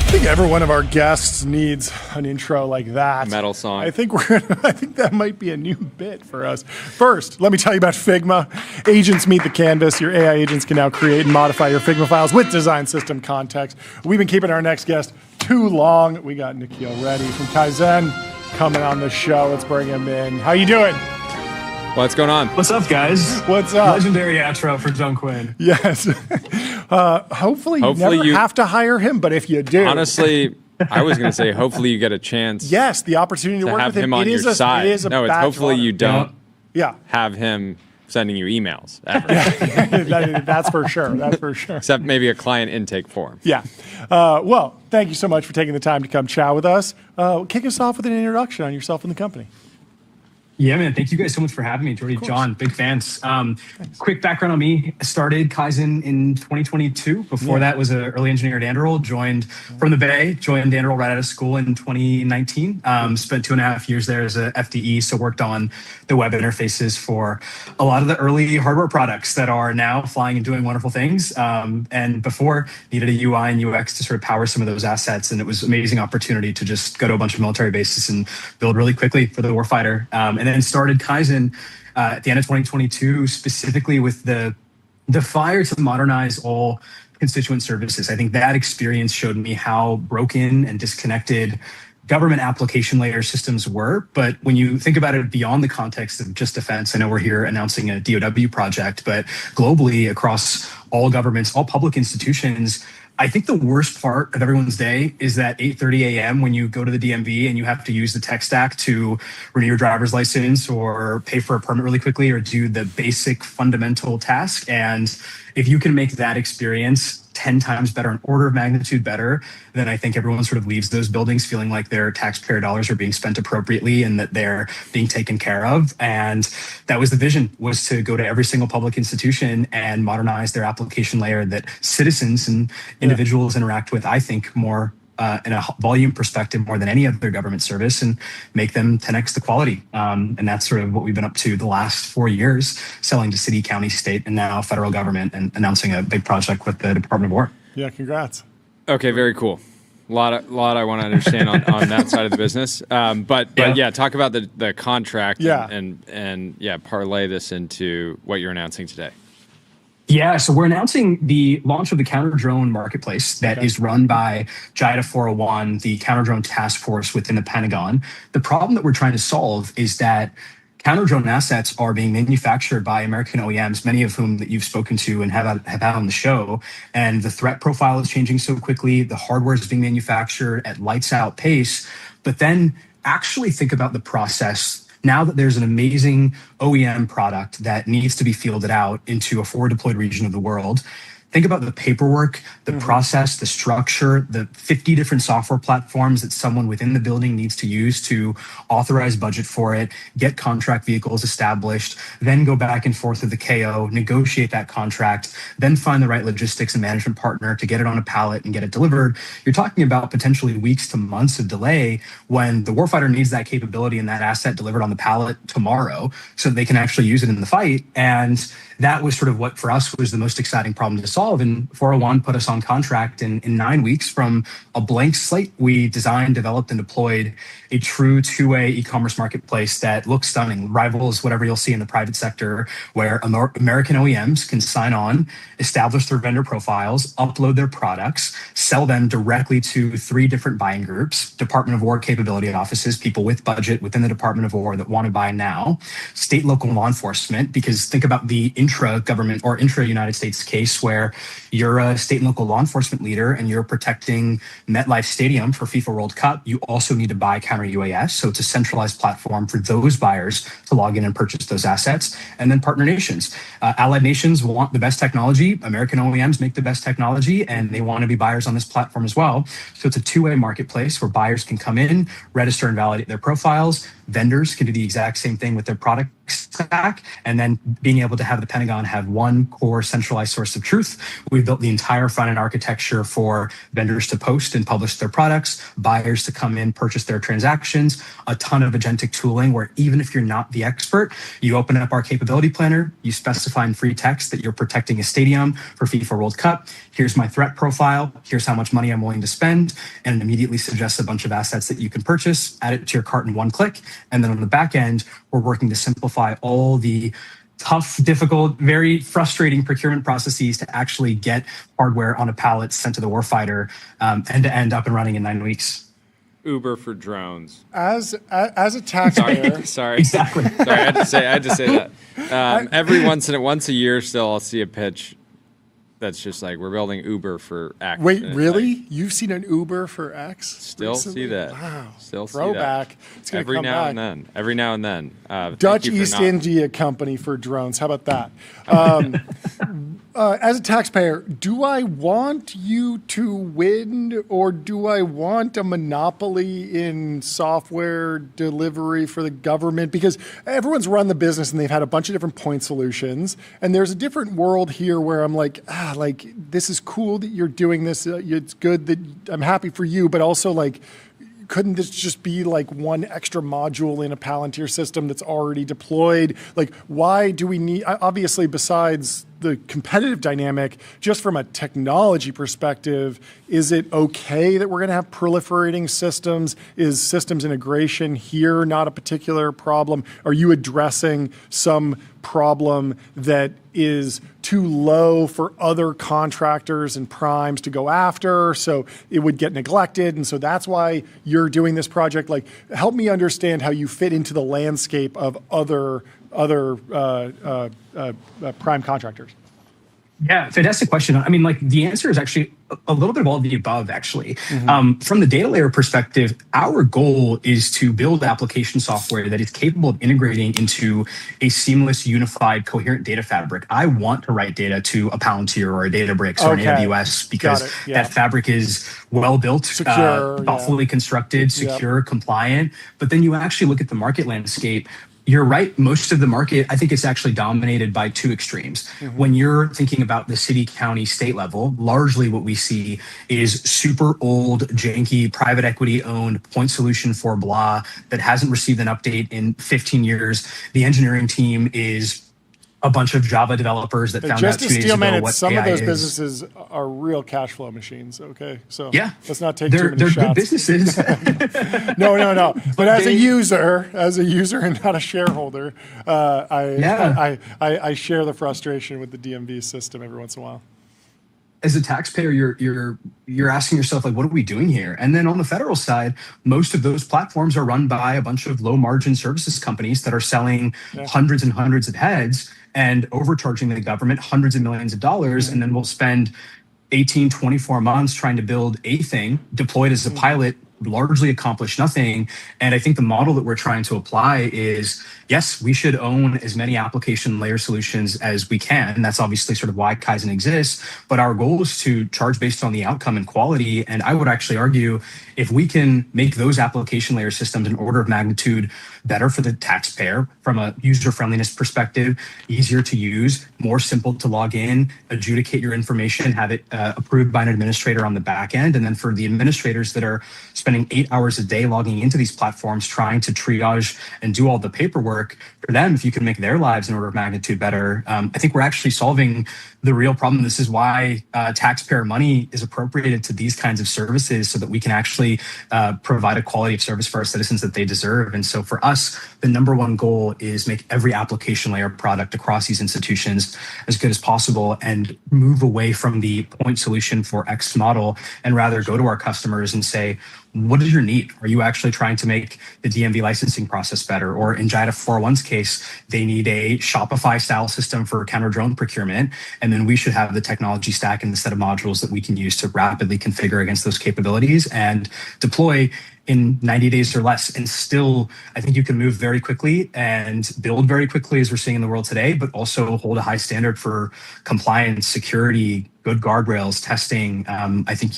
I think every one of our guests needs an intro like that. Metal song. I think that might be a new bit for us. First, let me tell you about Figma. Agents meet the canvas. Your AI agents can now create and modify your Figma files with design system context. We've been keeping our next guest too long. We got Nikhil Reddy from Kaizen coming on the show. Let's bring him in. How you doing? What's going on? What's up, guys? What's up? Legendary outro for John Quinn. Yes. Hopefully you never have to hire him, but if you do. Honestly, I was going to say, hopefully you get a chance. Yes, the opportunity to work have with him on your side. It is a no, it's badge hopefully of honor. you don't Yeah. have him sending you emails ever. That's for sure. That's for sure. Except maybe a client intake form. Yeah. Well, thank you so much for taking the time to come chat with us. Kick us off with an introduction on yourself and the company. Yeah, man. Thank you guys so much for having me. Jordy, John, big fans. Quick background on me. I started Kaizen in 2022. Before that was an early engineer at Anduril. Joined from the Bay. Joined Anduril right out of school in 2019. Spent 2.5 years there as a FDE. So worked on the web interfaces for a lot of the early hardware products that are now flying and doing wonderful things. And before needed a UI and UX to sort of power some of those assets. And it was an amazing opportunity to just go to a bunch of military bases and build really quickly for the warfighter. And then started Kaizen at the end of 2022, specifically with the fire to modernize all constituent services. I think that experience showed me how broken and disconnected government application layer systems were. But when you think about it beyond the context of just defense, I know we're here announcing a DOW project, but globally across all governments, all public institutions, I think the worst part of everyone's day is that 8:30 a.m. when you go to the DMV and you have to use the tech stack to renew your driver's license or pay for a permit really quickly or do the basic fundamental task. And if you can make that experience 10 times better, an order of magnitude better, then I think everyone sort of leaves those buildings feeling like their taxpayer dollars are being spent appropriately and that they're being taken care of. And that was the vision, was to go to every single public institution and modernize their application layer that citizens and individuals interact with, I think, more in a volume perspective more than any other government service and make them 10x the quality. And that's sort of what we've been up to the last 4 years, selling to city, county, state, and now federal government and announcing a big project with the Department of War. Yeah, congrats. Okay, very cool. A lot I want to understand on that side of the business. But yeah, talk about the contract and parlay this into what you're announcing today. Yeah, so we're announcing the launch of the counter drone marketplace that is run by JIDA 401, the counter drone task force within the Pentagon. The problem that we're trying to solve is that counter drone assets are being manufactured by American OEMs, many of whom that you've spoken to and have had on the show. And the threat profile is changing so quickly. The hardware is being manufactured at lights out pace. But then actually think about the process. Now that there's an amazing OEM product that needs to be fielded out into a forward deployed region of the world, think about the paperwork, the process, the structure, the 50 different software platforms that someone within the building needs to use to authorize budget for it, get contract vehicles established, then go back and forth with the KO, negotiate that contract, then find the right logistics and management partner to get it on a pallet and get it delivered. You're talking about potentially weeks to months of delay when the warfighter needs that capability and that asset delivered on the pallet tomorrow so that they can actually use it in the fight. And that was sort of what for us was the most exciting problem to solve. And 401 put us on contract in 9 weeks from a blank slate. We designed, developed, and deployed a true two-way e-commerce marketplace that looks stunning, rivals whatever you'll see in the private sector, where American OEMs can sign on, establish their vendor profiles, upload their products, sell them directly to 3 different buying groups: Department of War capability offices, people with budget within the Department of War that want to buy now, state, local law enforcement, because think about the intra-government or intra-United States case where where you're a state and local law enforcement leader and you're protecting MetLife Stadium for FIFA World Cup. You also need to buy counter UAS. So it's a centralized platform for those buyers to log in and purchase those assets. And then partner nations. Allied nations want the best technology. American OEMs make the best technology, and they want to be buyers on this platform as well. So it's a two-way marketplace where buyers can come in, register and validate their profiles. Vendors can do the exact same thing with their product stack, and then being able to have the Pentagon have one core centralized source of truth. We've built the entire front-end architecture for vendors to post and publish their products, buyers to come in, purchase their transactions, a ton of agentic tooling where even if you're not the expert, you open up our capability planner, you specify in free text that you're protecting a stadium for FIFA World Cup. Here's my threat profile. Here's how much money I'm willing to spend, and it immediately suggests a bunch of assets that you can purchase, add it to your cart in one click. And then on the back end, we're working to simplify all the tough, difficult, very frustrating procurement processes to actually get hardware on a pallet sent to the warfighter end to end up and running in 9 weeks. Uber for drones. As a taxpayer, sorry, exactly. Sorry, I had to say that. Once a year, still I'll see a pitch that's just like, we're building Uber for X. Wait, really? Like, you've seen an Uber for X? Still recently? see that. Wow. Still Throwback. see that. It's gonna every come now back. and then. Every now and then. Dutch East India Company for drones. How about that? As a taxpayer, do I want you to win, or do I want a monopoly in software delivery for the government? Because everyone's run the business and they've had a bunch of different point solutions. And there's a different world here where I'm like, this is cool that you're doing this. It's good that I'm happy for you, but also like, couldn't this just be like one extra module in a Palantir system that's already deployed? Like, why do we need, obviously, besides the competitive dynamic, just from a technology perspective, is it okay that we're going to have proliferating systems? Is systems integration here not a particular problem? Are you addressing some problem that is too low for other contractors and primes to go after, so it would get neglected, and so that's why you're doing this project? Like, help me understand how you fit into the landscape of other prime contractors. Yeah, fantastic question. I mean, like, the answer is actually a little bit of all of the above, actually. From the data layer perspective, our goal is to build application software that is capable of integrating into a seamless, unified, coherent data fabric. I want to write data to a Palantir or a Databricks or an AWS because that fabric is well built, secure, thoughtfully constructed, secure, compliant. But then you actually look at the market landscape. You're right. Most of the market, I think it's actually dominated by two extremes. When you're thinking about the city, county, state level, largely what we see is super old, janky, private equity owned point solution for blah that hasn't received an update in 15 years. The engineering team is a bunch of Java developers that found out 2 days ago what some AI of those is. Businesses are real cash flow machines. Okay, so let's not take they're too many shots. Good businesses. No. But as a user and not a shareholder, I share the frustration with the DMV system every once in a while. As a taxpayer, you're asking yourself, like, what are we doing here? And then on the federal side, most of those platforms are run by a bunch of low margin services companies that are selling hundreds and hundreds of heads and overcharging the government hundreds of millions of dollars. And then we'll spend 18, 24 months trying to build a thing, deployed as a pilot, largely accomplish nothing. And I think the model that we're trying to apply is, yes, we should own as many application layer solutions as we can. And that's obviously sort of why Kaizen exists. But our goal is to charge based on the outcome and quality. And I would actually argue, if we can make those application layer systems an order of magnitude better for the taxpayer from a user friendliness perspective, easier to use, more simple to log in, adjudicate your information, have it approved by an administrator on the back end. And then for the administrators that are spending 8 hours a day logging into these platforms, trying to triage and do all the paperwork, for them, if you can make their lives an order of magnitude better, I think we're actually solving the real problem. This is why taxpayer money is appropriated to these kinds of services, so that we can actually provide a quality of service for our citizens that they deserve. And so for us, the number one goal is make every application layer product across these institutions as good as possible and move away from the point solution for X model, and rather go to our customers and say, what is your need? Are you actually trying to make the DMV licensing process better? Or in Jida 401's case, they need a Shopify style system for counter drone procurement. And then we should have the technology stack and the set of modules that we can use to rapidly configure against those capabilities and deploy in 90 days or less. And still, I think you can move very quickly and build very quickly, as we're seeing in the world today, but also hold a high standard for compliance, security, good guardrails, testing. I think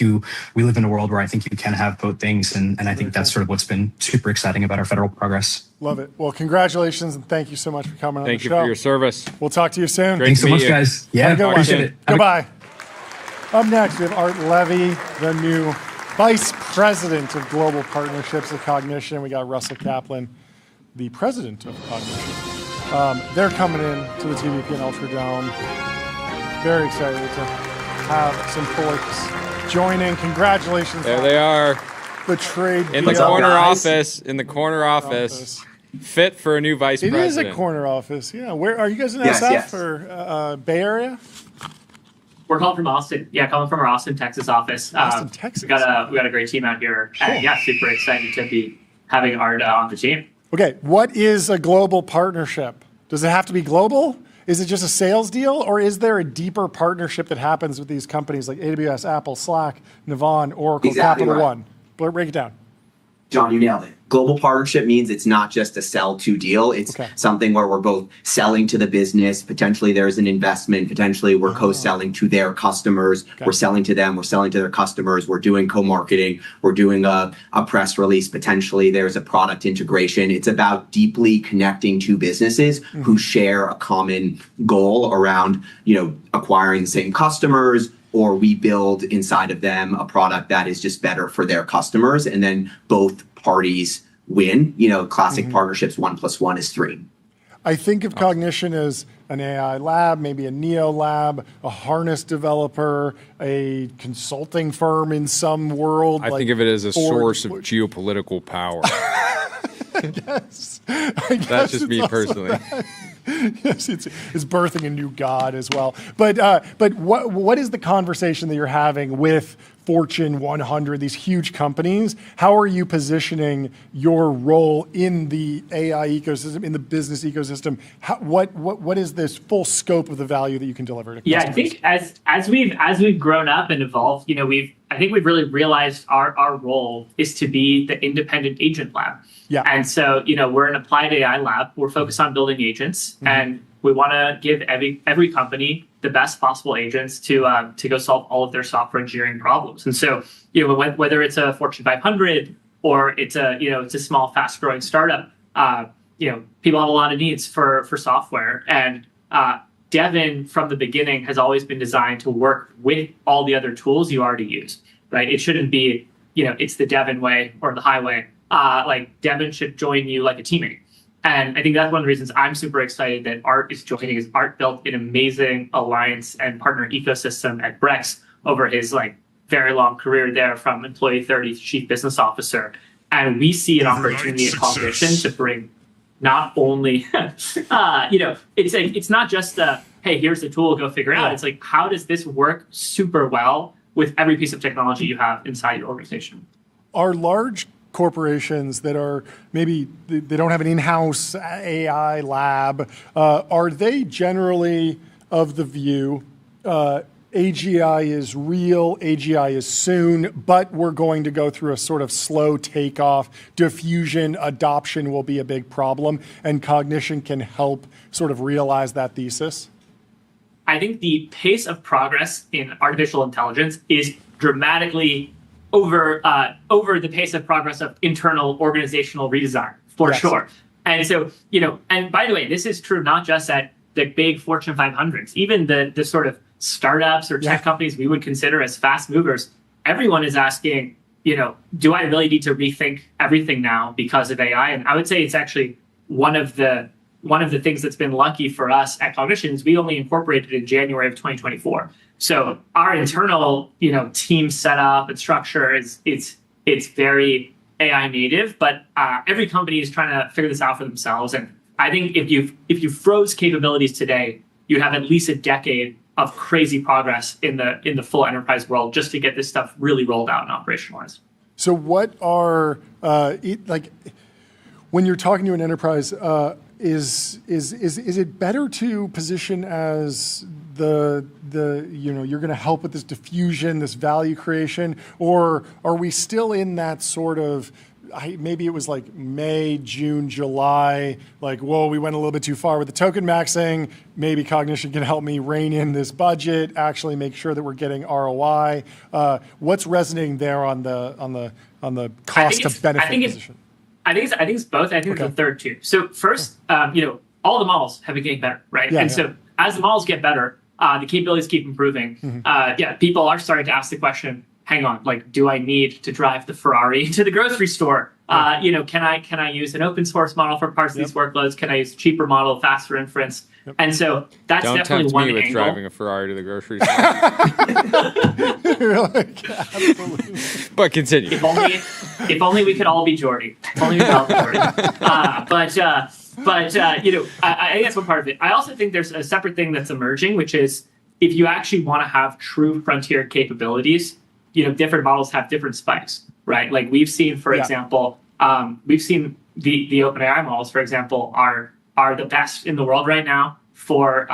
we live in a world where I think you can have both things. And I think that's sort of what's been super exciting about our federal progress. Love it. Well, congratulations, and thank you so much for coming on the show. Thank you for your service. We'll talk to you soon. Thanks so much, guys. Yeah, appreciate it. Goodbye. Up next, we have Art Levy, the new Vice President of Global Partnerships at Cognition. We got Russell Kaplan, the President of Cognition. They're coming in to the TBPN Ultra Dome. Very excited to have some folks joining. Congratulations. There they are. The trade in the corner office. In the corner office. Fit for a new vice president. It is a corner office. Yeah. Where are you guys in SF or Bay Area? We're calling from Austin. Yeah, calling from our Austin, Texas office. Austin, Texas. We got a great team out here. Cool. And yeah, super excited to be having Art on the team. Okay, what is a global partnership? Does it have to be global? Is it just a sales deal, or is there a deeper partnership that happens with these companies like AWS, Apple, Slack, Navan, Oracle, exactly Capital right. One? Break it down. John, you nailed it. Global partnership means it's not just a sell to deal. It's something where we're both selling to the business. Potentially there's an investment. Potentially we're co-selling to their customers. We're selling to them. We're selling to their customers. We're doing co-marketing. We're doing a press release. Potentially there's a product integration. It's about deeply connecting two businesses who share a common goal around, acquiring the same customers, or we build inside of them a product that is just better for their customers. And then both parties win. Classic partnerships, 1 + 1 is 3. I think of Cognition as an AI lab, maybe a Neo lab, a harness developer, a consulting firm in some world. I think of it as a source of geopolitical power. Yes. That's just me personally. Yes, it's birthing a new god as well. But what is the conversation that you're having with Fortune 100, these huge companies? How are you positioning your role in the AI ecosystem, in the business ecosystem? What is this full scope of the value that you can deliver to customers? Yeah, I think as we've grown up and evolved, I think we've really realized our role is to be the independent agent lab. Yeah. And so, we're an applied AI lab. We're focused on building agents, and we want to give every company the best possible agents to go solve all of their software engineering problems. And so, whether it's a Fortune 500 or it's a small, fast growing startup, people have a lot of needs for software. And Devin from the beginning has always been designed to work with all the other tools you already use, right? It shouldn't be, it's the Devin way or the highway. Devin should join you like a teammate. And I think that's one of the reasons I'm super excited that Art is joining, is Art built an amazing alliance and partner ecosystem at Brex over his very long career there, from employee 30 to chief business officer. And we see an opportunity at Cognition to bring not only, it's not just hey, here's the tool, go figure it out. It's how does this work super well with every piece of technology you have inside your organization? Are large corporations that are maybe they don't have an in-house AI lab, are they generally of the view AGI is real, AGI is soon, but we're going to go through a sort of slow takeoff, diffusion, adoption will be a big problem, and Cognition can help sort of realize that thesis? I think the pace of progress in artificial intelligence is dramatically over the pace of progress of internal organizational redesign, for sure. And so, and by the way, this is true not just at the big Fortune 500s, even the sort of startups or tech companies we would consider as fast movers. Everyone is asking, do I really need to rethink everything now because of AI? And I would say it's actually one of the things that's been lucky for us at Cognition is we only incorporated in January of 2024. So our internal, team setup and structure it's very AI native, but every company is trying to figure this out for themselves. And I think if you froze capabilities today, you'd have at least a decade of crazy progress in the full enterprise world just to get this stuff really rolled out and operationalized. So what are like when you're talking to an enterprise? Is it better to position as the you're going to help with this diffusion, this value creation, or are we still in that sort of maybe it was like May, June, July, like, whoa, we went a little bit too far with the token maxing. Maybe Cognition can help me rein in this budget, actually make sure that we're getting ROI. What's resonating there on the cost to benefit position? I think it's both. I think it's the third too. So first, all the models have been getting better, right? Yeah, so as the models get better, the capabilities keep improving. People are starting to ask the question, hang on, like, do I need to drive the Ferrari to the grocery store? Can I use an open source model for parts of these workloads? Can I use a cheaper model, faster inference? And so that's definitely one angle. Don't tempt me with driving a Ferrari to the grocery store. Absolutely. But continue. If only we could all be Jordy. If only we could all be Jordy. I think that's one part of it. I also think there's a separate thing that's emerging, which is if you actually want to have true frontier capabilities, different models have different spikes, right? Like we've seen, for example, we've seen the OpenAI models, for example, are the best in the world right now for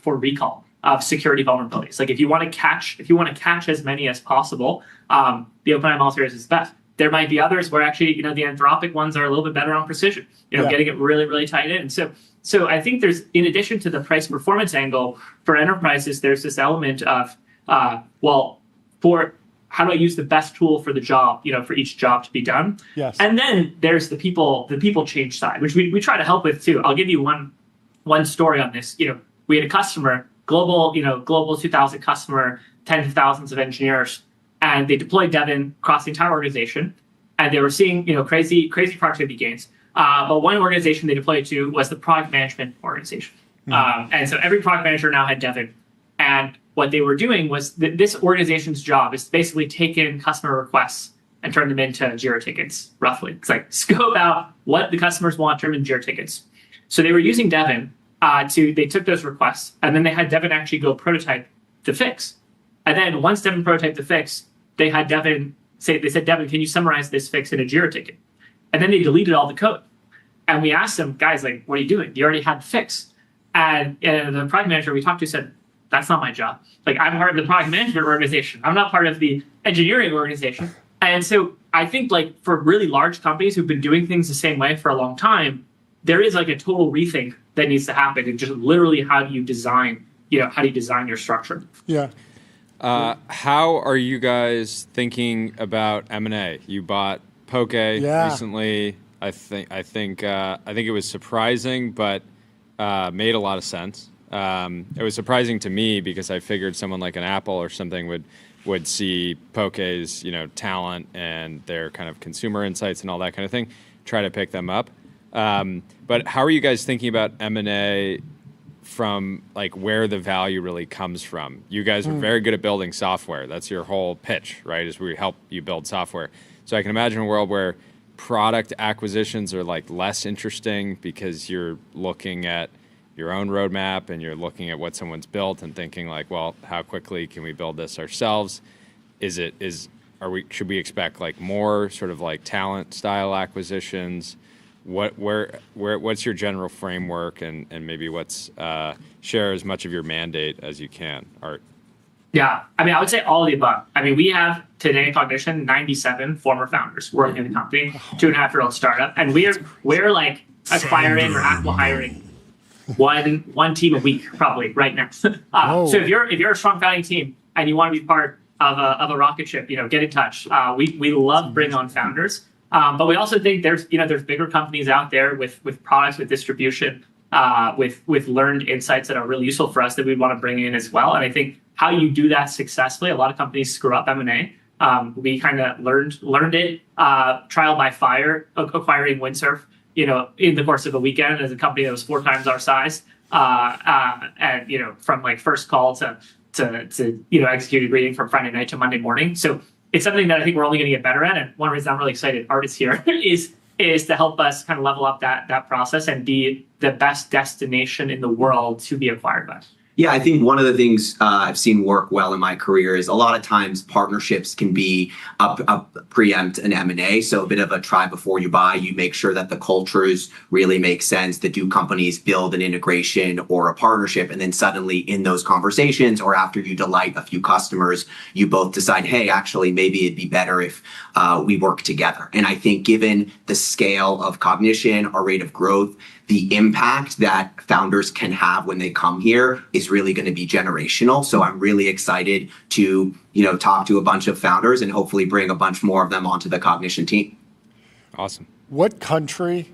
recall of security vulnerabilities. Like if you want to catch as many as possible, the OpenAI model series is the best. There might be others where actually, the Anthropic ones are a little bit better on precision, getting it really, really tight in. So I think there's, in addition to the price performance angle for enterprises, there's this element of, for how do I use the best tool for the job, for each job to be done? Yes. And then there's the people change side, which we try to help with too. I'll give you one story on this. We had a customer, global 2000 customer, tens of thousands of engineers, and they deployed Devin across the entire organization, and they were seeing, crazy productivity gains. But one organization they deployed to was the product management organization. And so every product manager now had Devin. And what they were doing was this organization's job is to basically take in customer requests and turn them into Jira tickets, roughly. It's like scope out what the customers want, turn them into Jira tickets. So they were using Devin they took those requests, and then they had Devin actually go prototype the fix. And then once Devin prototyped the fix, they had Devin said, Devin, can you summarize this fix in a Jira ticket? And then they deleted all the code. And we asked them, guys, like, what are you doing? You already had the fix. And the product manager we talked to said, that's not my job. Like, I'm part of the product management organization. I'm not part of the engineering organization. And so I think, like, for really large companies who've been doing things the same way for a long time, there is like a total rethink that needs to happen. And just literally, how do you design your structure? Yeah. How are you guys thinking about M&A? You bought Poke recently. I think it was surprising, but made a lot of sense. It was surprising to me because I figured someone like an Apple or something would see Poke's talent and their kind of consumer insights and all that kind of thing, try to pick them up. But how are you guys thinking about M&A from like where the value really comes from? You guys are very good at building software. That's your whole pitch, right? Is we help you build software. So I can imagine a world where product acquisitions are like less interesting because you're looking at your own roadmap and you're looking at what someone's built and thinking like, well, how quickly can we build this ourselves? Should we expect like more sort of like talent style acquisitions? What's your general framework and maybe share as much of your mandate as you can, Art? Yeah, I would say all of the above. We have today at Cognition 97 former founders working in the company, 2.5-year-old startup, and we're like acquiring or acqui-hiring one team a week probably right now. So if you're a strong founding team and you want to be part of a rocket ship, get in touch. We love bringing on founders. But we also think there's bigger companies out there with products, with distribution, with learned insights that are really useful for us that we'd want to bring in as well. And I think how you do that successfully, a lot of companies screw up M&A. We kind of learned it trial by fire, acquiring Windsurf, in the course of a weekend as a company that was 4 times our size, and from like first call to executed reading from Friday night to Monday morning. So it's something that I think we're only going to get better at. And one reason I'm really excited Art is here is to help us kind of level up that process and be the best destination in the world to be acquired by. Yeah, I think one of the things I've seen work well in my career is a lot of times partnerships can be preempt an M&A. So a bit of a try before you buy. You make sure that the cultures really make sense. The two companies build an integration or a partnership, and then suddenly in those conversations or after you delight a few customers, you both decide, hey, actually, maybe it'd be better if we work together. And I think given the scale of Cognition, our rate of growth, the impact that founders can have when they come here is really going to be generational. So I'm really excited to, talk to a bunch of founders and hopefully bring a bunch more of them onto the Cognition team. Awesome. What country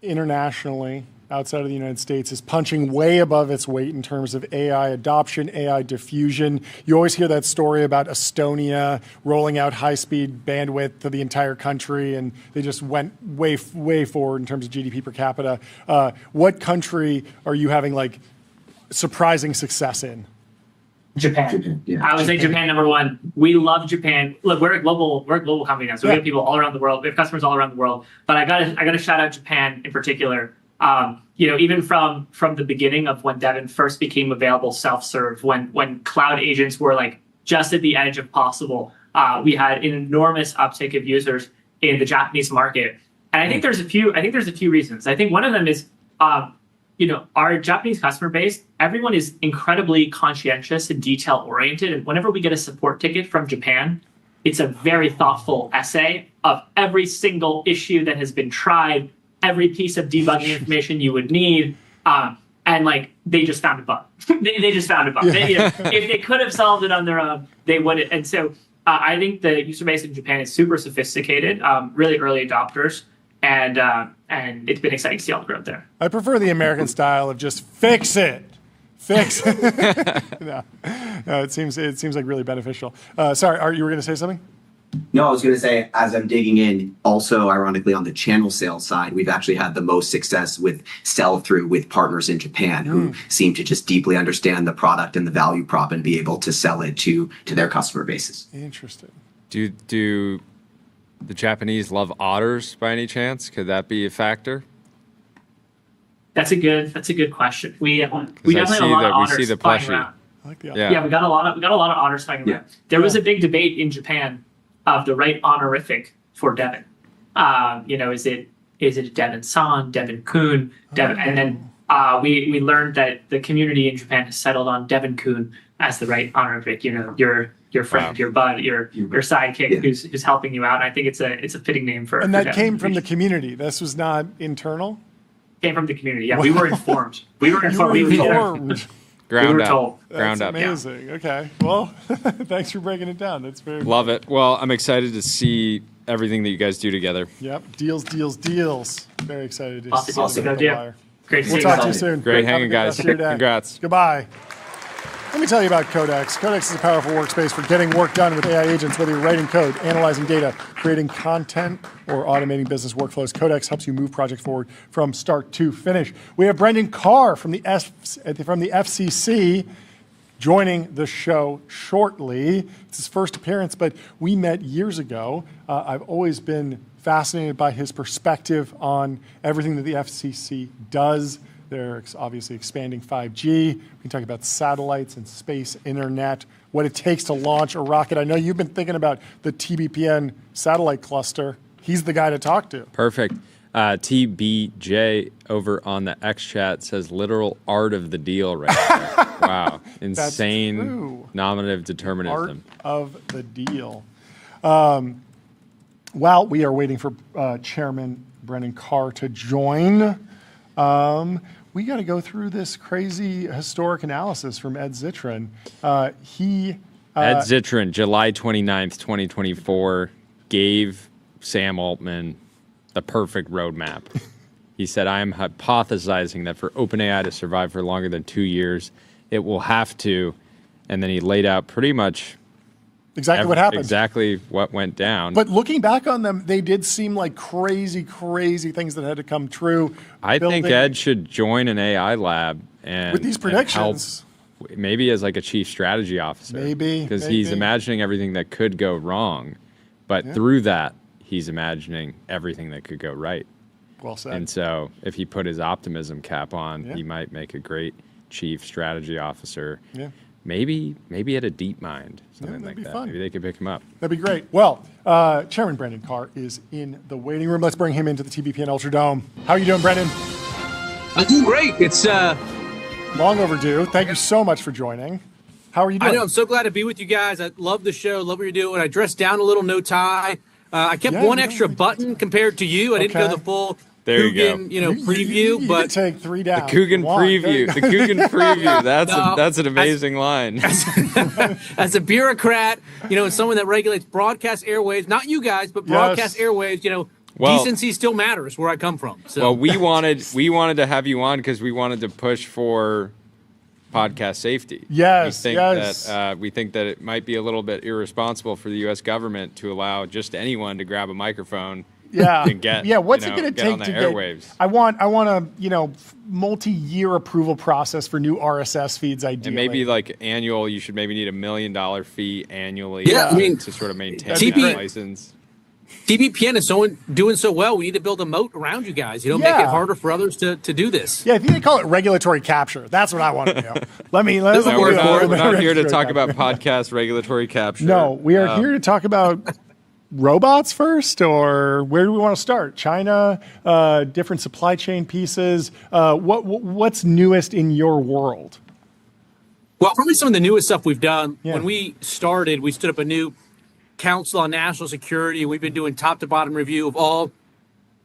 internationally outside of the United States is punching way above its weight in terms of AI adoption, AI diffusion? You always hear that story about Estonia rolling out high-speed bandwidth to the entire country, and they just went way forward in terms of GDP per capita. What country are you having surprising success in? Japan. Yeah. I would say Japan number 1. We love Japan. Look, we're a global company now, so we have people all around the world. We have customers all around the world. But I gotta shout out Japan in particular. Even from the beginning of when Devin first became available self-serve, when cloud agents were just at the edge of possible, we had an enormous uptick of users in the Japanese market. And I think there's a few reasons. I think one of them is, our Japanese customer base, everyone is incredibly conscientious and detail oriented. And whenever we get a support ticket from Japan, it's a very thoughtful essay of every single issue that has been tried, every piece of debugging information you would need, and they just found a bug. they just found a bug. If they could have solved it on their own, they wouldn't. And so I think the user base in Japan is super sophisticated, really early adopters, and it's been exciting to see all the growth there. I prefer the American style of just fix it. No, it seems like really beneficial. Sorry, you were going to say something? No, I was going to say, as I'm digging in, also ironically on the channel sales side, we've actually had the most success with sell-through with partners in Japan who seem to just deeply understand the product and the value prop and be able to sell it to their customer bases. Interesting. Do the Japanese love otters by any chance? Could that be a factor? That's a good question. We definitely have a lot of otters. We see the plushie. Yeah, we got a lot of otters flying around. There was a big debate in Japan of the right honorific for Devin. Is it Devin-san, Devin-kun, Devin? And then we learned that the community in Japan has settled on Devin-kun as the right honorific. Your friend, your bud, your sidekick who's helping you out. I think it's a fitting name for. And that came from the community. This was not internal. Came from the community. Yeah, we were informed. We were informed. You were informed. Ground up. That's amazing. Yeah. Okay. Well, thanks for breaking it down. That's very love it. Well, I'm excited to see everything that you guys do together. Yep. Deals. Very excited to see you. Great to see you. We'll talk to you soon. Great hanging, guys. Congrats. Goodbye. Let me tell you about Codex. Codex is a powerful workspace for getting work done with AI agents, whether you're writing code, analyzing data, creating content, or automating business workflows. Codex helps you move projects forward from start to finish. We have Brendan Carr from the FCC joining the show shortly. It's his first appearance, but we met years ago. I've always been fascinated by his perspective on everything that the FCC does. They're obviously expanding 5G. We can talk about satellites and space, internet, what it takes to launch a rocket. I know you've been thinking about the TBPN satellite cluster. He's the guy to talk to. Perfect. TBJ over on the X chat says literal art of the deal right there. Wow. Insane nominative determinism. Art of the deal. While we are waiting for Chairman Brendan Carr to join, we got to go through this crazy historic analysis from Ed Zitron. Ed Zitron, July 29th, 2024, gave Sam Altman the perfect roadmap. He said, I am hypothesizing that for OpenAI to survive for longer than 2 years, it will have to. And then he laid out pretty much what happened. Exactly what went down. But looking back on them, they did seem like crazy things that had to come true. I think Ed should join an AI lab and with these predictions, help, maybe as like a chief strategy officer. Because he's imagining everything that could go wrong, but through that, he's imagining everything that could go right. Well said. And so if he put his optimism cap on, he might make a great chief strategy officer. Yeah. Maybe at a DeepMind, something like be that. fun. Maybe they could pick him up. That'd be great. Well, Chairman Brendan Carr is in the waiting room. Let's bring him into the TBPN Ultra Dome. How are you doing, Brendan? I'm doing great. It's long overdue. Thank you so much for joining. How are you doing? I know. I'm so glad to be with you guys. I love the show. Love what you're doing. I dressed down a little, no tie. I kept one extra button compared to you. I didn't go the full there you Coogan, go. You preview, but can take 3 down. The Coogan preview. The Coogan preview. That's an amazing line. As a bureaucrat, and someone that regulates broadcast airwaves, not you guys, but broadcast airwaves, decency still matters where I come from. So. Well, we wanted to have you on because we wanted to push for podcast safety. Yes, we think that it might be a little bit irresponsible for the U.S. government to allow just anyone to grab a microphone. And get what's it going to take on the to airwaves? I want a multi-year approval process for new RSS feeds. Ideally, and maybe like annual. You should maybe need $1 million fee annually. To sort of maintain that license. TBPN is doing so well. We need to build a moat around you guys. Make it harder for others to do this. Yeah, I think they call it regulatory capture. That's what I want to do. We're not here to talk about podcast regulatory capture. No, we are here to talk about robots first, or where do we want to start? China, different supply chain pieces. What's newest in your world? Well, probably some of the newest stuff we've done. Yeah. When we started, we stood up a new Council on National Security. We've been doing top to bottom review of all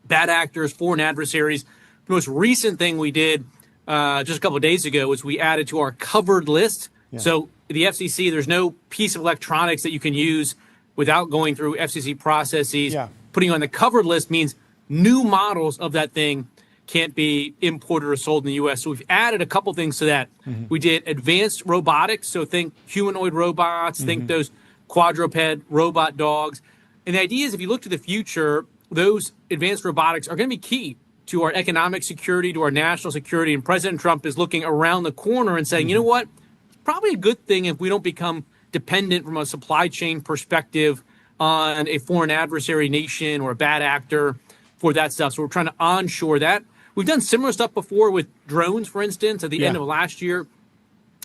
bad actors, foreign adversaries. The most recent thing we did just a couple of days ago was we added to our covered list. Yeah. So the FCC, there's no piece of electronics that you can use without going through FCC processes. Yeah. Putting on the covered list means new models of that thing can't be imported or sold in the U.S. So we've added a couple things to that. Mm-hmm. We did advanced robotics. So think humanoid robots, think those quadruped robot dogs. And the idea is if you look to the future, those advanced robotics are going to be key to our economic security, to our national security. And President Trump is looking around the corner and saying, you know what? It's probably a good thing if we don't become dependent from a supply chain perspective on a foreign adversary nation or a bad actor for that stuff. So we're trying to onshore that. We've done similar stuff before with drones, for instance. At the end of last year,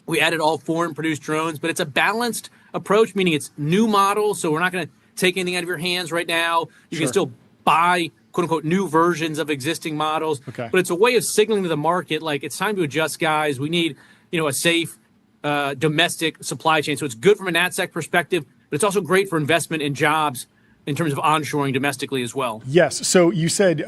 we added all foreign-produced drones, but it's a balanced approach, meaning it's new models, so we're not going to take anything out of your hands right now. You can still buy, quote-unquote, new versions of existing models, but it's a way of signaling to the market, like, it's time to adjust, guys. We need, a safe domestic supply chain. So it's good from a NatSec perspective, but it's also great for investment in jobs in terms of onshoring domestically as well. Yes. So you said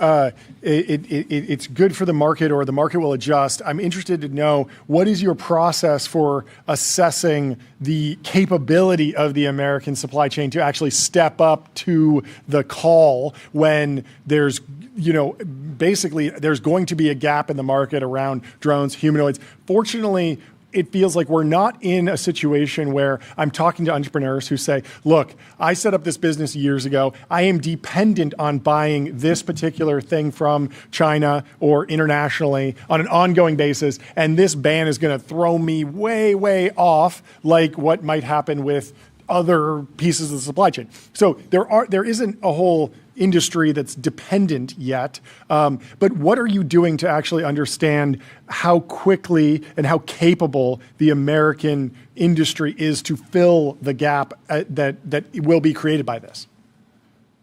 it's good for the market, or the market will adjust. I'm interested to know, what is your process for assessing the capability of the American supply chain to actually step up to the call when there's, basically there's going to be a gap in the market around drones, humanoids. Fortunately, it feels like we're not in a situation where I'm talking to entrepreneurs who say, look, I set up this business years ago. I am dependent on buying this particular thing from China or internationally on an ongoing basis, and this ban is going to throw me way, way off, like what might happen with other pieces of the supply chain. So there isn't a whole industry that's dependent yet. But what are you doing to actually understand how quickly and how capable the American industry is to fill the gap that will be created by this?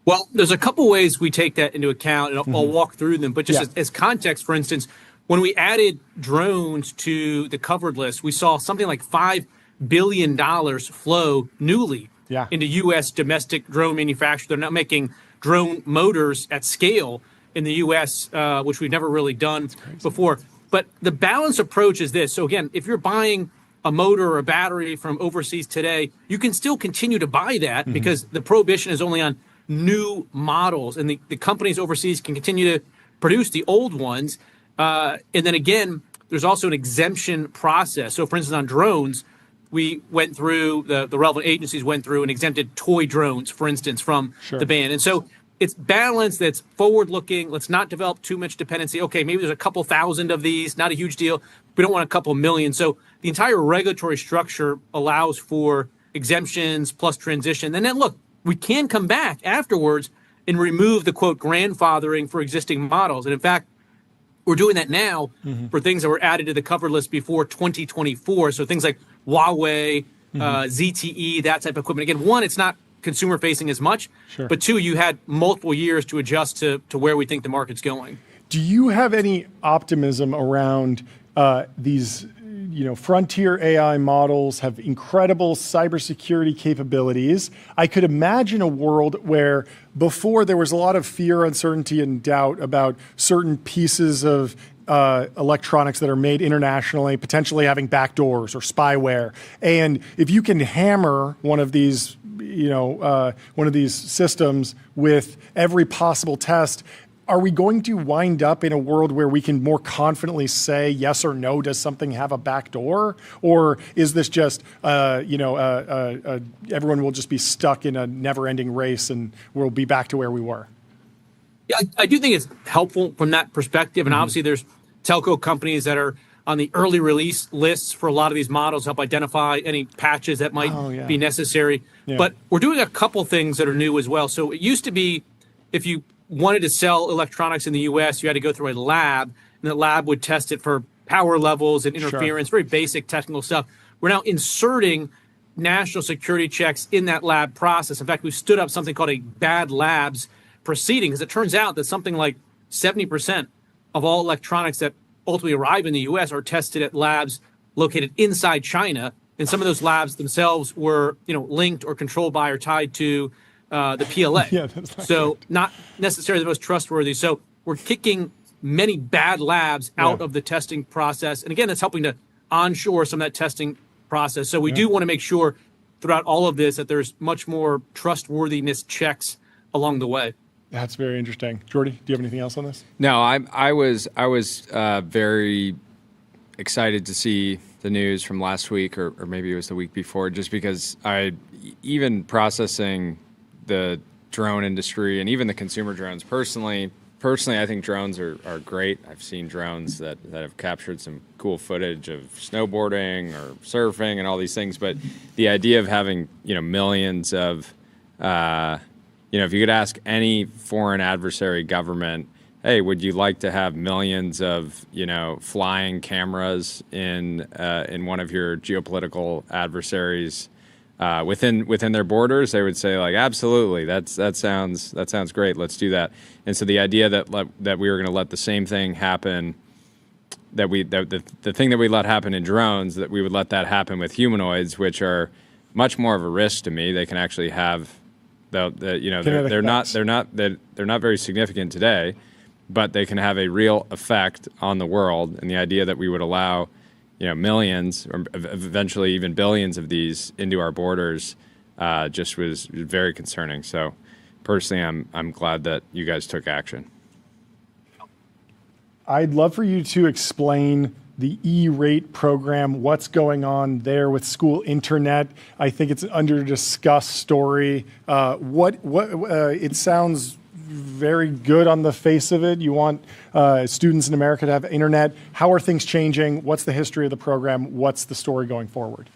Well, there's a couple ways we take that into account, and I'll walk through them. But just as context, for instance, when we added drones to the covered list, we saw something like $5 billion flow newly into U.S. domestic drone manufacturers. They're now making drone motors at scale in the U.S., which we've never really done before. But the balanced approach is this. So again, if you're buying a motor or a battery from overseas today, you can still continue to buy that because the prohibition is only on new models, and the companies overseas can continue to produce the old ones. And then again, there's also an exemption process. So for instance, on drones, we went through, the relevant agencies went through and exempted toy drones, for instance, from the ban. And so it's balanced, that's forward-looking. Let's not develop too much dependency. Okay, maybe there's a couple thousand of these, not a huge deal. We don't want a couple million. So the entire regulatory structure allows for exemptions plus transition. And then look, we can come back afterwards and remove the, quote, grandfathering for existing models. And in fact, We're doing that now for things that were added to the cover list before 2024. So things like Huawei, ZTE, that type of equipment. Again, one, it's not consumer facing as much, but two, you had multiple years to adjust to where we think the market's going. Do you have any optimism around these, frontier AI models have incredible cybersecurity capabilities? I could imagine a world where before there was a lot of fear, uncertainty, and doubt about certain pieces of electronics that are made internationally, potentially having backdoors or spyware. And if you can hammer one of these, one of these systems with every possible test, are we going to wind up in a world where we can more confidently say yes or no, does something have a backdoor? Or is this just, everyone will just be stuck in a never-ending race and we'll be back to where we were? Yeah, I do think it's helpful from that perspective. And obviously there's telco companies that are on the early release lists for a lot of these models, help identify any patches that might be necessary. Yeah. But we're doing a couple things that are new as well. So it used to be if you wanted to sell electronics in the US, you had to go through a lab, and the lab would test it for power levels and interference, very basic technical stuff. We're now inserting national security checks in that lab process. In fact, we've stood up something called a bad labs proceeding, because it turns out that something like 70% of all electronics that ultimately arrive in the US are tested at labs located inside China. And some of those labs themselves were, linked or controlled by or tied to the PLA. So not necessarily the most trustworthy. So we're kicking many bad labs out of the testing process. And again, that's helping to onshore some of that testing process. So we do want to make sure throughout all of this that there's much more trustworthiness checks along the way. That's very interesting. Jordy, do you have anything else on this? No, I was very excited to see the news from last week, or maybe it was the week before, just because even processing the drone industry and even the consumer drones personally, I think drones are great. I've seen drones that have captured some cool footage of snowboarding or surfing and all these things. But the idea of having, millions of, if you could ask any foreign adversary government, hey, would you like to have millions of, flying cameras in one of your geopolitical adversaries within their borders? They would say, like, absolutely, that sounds great. Let's do that. And so the idea that we were going to let the same thing happen, the thing that we let happen in drones, that we would let that happen with humanoids, which are much more of a risk to me. They can actually have they're not very significant today, but they can have a real effect on the world. And the idea that we would allow millions or eventually even billions of these into our borders just was very concerning. So personally, I'm glad that you guys took action. I'd love for you to explain the E-rate program, what's going on there with school internet. I think it's an under-discussed story. It sounds very good on the face of it. You want students in America to have internet. How are things changing? What's the history of the program? What's the story going forward?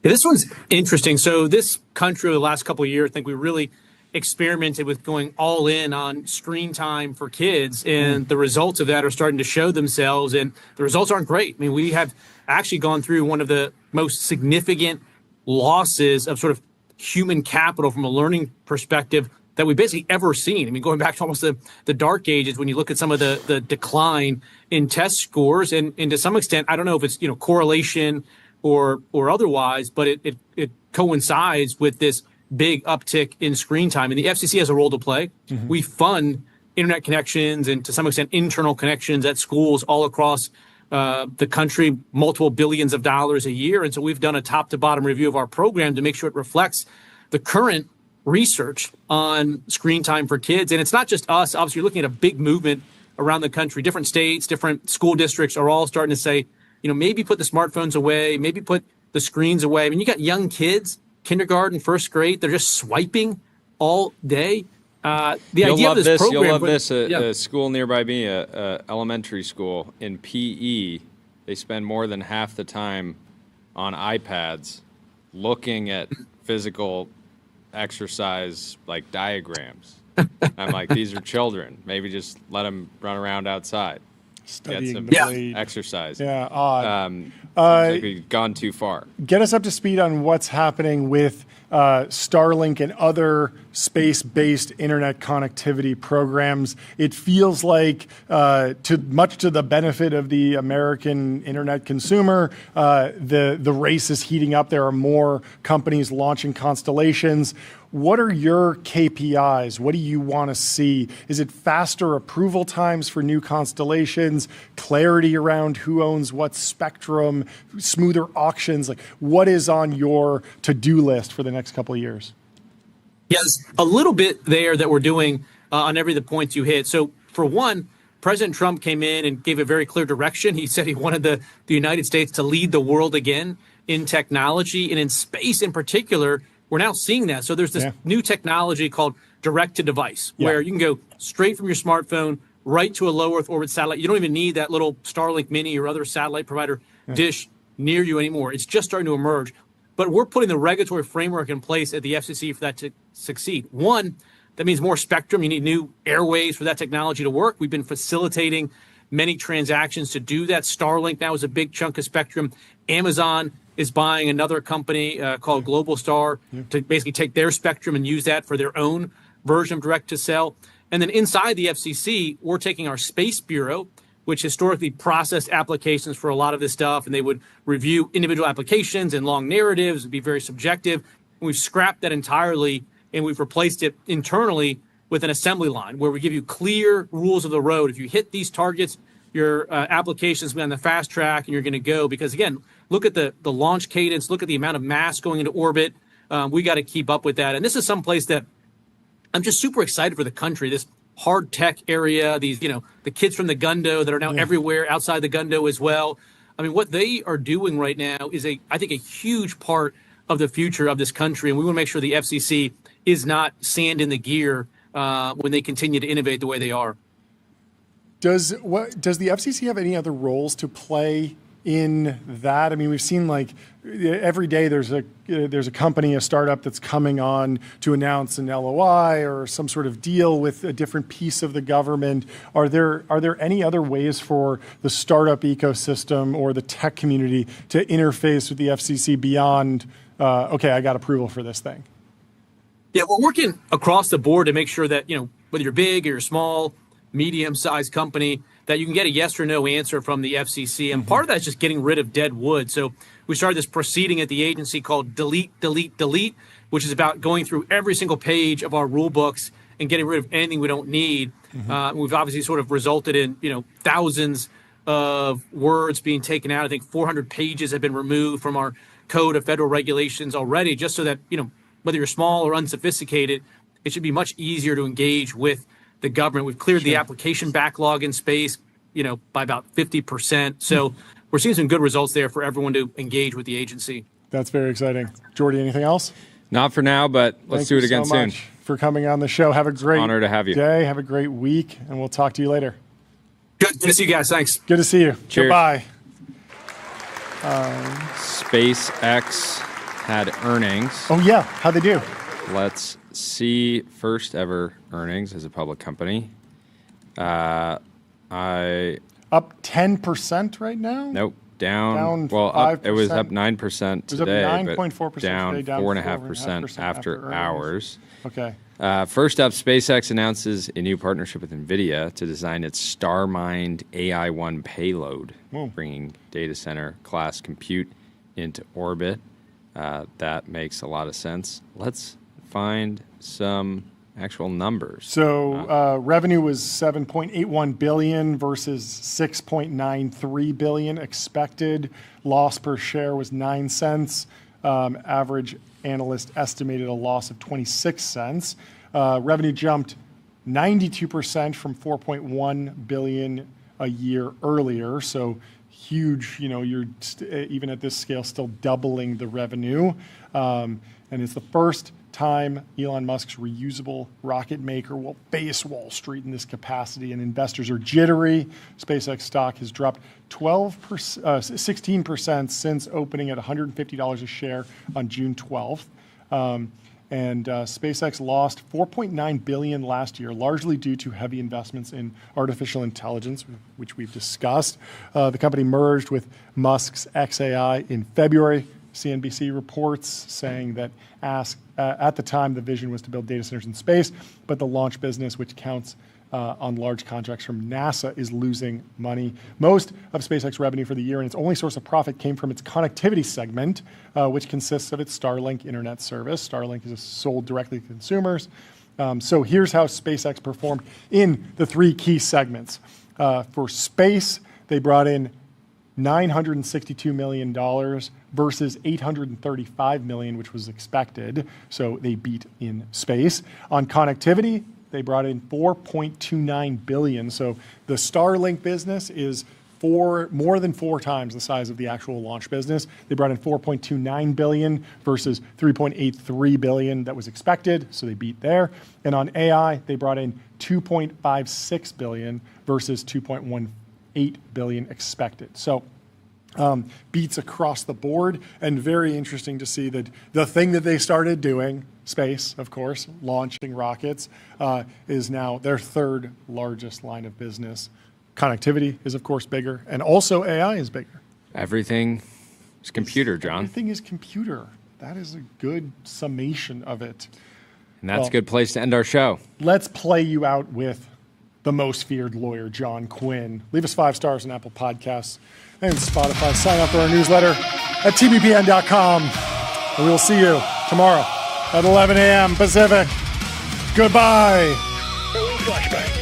Yeah, this one's interesting. So this country, over the last couple of years, I think we really experimented with going all in on screen time for kids, and the results of that are starting to show themselves, and the results aren't great. I mean, we have actually gone through one of the most significant losses of sort of human capital from a learning perspective that we've basically ever seen. I mean, going back to almost the dark ages, when you look at some of the decline in test scores, and to some extent, I don't know if it's correlation or otherwise, but it coincides with this big uptick in screen time. And the FCC has a role to play. We fund internet connections and to some extent internal connections at schools all across the country, multiple billions of dollars a year. And so we've done a top to bottom review of our program to make sure it reflects the current research on screen time for kids. And it's not just us. Obviously, you're looking at a big movement around the country. Different states, different school districts are all starting to say, maybe put the smartphones away, maybe put the screens away. I mean, you got young kids, kindergarten, first grade, they're just swiping all day. You'll love this. A school nearby me, a elementary school, in PE, they spend more than half the time on iPads looking at physical exercise diagrams. I'm like, these are children. Maybe just let them run around outside. Studying some the blade. exercise. Yeah, odd. Seems like we've gone too far. Get us up to speed on what's happening with Starlink and other space-based internet connectivity programs. It feels like, much to the benefit of the American internet consumer, the race is heating up. There are more companies launching constellations. What are your KPIs? What do you want to see? Is it faster approval times for new constellations, clarity around who owns what spectrum, smoother auctions? Like, what is on your to-do list for the next couple of years? Yes, a little bit there that we're doing on every of the points you hit. So for one, President Trump came in and gave a very clear direction. He said he wanted the United States to lead the world again in technology and in space in particular. We're now seeing that. So there's this new technology called direct to device, where you can go straight from your smartphone right to a low Earth orbit satellite. You don't even need that little Starlink Mini or other satellite provider dish near you anymore. It's just starting to emerge. But we're putting the regulatory framework in place at the FCC for that to succeed. One, that means more spectrum. You need new airways for that technology to work. We've been facilitating many transactions to do that. Starlink now is a big chunk of spectrum. Amazon is buying another company called Global Star to basically take their spectrum and use that for their own version of direct to cell. And then inside the FCC, we're taking our Space Bureau, which historically processed applications for a lot of this stuff, and they would review individual applications and long narratives, would be very subjective. And we've scrapped that entirely, and we've replaced it internally with an assembly line where we give you clear rules of the road. If you hit these targets, your applications will be on the fast track, and you're going to go. Because again, look at the launch cadence, look at the amount of mass going into orbit. We got to keep up with that. And this is someplace that I'm just super excited for the country. This hard tech area, these, the kids from the Gundo that are now everywhere outside the Gundo as well. I mean, what they are doing right now is I think a huge part of the future of this country. And we want to make sure the FCC is not sand in the gear when they continue to innovate the way they are. Does the FCC have any other roles to play in that? I mean, we've seen like every day there's a company, a startup that's coming on to announce an LOI or some sort of deal with a different piece of the government. Are there any other ways for the startup ecosystem or the tech community to interface with the FCC beyond, okay, I got approval for this thing? Yeah, we're working across the board to make sure that, whether you're big or you're small, medium-sized company, that you can get a yes or no answer from the FCC. And part of that is just getting rid of dead wood. So we started this proceeding at the agency called Delete, Delete, Delete, which is about going through every single page of our rule books and getting rid of anything we don't need. We've obviously sort of resulted in, thousands of words being taken out. I think 400 pages have been removed from our code of federal regulations already, just so that, whether you're small or unsophisticated, it should be much easier to engage with the government. We've cleared the application backlog in space, by about 50%. So we're seeing some good results there for everyone to engage with the agency. That's very exciting. Jordy, anything else? Not for now, but let's do it again soon. Thank you so much for coming on the show. Have a great honor to have you. Day. Have a great week, and we'll talk to you later. Good to see you guys. Thanks. Good to see you. Cheers. Goodbye. SpaceX had earnings. Oh, yeah. How'd they do? Let's see. First ever earnings as a public company. Up 10% right now? Nope. Down. Well, it was up 9% today. It was up 9.4% down today, down 4.5% after hours. Okay. First up, SpaceX announces a new partnership with NVIDIA to design its StarMind AI-1 payload, bringing data center class compute into orbit. That makes a lot of sense. Let's find some actual numbers. So revenue was $7.81 billion versus $6.93 billion expected. Loss per share was 9 cents. Average analyst estimated a loss of 26 cents. Revenue jumped 92% from $4.1 billion a year earlier. So huge, you're even at this scale still doubling the revenue. And it's the first time Elon Musk's reusable rocket maker will face Wall Street in this capacity, and investors are jittery. SpaceX stock has dropped 16% since opening at $150 a share on June 12th. And SpaceX lost $4.9 billion last year, largely due to heavy investments in artificial intelligence, which we've discussed. The company merged with Musk's xAI in February. CNBC reports saying that at the time, the vision was to build data centers in space, but the launch business, which counts on large contracts from NASA, is losing money. Most of SpaceX revenue for the year and its only source of profit came from its connectivity segment, which consists of its Starlink internet service. Starlink is sold directly to consumers. So here's how SpaceX performed in the three key segments. For space, they brought in $962 million versus $835 million, which was expected. So they beat in space. On connectivity, they brought in $4.29 billion. So the Starlink business is more than 4 times the size of the actual launch business. They brought in $4.29 billion versus $3.83 billion that was expected. So they beat there. And on AI, they brought in $2.56 billion versus $2.18 billion expected. So beats across the board, and very interesting to see that the thing that they started doing, space, of course, launching rockets, is now their third largest line of business. Connectivity is, of course, bigger, and also AI is bigger. Everything is computer, John. Everything is computer. That is a good summation of it. And that's a good place to end our show. Let's play you out with the most feared lawyer, John Quinn. Leave us 5 stars on Apple Podcasts and Spotify. Sign up for our newsletter at tbpn.com. And we'll see you tomorrow at 11 a.m. Pacific. Goodbye. Flashback.